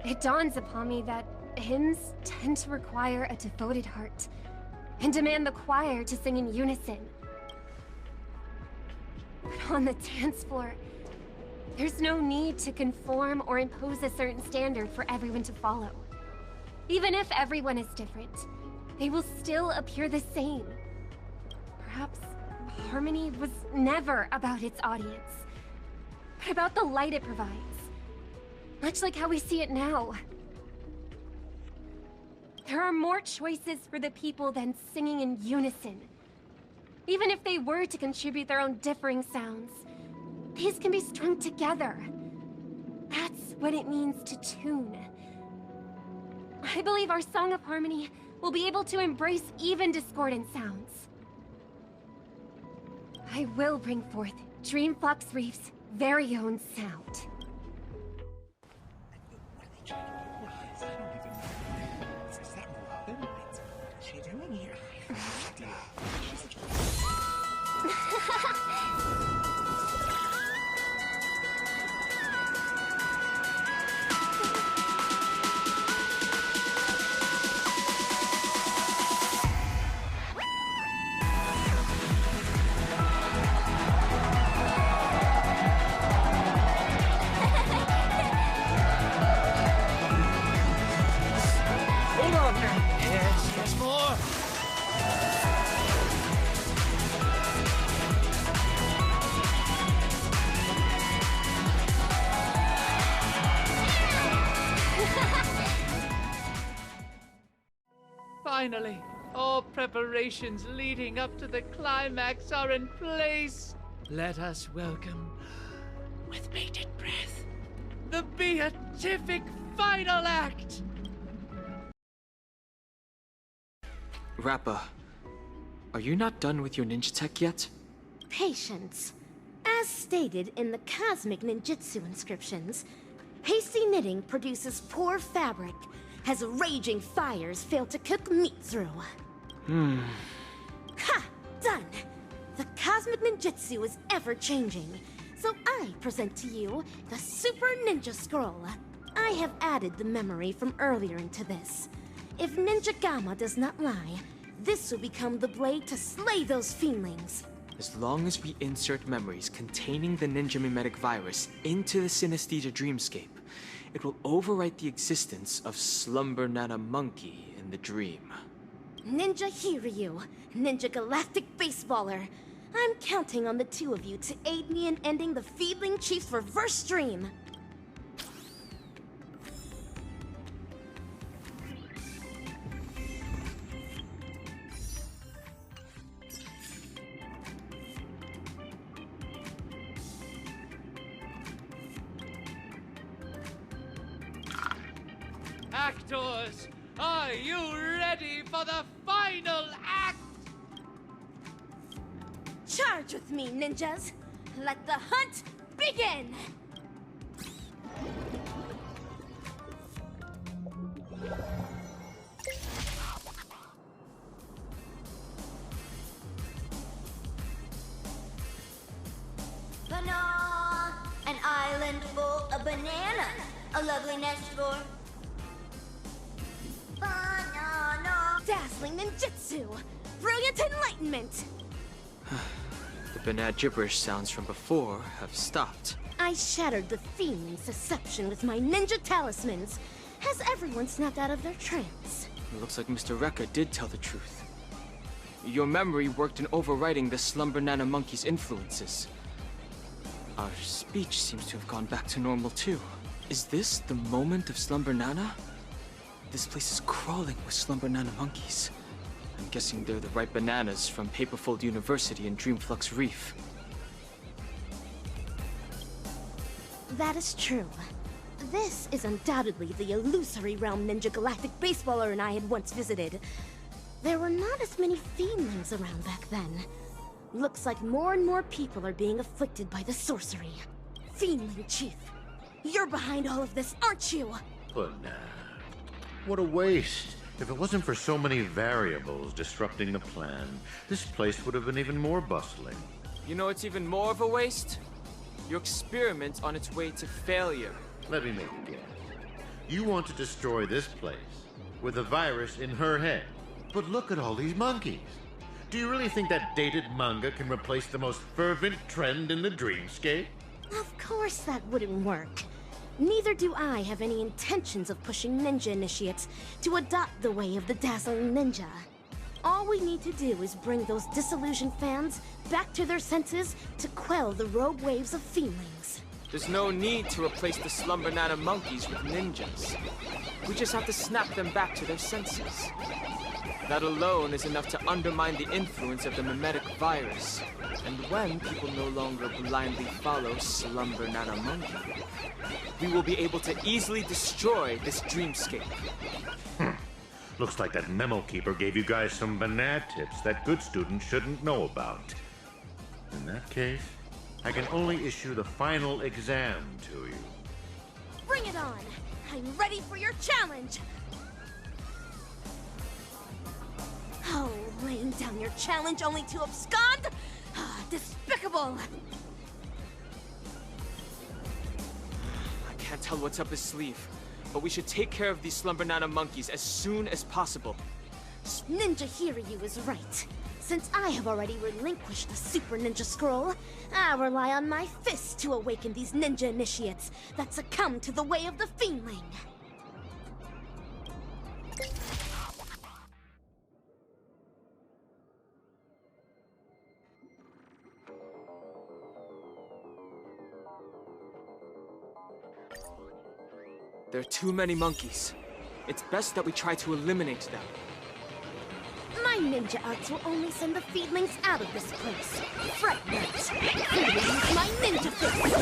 it dawns upon me that hymns tend to require a devoted heart and demand the choir to sing in unison. But on the dance floor, there's no need to conform or impose a certain standard for everyone to follow. Even if everyone is different, they will still appear the same. Perhaps harmony was never about its audience, but about the light it provides. Much like how we see it now. There are more choices for the people than singing in unison. Even if they were to contribute their own differing sounds, these can be strung together. That's what it means to tune. I believe our Song of Harmony will be able to embrace even discordant sounds. I will bring forth Dreamflux Reef's very own sound. Finally, all preparations leading up to the climax are in place. Let us welcome, with bated breath, the beatific final act! Rappa, are you not done with your ninja tech yet? Patience. As stated in the cosmic ninjutsu inscriptions, hasty knitting produces poor fabric, as raging fires fail to cook meat through. Ha! Done! The cosmic ninjutsu is ever-changing, so I present to you the Super Ninja Scroll. I have added the memory from earlier into this. If Ninja Gamma does not lie, this will become the blade to slay those fiendlings. As long as we insert memories containing the ninja mimetic virus into the synesthesia dreamscape, it will overwrite the existence of Slumber Nana Monkey in the dream. Ninja Hiryu, Ninja Galactic Baseballer. I'm counting on the two of you to aid me in ending the Fiendling Chief's reverse dream. Actors, are you ready for the final act? Charge with me, ninjas! Let the hunt begin! Banana! An island full of bananas. A lovely nest for... Banana! Dazzling ninjutsu! Brilliant enlightenment! The banana gibberish sounds from before have stopped. I shattered the fiendling's deception with my ninja talismans. Has everyone snapped out of their trance? It looks like Mr. Rekka did tell the truth. Your memory worked in overwriting the Slumber Nana Monkey's influences. Our speech seems to have gone back to normal too. Is this the moment of Slumber Nana? This place is crawling with Slumber Nana monkeys. I'm guessing they're the right bananas from Paperfold University and Dreamflux Reef. That is true. This is undoubtedly the illusory realm Ninja Galactic Baseballer and I had once visited. There were not as many fiendlings around back then. Looks like more and more people are being afflicted by the sorcery. Fiendling Chief, you're behind all of this, aren't you? But nah. What a waste. If it wasn't for so many variables disrupting the plan, this place would have been even more bustling. You know it's even more of a waste? Your experiment's on its way to failure. Let me make a guess. You want to destroy this place with a virus in her head. But look at all these monkeys. Do you really think that dated manga can replace the most fervent trend in the dreamscape? Of course that wouldn't work. Neither do I have any intentions of pushing ninja initiates to adopt the way of the dazzling ninja. All we need to do is bring those disillusioned fans back to their senses to quell the rogue waves of fiendlings. There's no need to replace the Slumber Nana monkeys with ninjas. We just have to snap them back to their senses. That alone is enough to undermine the influence of the mimetic virus. And when people no longer blindly follow Slumber Nana Monkey, we will be able to easily destroy this dreamscape. Looks like that memo keeper gave you guys some banana tips that good students shouldn't know about. In that case, I can only issue the final exam to you. Bring it on! I'm ready for your challenge! Oh, laying down your challenge only to abscond? Ah, despicable! I can't tell what's up his sleeve, but we should take care of these Slumber Nana monkeys as soon as possible. Ninja Hiryu is right. Since I have already relinquished the Super Ninja Scroll, I rely on my fists to awaken these ninja initiates that succumb to the way of the Fiendling. There are too many monkeys. It's best that we try to eliminate them. My ninja arts will only send the Fiendlings out of this place. Fright Night! I will use my ninja fist!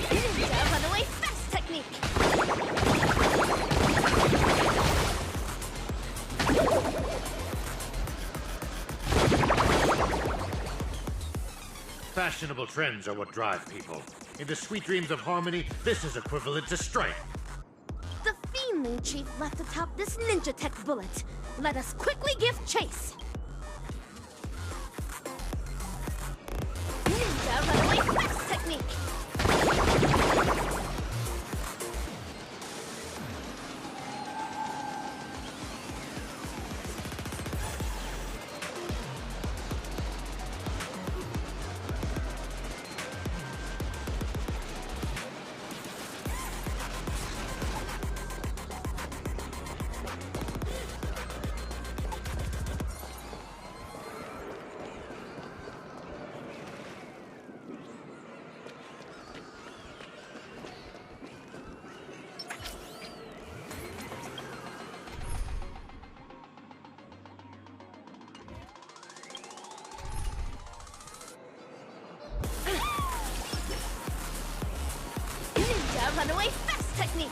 Ninja runaway fast technique! Fashionable trends are what drive people. In the sweet dreams of harmony, this is equivalent to strife. The Fiendling Chief left atop this ninja tech bullet. Let us quickly give chase. Ninja runaway fast technique. Runaway fast technique.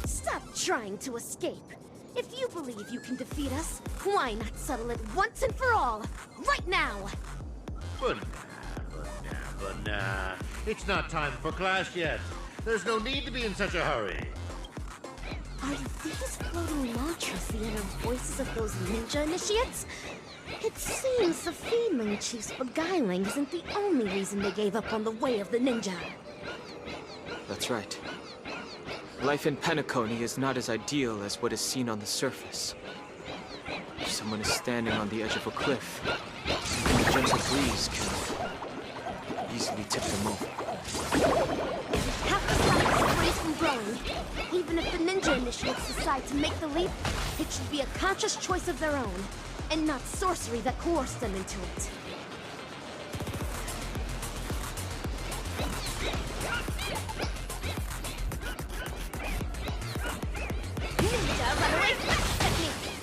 Stop trying to escape. If you believe you can defeat us, why not settle it once and for all, right now? But nah. It's not time for class yet. There's no need to be in such a hurry. Are these floating mantras the inner voices of those ninja initiates? It seems the Fiendling Chief's beguiling isn't the only reason they gave up on the way of the ninja. That's right. Life in Penacony is not as ideal as what is seen on the surface. If someone is standing on the edge of a cliff, even a gentle breeze can easily tip them over. Have to stop this breeze from growing. Even if the ninja initiates decide to make the leap, it should be a conscious choice of their own, and not sorcery that coerced them into it. Ninja runaway fast technique!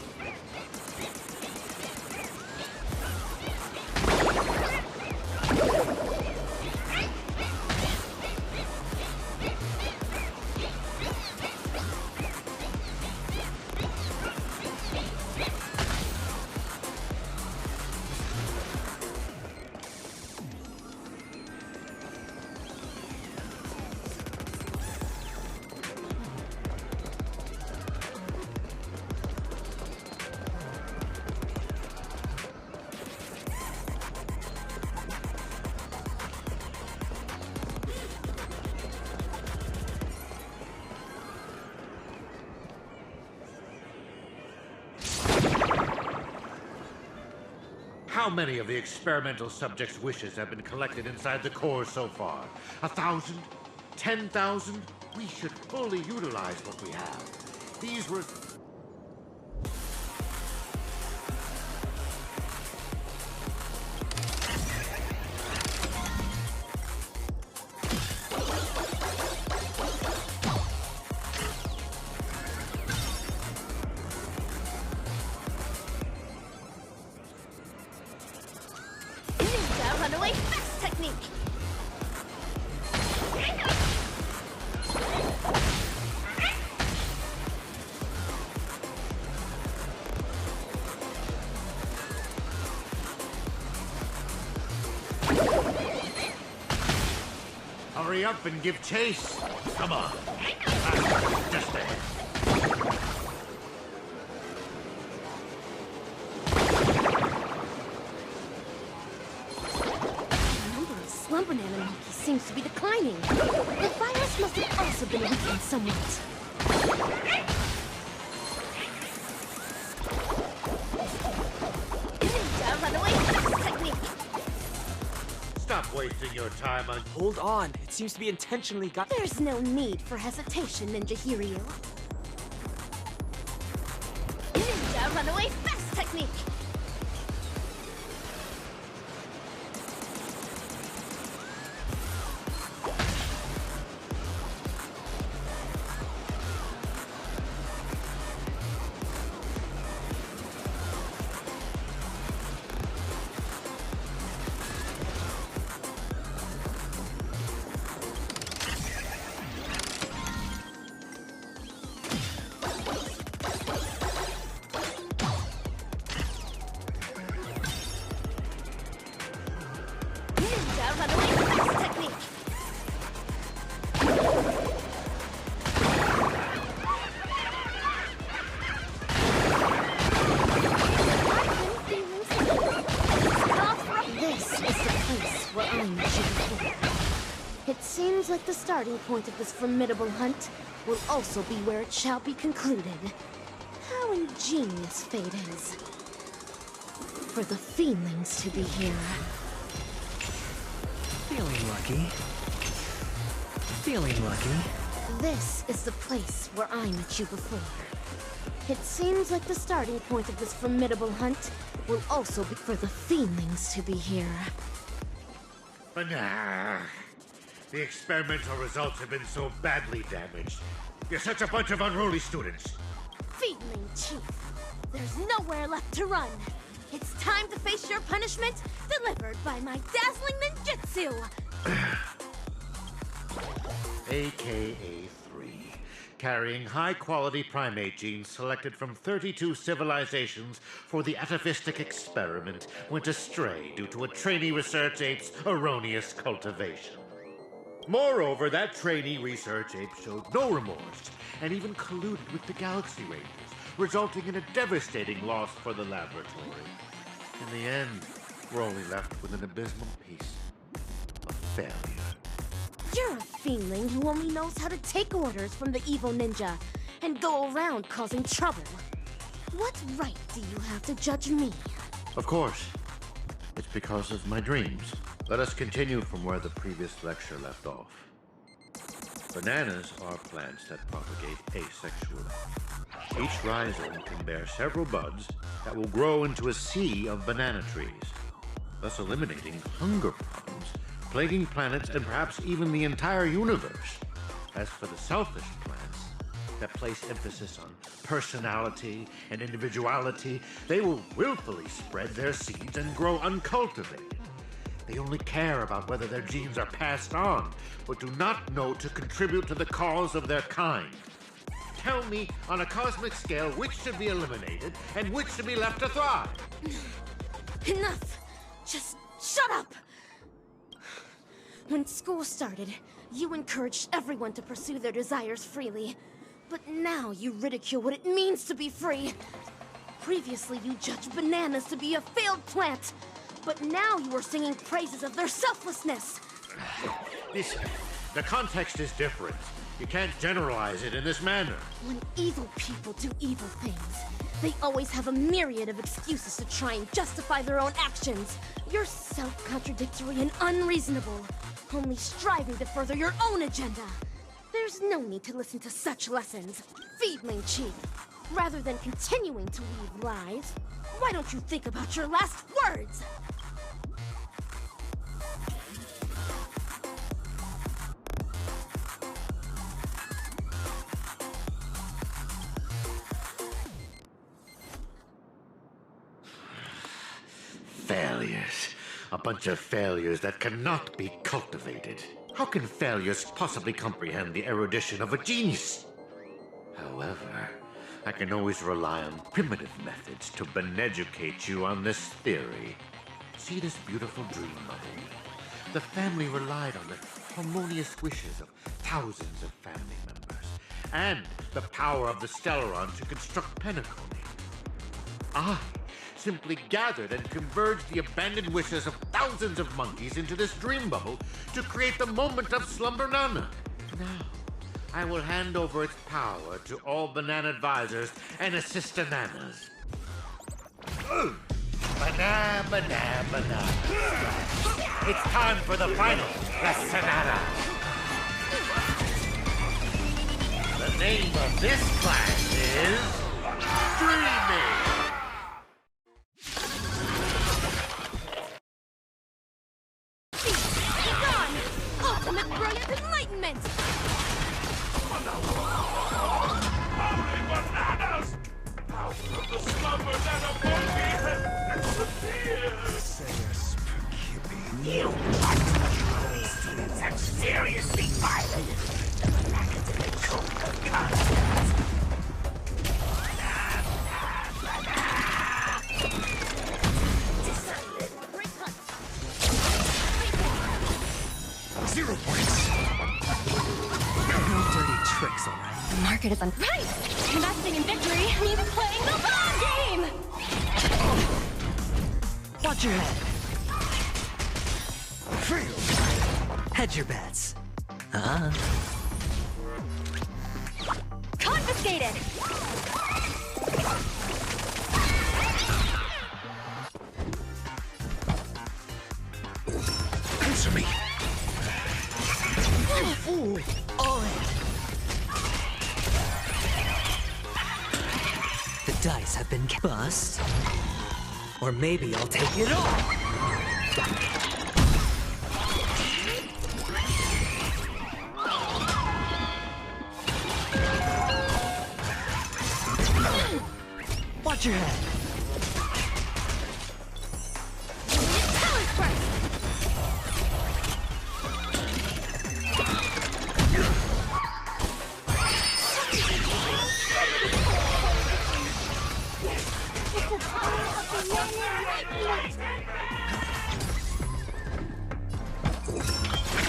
How many of the experimental subjects' wishes have been collected inside the core so far? 1,000? 10,000? We should fully utilize what we have. These were... Runaway fast technique! Hurry up and give chase! Come on! Just ahead. Slumber Nana monkey seems to be declining. The virus must have also been weakened somewhat. Ninja runaway fast technique! Stop wasting your time on... Hold on, it seems to be intentionally got... There's no need for hesitation, Ninja Hiryu. Ninja runaway fast technique! seems like the starting point of this formidable hunt will also be where it shall be concluded. How ingenious fate is. For the Fiendlings to be here. Feeling lucky. Feeling lucky. This is the place where I met you before. It seems like the starting point of this formidable hunt will also be for the Fiendlings to be here. But nah. The experimental results have been so badly damaged. You're such a bunch of unruly students. Fiendling Chief, there's nowhere left to run. It's time to face your punishment, delivered by my dazzling ninjutsu! AKA 3. Carrying high-quality primate genes selected from 32 civilizations for the atavistic experiment went astray due to a trainee research ape's erroneous cultivation. Moreover, that trainee research ape showed no remorse and even colluded with the Galaxy Rangers, resulting in a devastating loss for the laboratory. In the end, we're only left with an abysmal piece of failure. You're a Fiendling who only knows how to take orders from the evil ninja and go around causing trouble. What right do you have to judge me? Of course. It's because of my dreams. Let us continue from where the previous lecture left off. Bananas are plants that propagate asexually. Each rhizome can bear several buds that will grow into a sea of banana trees, thus eliminating hunger problems, plaguing planets and perhaps even the entire universe. As for the selfish plants that place emphasis on personality and individuality, they will willfully spread their seeds and grow uncultivated. They only care about whether their genes are passed on, but do not know to contribute to the cause of their kind. Tell me, on a cosmic scale, which should be eliminated and which should be left to thrive? Enough! Just shut up! When school started, you encouraged everyone to pursue their desires freely. But now you ridicule what it means to be free. Previously, you judged bananas to be a failed plant. But now you are singing praises of their selflessness. The context is different. You can't generalize it in this manner. When evil people do evil things, they always have a myriad of excuses to try and justify their own actions. You're self-contradictory and unreasonable, only striving to further your own agenda. There's no need to listen to such lessons, Fiendling Chief. Rather than continuing to weave lies, why don't you think about your last words? Failures. A bunch of failures that cannot be cultivated. How can failures possibly comprehend the erudition of a genius? However, I can always rely on primitive methods to beneducate you on this theory. See this beautiful dream bubble? The family relied on the harmonious wishes of thousands of family members, and the power of the Stellaron to construct Penacony. I simply gathered and converged the abandoned wishes of thousands of monkeys into this dream bubble to create the moment of Slumber Nana. Now, I will hand over its power to all banana advisors and assistananas. Banana, banana, banana. It's time for the final Lessanana. The name of this class is Dreaming. Ultimate brilliant enlightenment! Bananas! Out of the slumber that a monkey has disappeared! You unruly students have seriously violated the academic code of conduct. 0 points. No dirty tricks, all right? The market is on. Right! Investing in victory means playing the long game! Watch your head. Hedge your bets. Confiscated! Answer me. Ooh. Oh. The dice have been bust. Or maybe I'll take it all. Watch your head.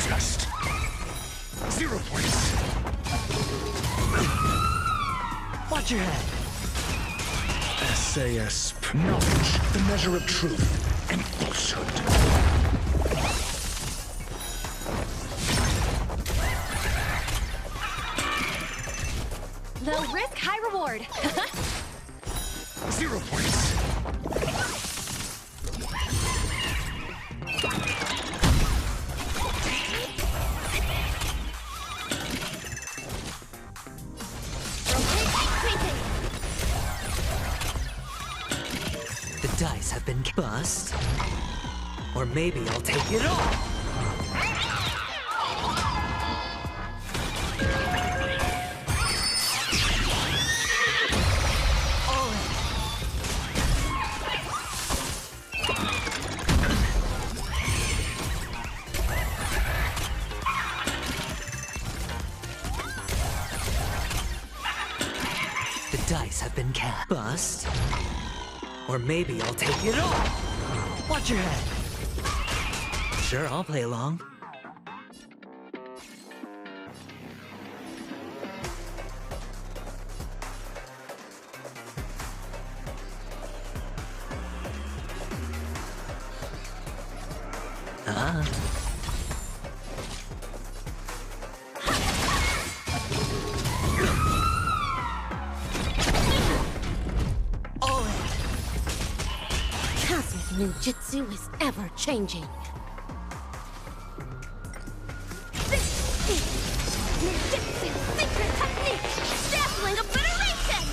Just 0 points. Watch your head. SAS knowledge, the measure of truth and falsehood. Low risk, high reward. 0 points. The dice have been bust. Or maybe I'll take it all. The dice have been bust. Or maybe I'll take it all. Watch your head. Sure, I'll play along. Cosmic ninjutsu is ever changing. This is ninjutsu's secret technique, dazzling obliteration!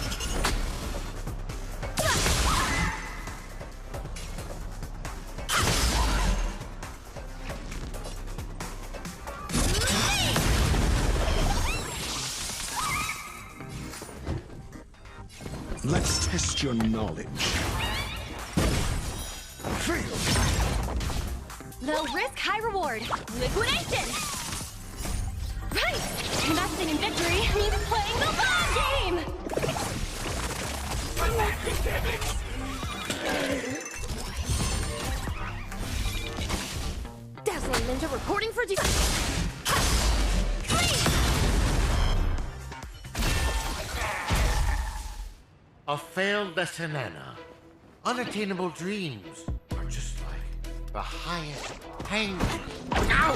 Let's test your knowledge. Low risk, high reward. Liquidation! Right! Investing in victory means playing the long game! Dazzling Ninja reporting for duty. A failed Desanana. Unattainable dreams are just like the highest hang. Ow!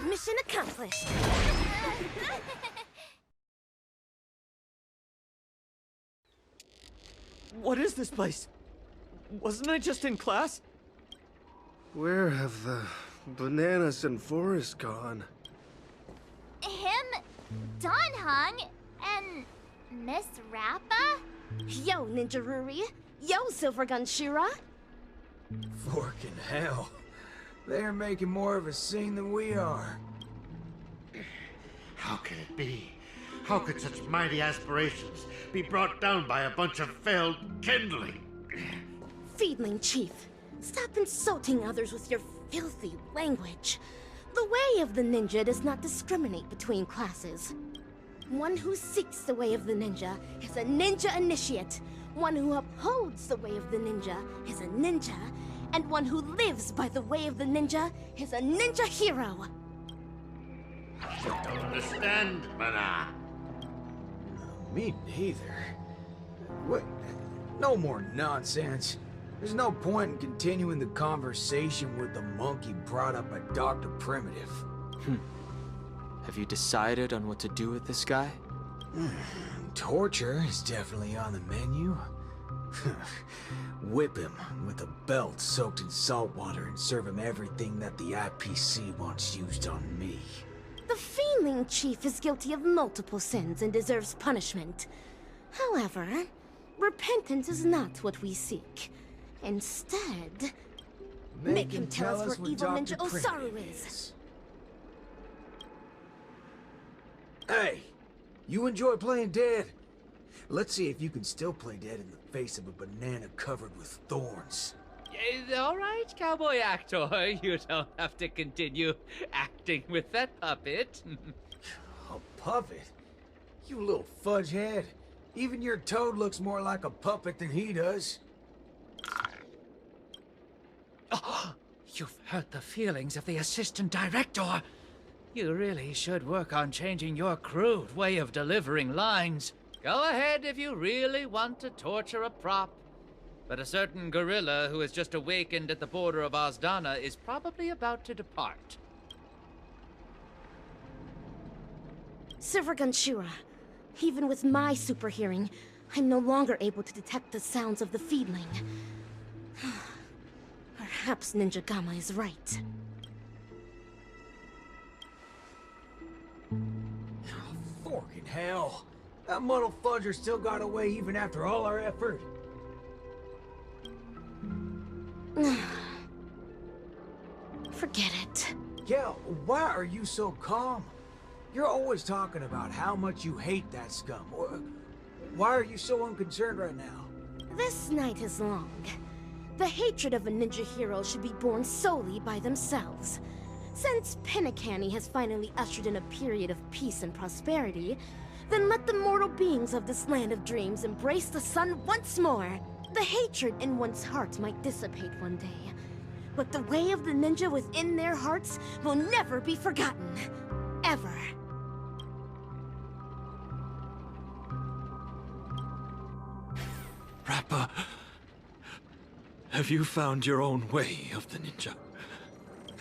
Mission accomplished. What is this place? Wasn't I just in class? Where have the bananas and Forrest gone? Him, Don Hung, and Miss Rappa? Yo, Ninja Ruri. Yo, Silvergun Shira. Forking hell. They're making more of a scene than we are. How can it be? How could such mighty aspirations be brought down by a bunch of failed kindling? Feedling Chief, stop insulting others with your filthy language. The way of the ninja does not discriminate between classes. One who seeks the way of the ninja is a ninja initiate. One who upholds the way of the ninja is a ninja. And one who lives by the way of the ninja is a ninja hero. Don't understand, Mana. Me neither. What? No more nonsense. There's no point in continuing the conversation with the monkey brought up by Dr. Primitive. Have you decided on what to do with this guy? Torture is definitely on the menu. Whip him with a belt soaked in salt water and serve him everything that the IPC wants used on me. The Fiendling Chief is guilty of multiple sins and deserves punishment. However, repentance is not what we seek. Instead, make him tell us where evil Ninja Osaru is. Hey, you enjoy playing dead? Let's see if you can still play dead in the face of a banana covered with thorns. All right, cowboy actor. You don't have to continue acting with that puppet. A puppet? You little fudge head. Even your toad looks more like a puppet than he does. Oh, you've hurt the feelings of the assistant director. You really should work on changing your crude way of delivering lines. Go ahead if you really want to torture a prop. But a certain gorilla who has just awakened at the border of Ozdana is probably about to depart. Silver Shura, even with my super hearing, I'm no longer able to detect the sounds of the Fiendling. Perhaps Ninja Gamma is right. Forking hell. That muddle fudger still got away even after all our effort. Forget it. Yeah, why are you so calm? You're always talking about how much you hate that scum. Why are you so unconcerned right now? This night is long. The hatred of a ninja hero should be borne solely by themselves. Since Pinnacanny has finally ushered in a period of peace and prosperity, then let the mortal beings of this land of dreams embrace the sun once more. The hatred in one's heart might dissipate one day, but the way of the ninja within their hearts will never be forgotten. Ever. Rappa, have you found your own way of the ninja?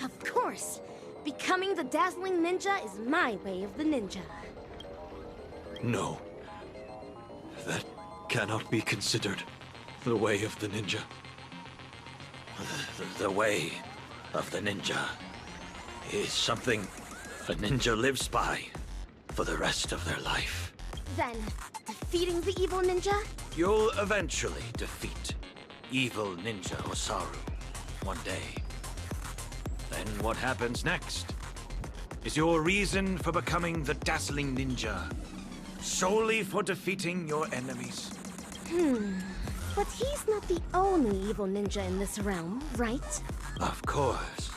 Of course. Becoming the dazzling ninja is my way of the ninja. No. That cannot be considered the way of the ninja. The way of the ninja is something a ninja lives by for the rest of their life. Then, defeating the evil ninja? You'll eventually defeat evil Ninja Osaru one day. Then what happens next is your reason for becoming the dazzling ninja, solely for defeating your enemies. But he's not the only evil ninja in this realm, right? Of course.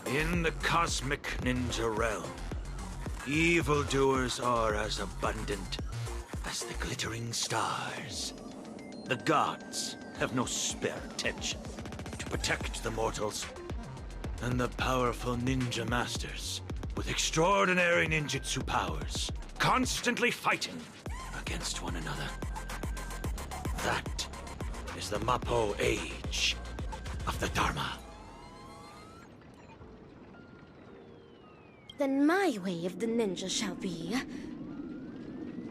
In the cosmic ninja realm, evildoers are as abundant as the glittering stars. The gods have no spare attention to protect the mortals, and the powerful ninja masters with extraordinary ninjutsu powers constantly fighting against one another. That is the Mappo Age of the Dharma. Then my way of the ninja shall be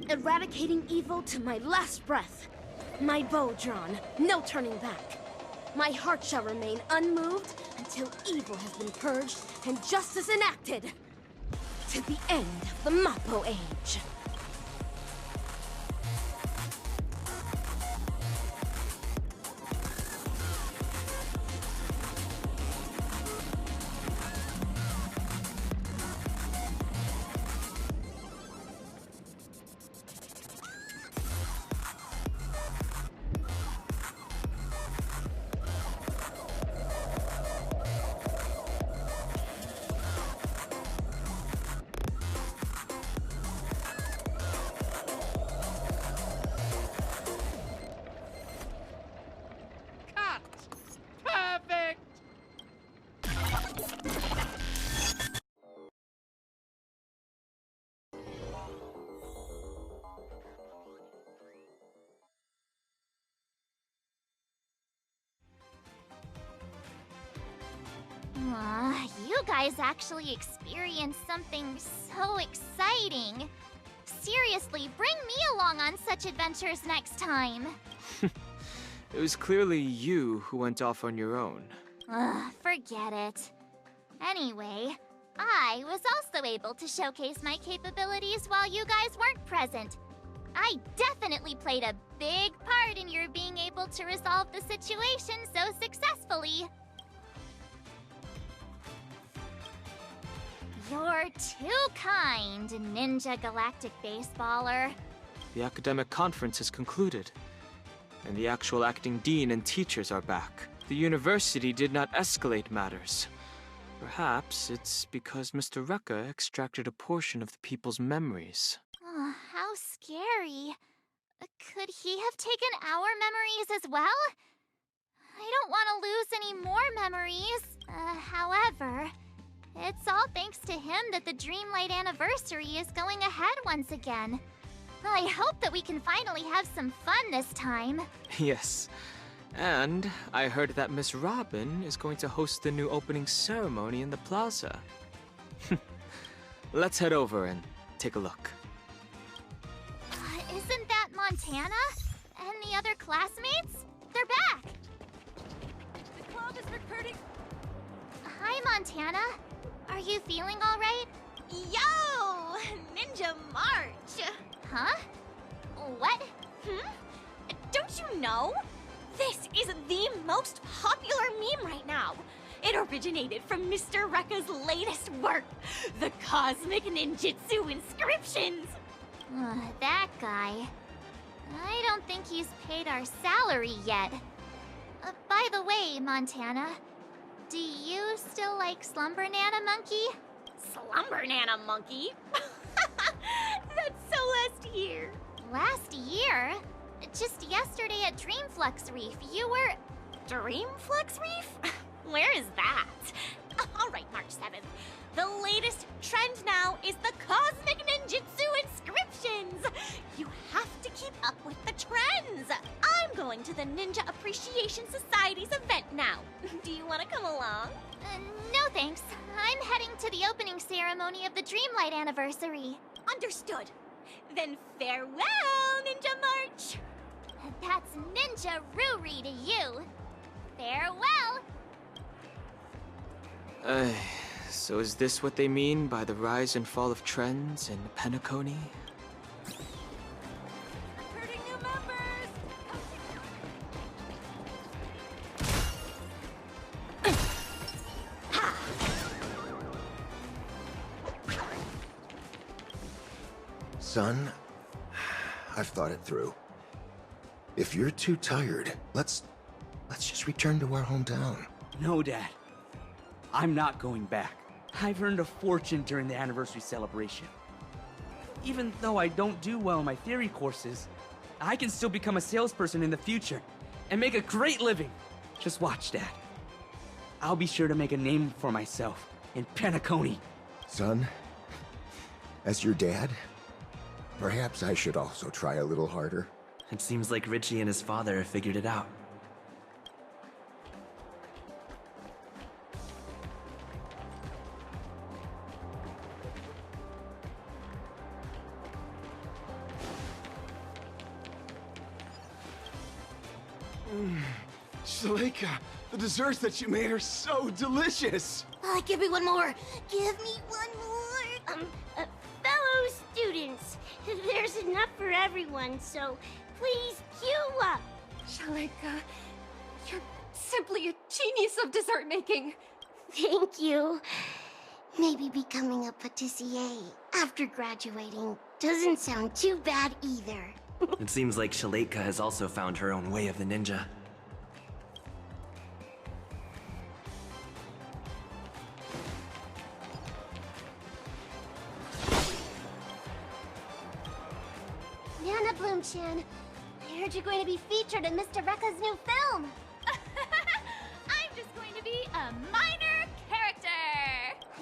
eradicating evil to my last breath. My bow drawn, no turning back. My heart shall remain unmoved until evil has been purged and justice enacted. To the end of the Mappo Age. You guys actually experienced something so exciting. Seriously, bring me along on such adventures next time. It was clearly you who went off on your own. Forget it. Anyway, I was also able to showcase my capabilities while you guys weren't present. I definitely played a big part in your being able to resolve the situation so successfully. You're too kind, Ninja Galactic Baseballer. The academic conference has concluded, and the actual acting dean and teachers are back. The university did not escalate matters. Perhaps it's because Mr. Rekka extracted a portion of the people's memories. Oh, how scary. Could he have taken our memories as well? I don't want to lose any more memories. However, it's all thanks to him that the Dreamlight anniversary is going ahead once again. I hope that we can finally have some fun this time. Yes. And I heard that Miss Robin is going to host the new opening ceremony in the plaza. Let's head over and take a look. Isn't that Montana? And the other classmates? They're back! The club is recruiting... Hi, Montana. Are you feeling all right? Yo! Ninja March! Huh? What? Don't you know? This is the most popular meme right now. It originated from Mr. Rekka's latest work, the Cosmic Ninjutsu Inscriptions. That guy. I don't think he's paid our salary yet. By the way, Montana, do you still like Slumber Nana Monkey? Slumber Nana Monkey? That's so last year. Last year? Just yesterday at Dreamflux Reef, you were... Dreamflux Reef? Where is that? Alright, March 7th. The latest trend now is the Cosmic Ninjutsu Inscriptions! You have to keep up with the trends! I'm going to the Ninja Appreciation Society's event now. Do you want to come along? No thanks. I'm heading to the opening ceremony of the Dreamlight anniversary. Understood. Then farewell, Ninja March! That's Ninja Ruri to you. Farewell! So is this what they mean by the rise and fall of trends in Penacony? Recruiting new members! Son, I've thought it through. If you're too tired, let's just return to our hometown. No, Dad. I'm not going back. I've earned a fortune during the anniversary celebration. Even though I don't do well in my theory courses, I can still become a salesperson in the future and make a great living. Just watch, Dad. I'll be sure to make a name for myself in Penacony. Son, as your dad, perhaps I should also try a little harder. It seems like Richie and his father have figured it out. Shalaika, the desserts that you made are so delicious! Give me one more! Give me one more! Fellow students, there's enough for everyone, so please queue up! Shalaika, you're simply a genius of dessert making! Thank you. Maybe becoming a patissier after graduating doesn't sound too bad either. It seems like Shalaika has also found her own way of the ninja. Nana Bloom-chan, I heard you're going to be featured in Mr. Rekka's new film. I'm just going to be a minor character.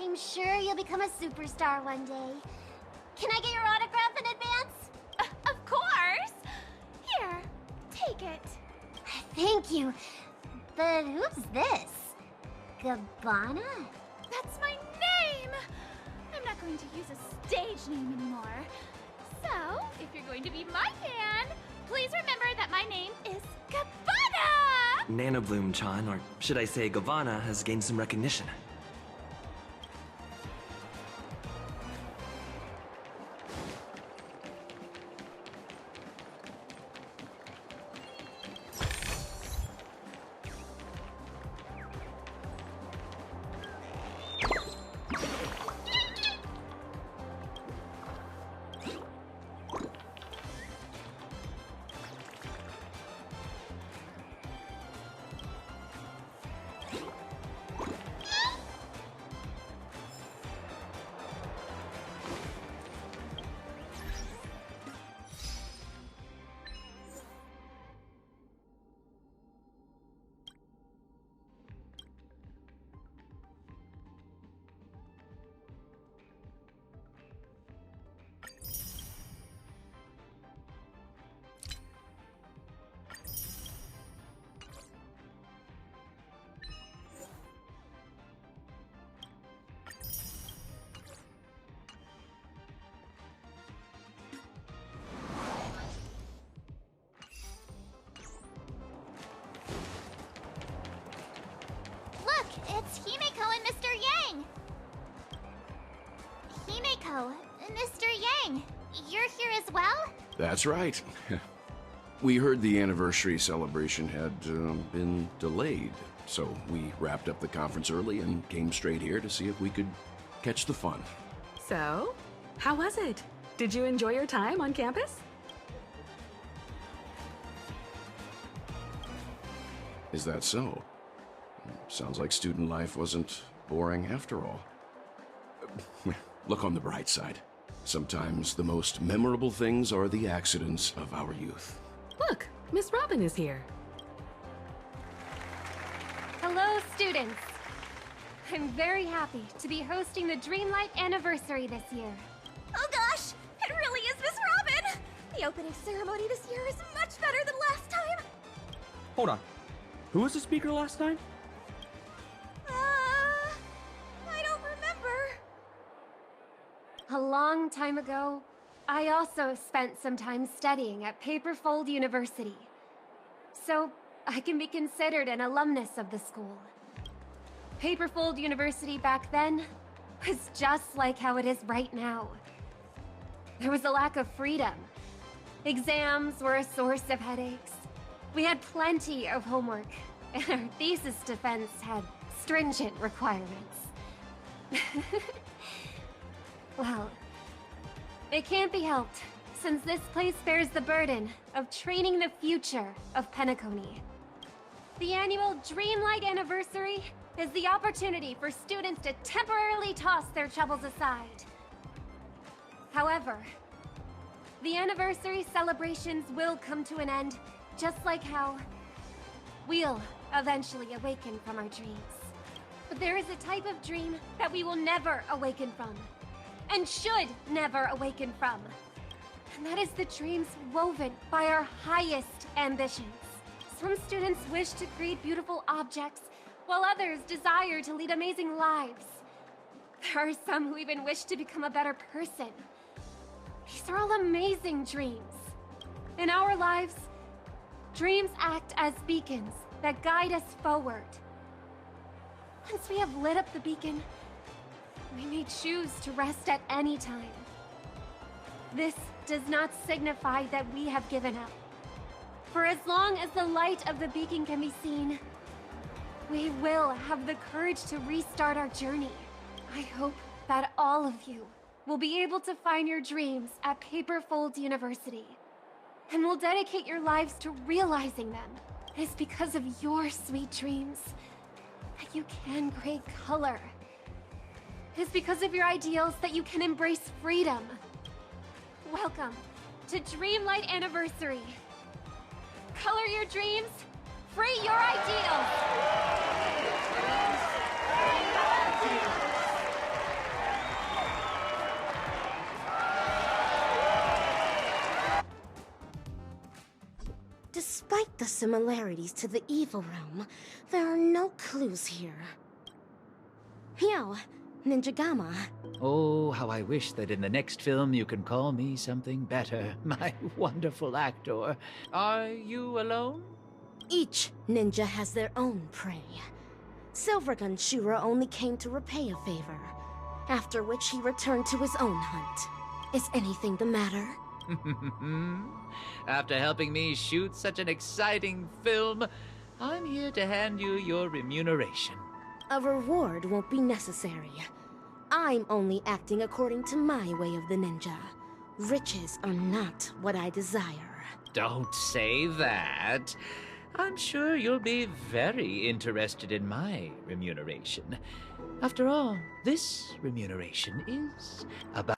I'm sure you'll become a superstar one day. Can I get your autograph in advance? Of course. Here, take it. Thank you. But who's this? Gabbana? That's my name! I'm not going to use a stage name anymore. So, if you're going to be my fan, please remember that my name is Gabbana! Nanobloom-chan, or should I say Gabbana, has gained some recognition. Look, it's Himeko and Mr. Yang! Himeko, Mr. Yang, you're here as well? That's right. We heard the anniversary celebration had been delayed, so we wrapped up the conference early and came straight here to see if we could catch the fun. So, how was it? Did you enjoy your time on campus? Is that so? Sounds like student life wasn't boring after all. Look on the bright side. Sometimes the most memorable things are the accidents of our youth. Look, Miss Robin is here. Hello, students. I'm very happy to be hosting the Dreamlight anniversary this year. Oh gosh, it really is Miss Robin! The opening ceremony this year is much better than last time. Hold on. Who was the speaker last time? I don't remember. A long time ago, I also spent some time studying at Paperfold University. So, I can be considered an alumnus of the school. Paperfold University back then was just like how it is right now. There was a lack of freedom. Exams were a source of headaches. We had plenty of homework, and our thesis defense had stringent requirements. Well, it can't be helped, since this place bears the burden of training the future of Penacony. The annual Dreamlight Anniversary is the opportunity for students to temporarily toss their troubles aside. However, the anniversary celebrations will come to an end, just like how we'll eventually awaken from our dreams. But there is a type of dream that we will never awaken from, and should never awaken from. And that is the dreams woven by our highest ambitions. Some students wish to create beautiful objects, while others desire to lead amazing lives. There are some who even wish to become a better person. These are all amazing dreams. In our lives, dreams act as beacons that guide us forward. Once we have lit up the beacon, we may choose to rest at any time. This does not signify that we have given up. For as long as the light of the beacon can be seen, we will have the courage to restart our journey. I hope that all of you will be able to find your dreams at Paperfold University, and will dedicate your lives to realizing them. It is because of your sweet dreams that you can create color. It is because of your ideals that you can embrace freedom. Welcome to Dreamlight Anniversary. Color your dreams, free your ideals! Despite the similarities to the evil realm, there are no clues here. Yo, Ninja Gamma. Oh, how I wish that in the next film you can call me something better, my wonderful actor. Are you alone? Each ninja has their own prey. Silvergun Shura only came to repay a favor, after which he returned to his own hunt. Is anything the matter? After helping me shoot such an exciting film, I'm here to hand you your remuneration. A reward won't be necessary. I'm only acting according to my way of the ninja. Riches are not what I desire. Don't say that. I'm sure you'll be very interested in my remuneration. After all, this remuneration is about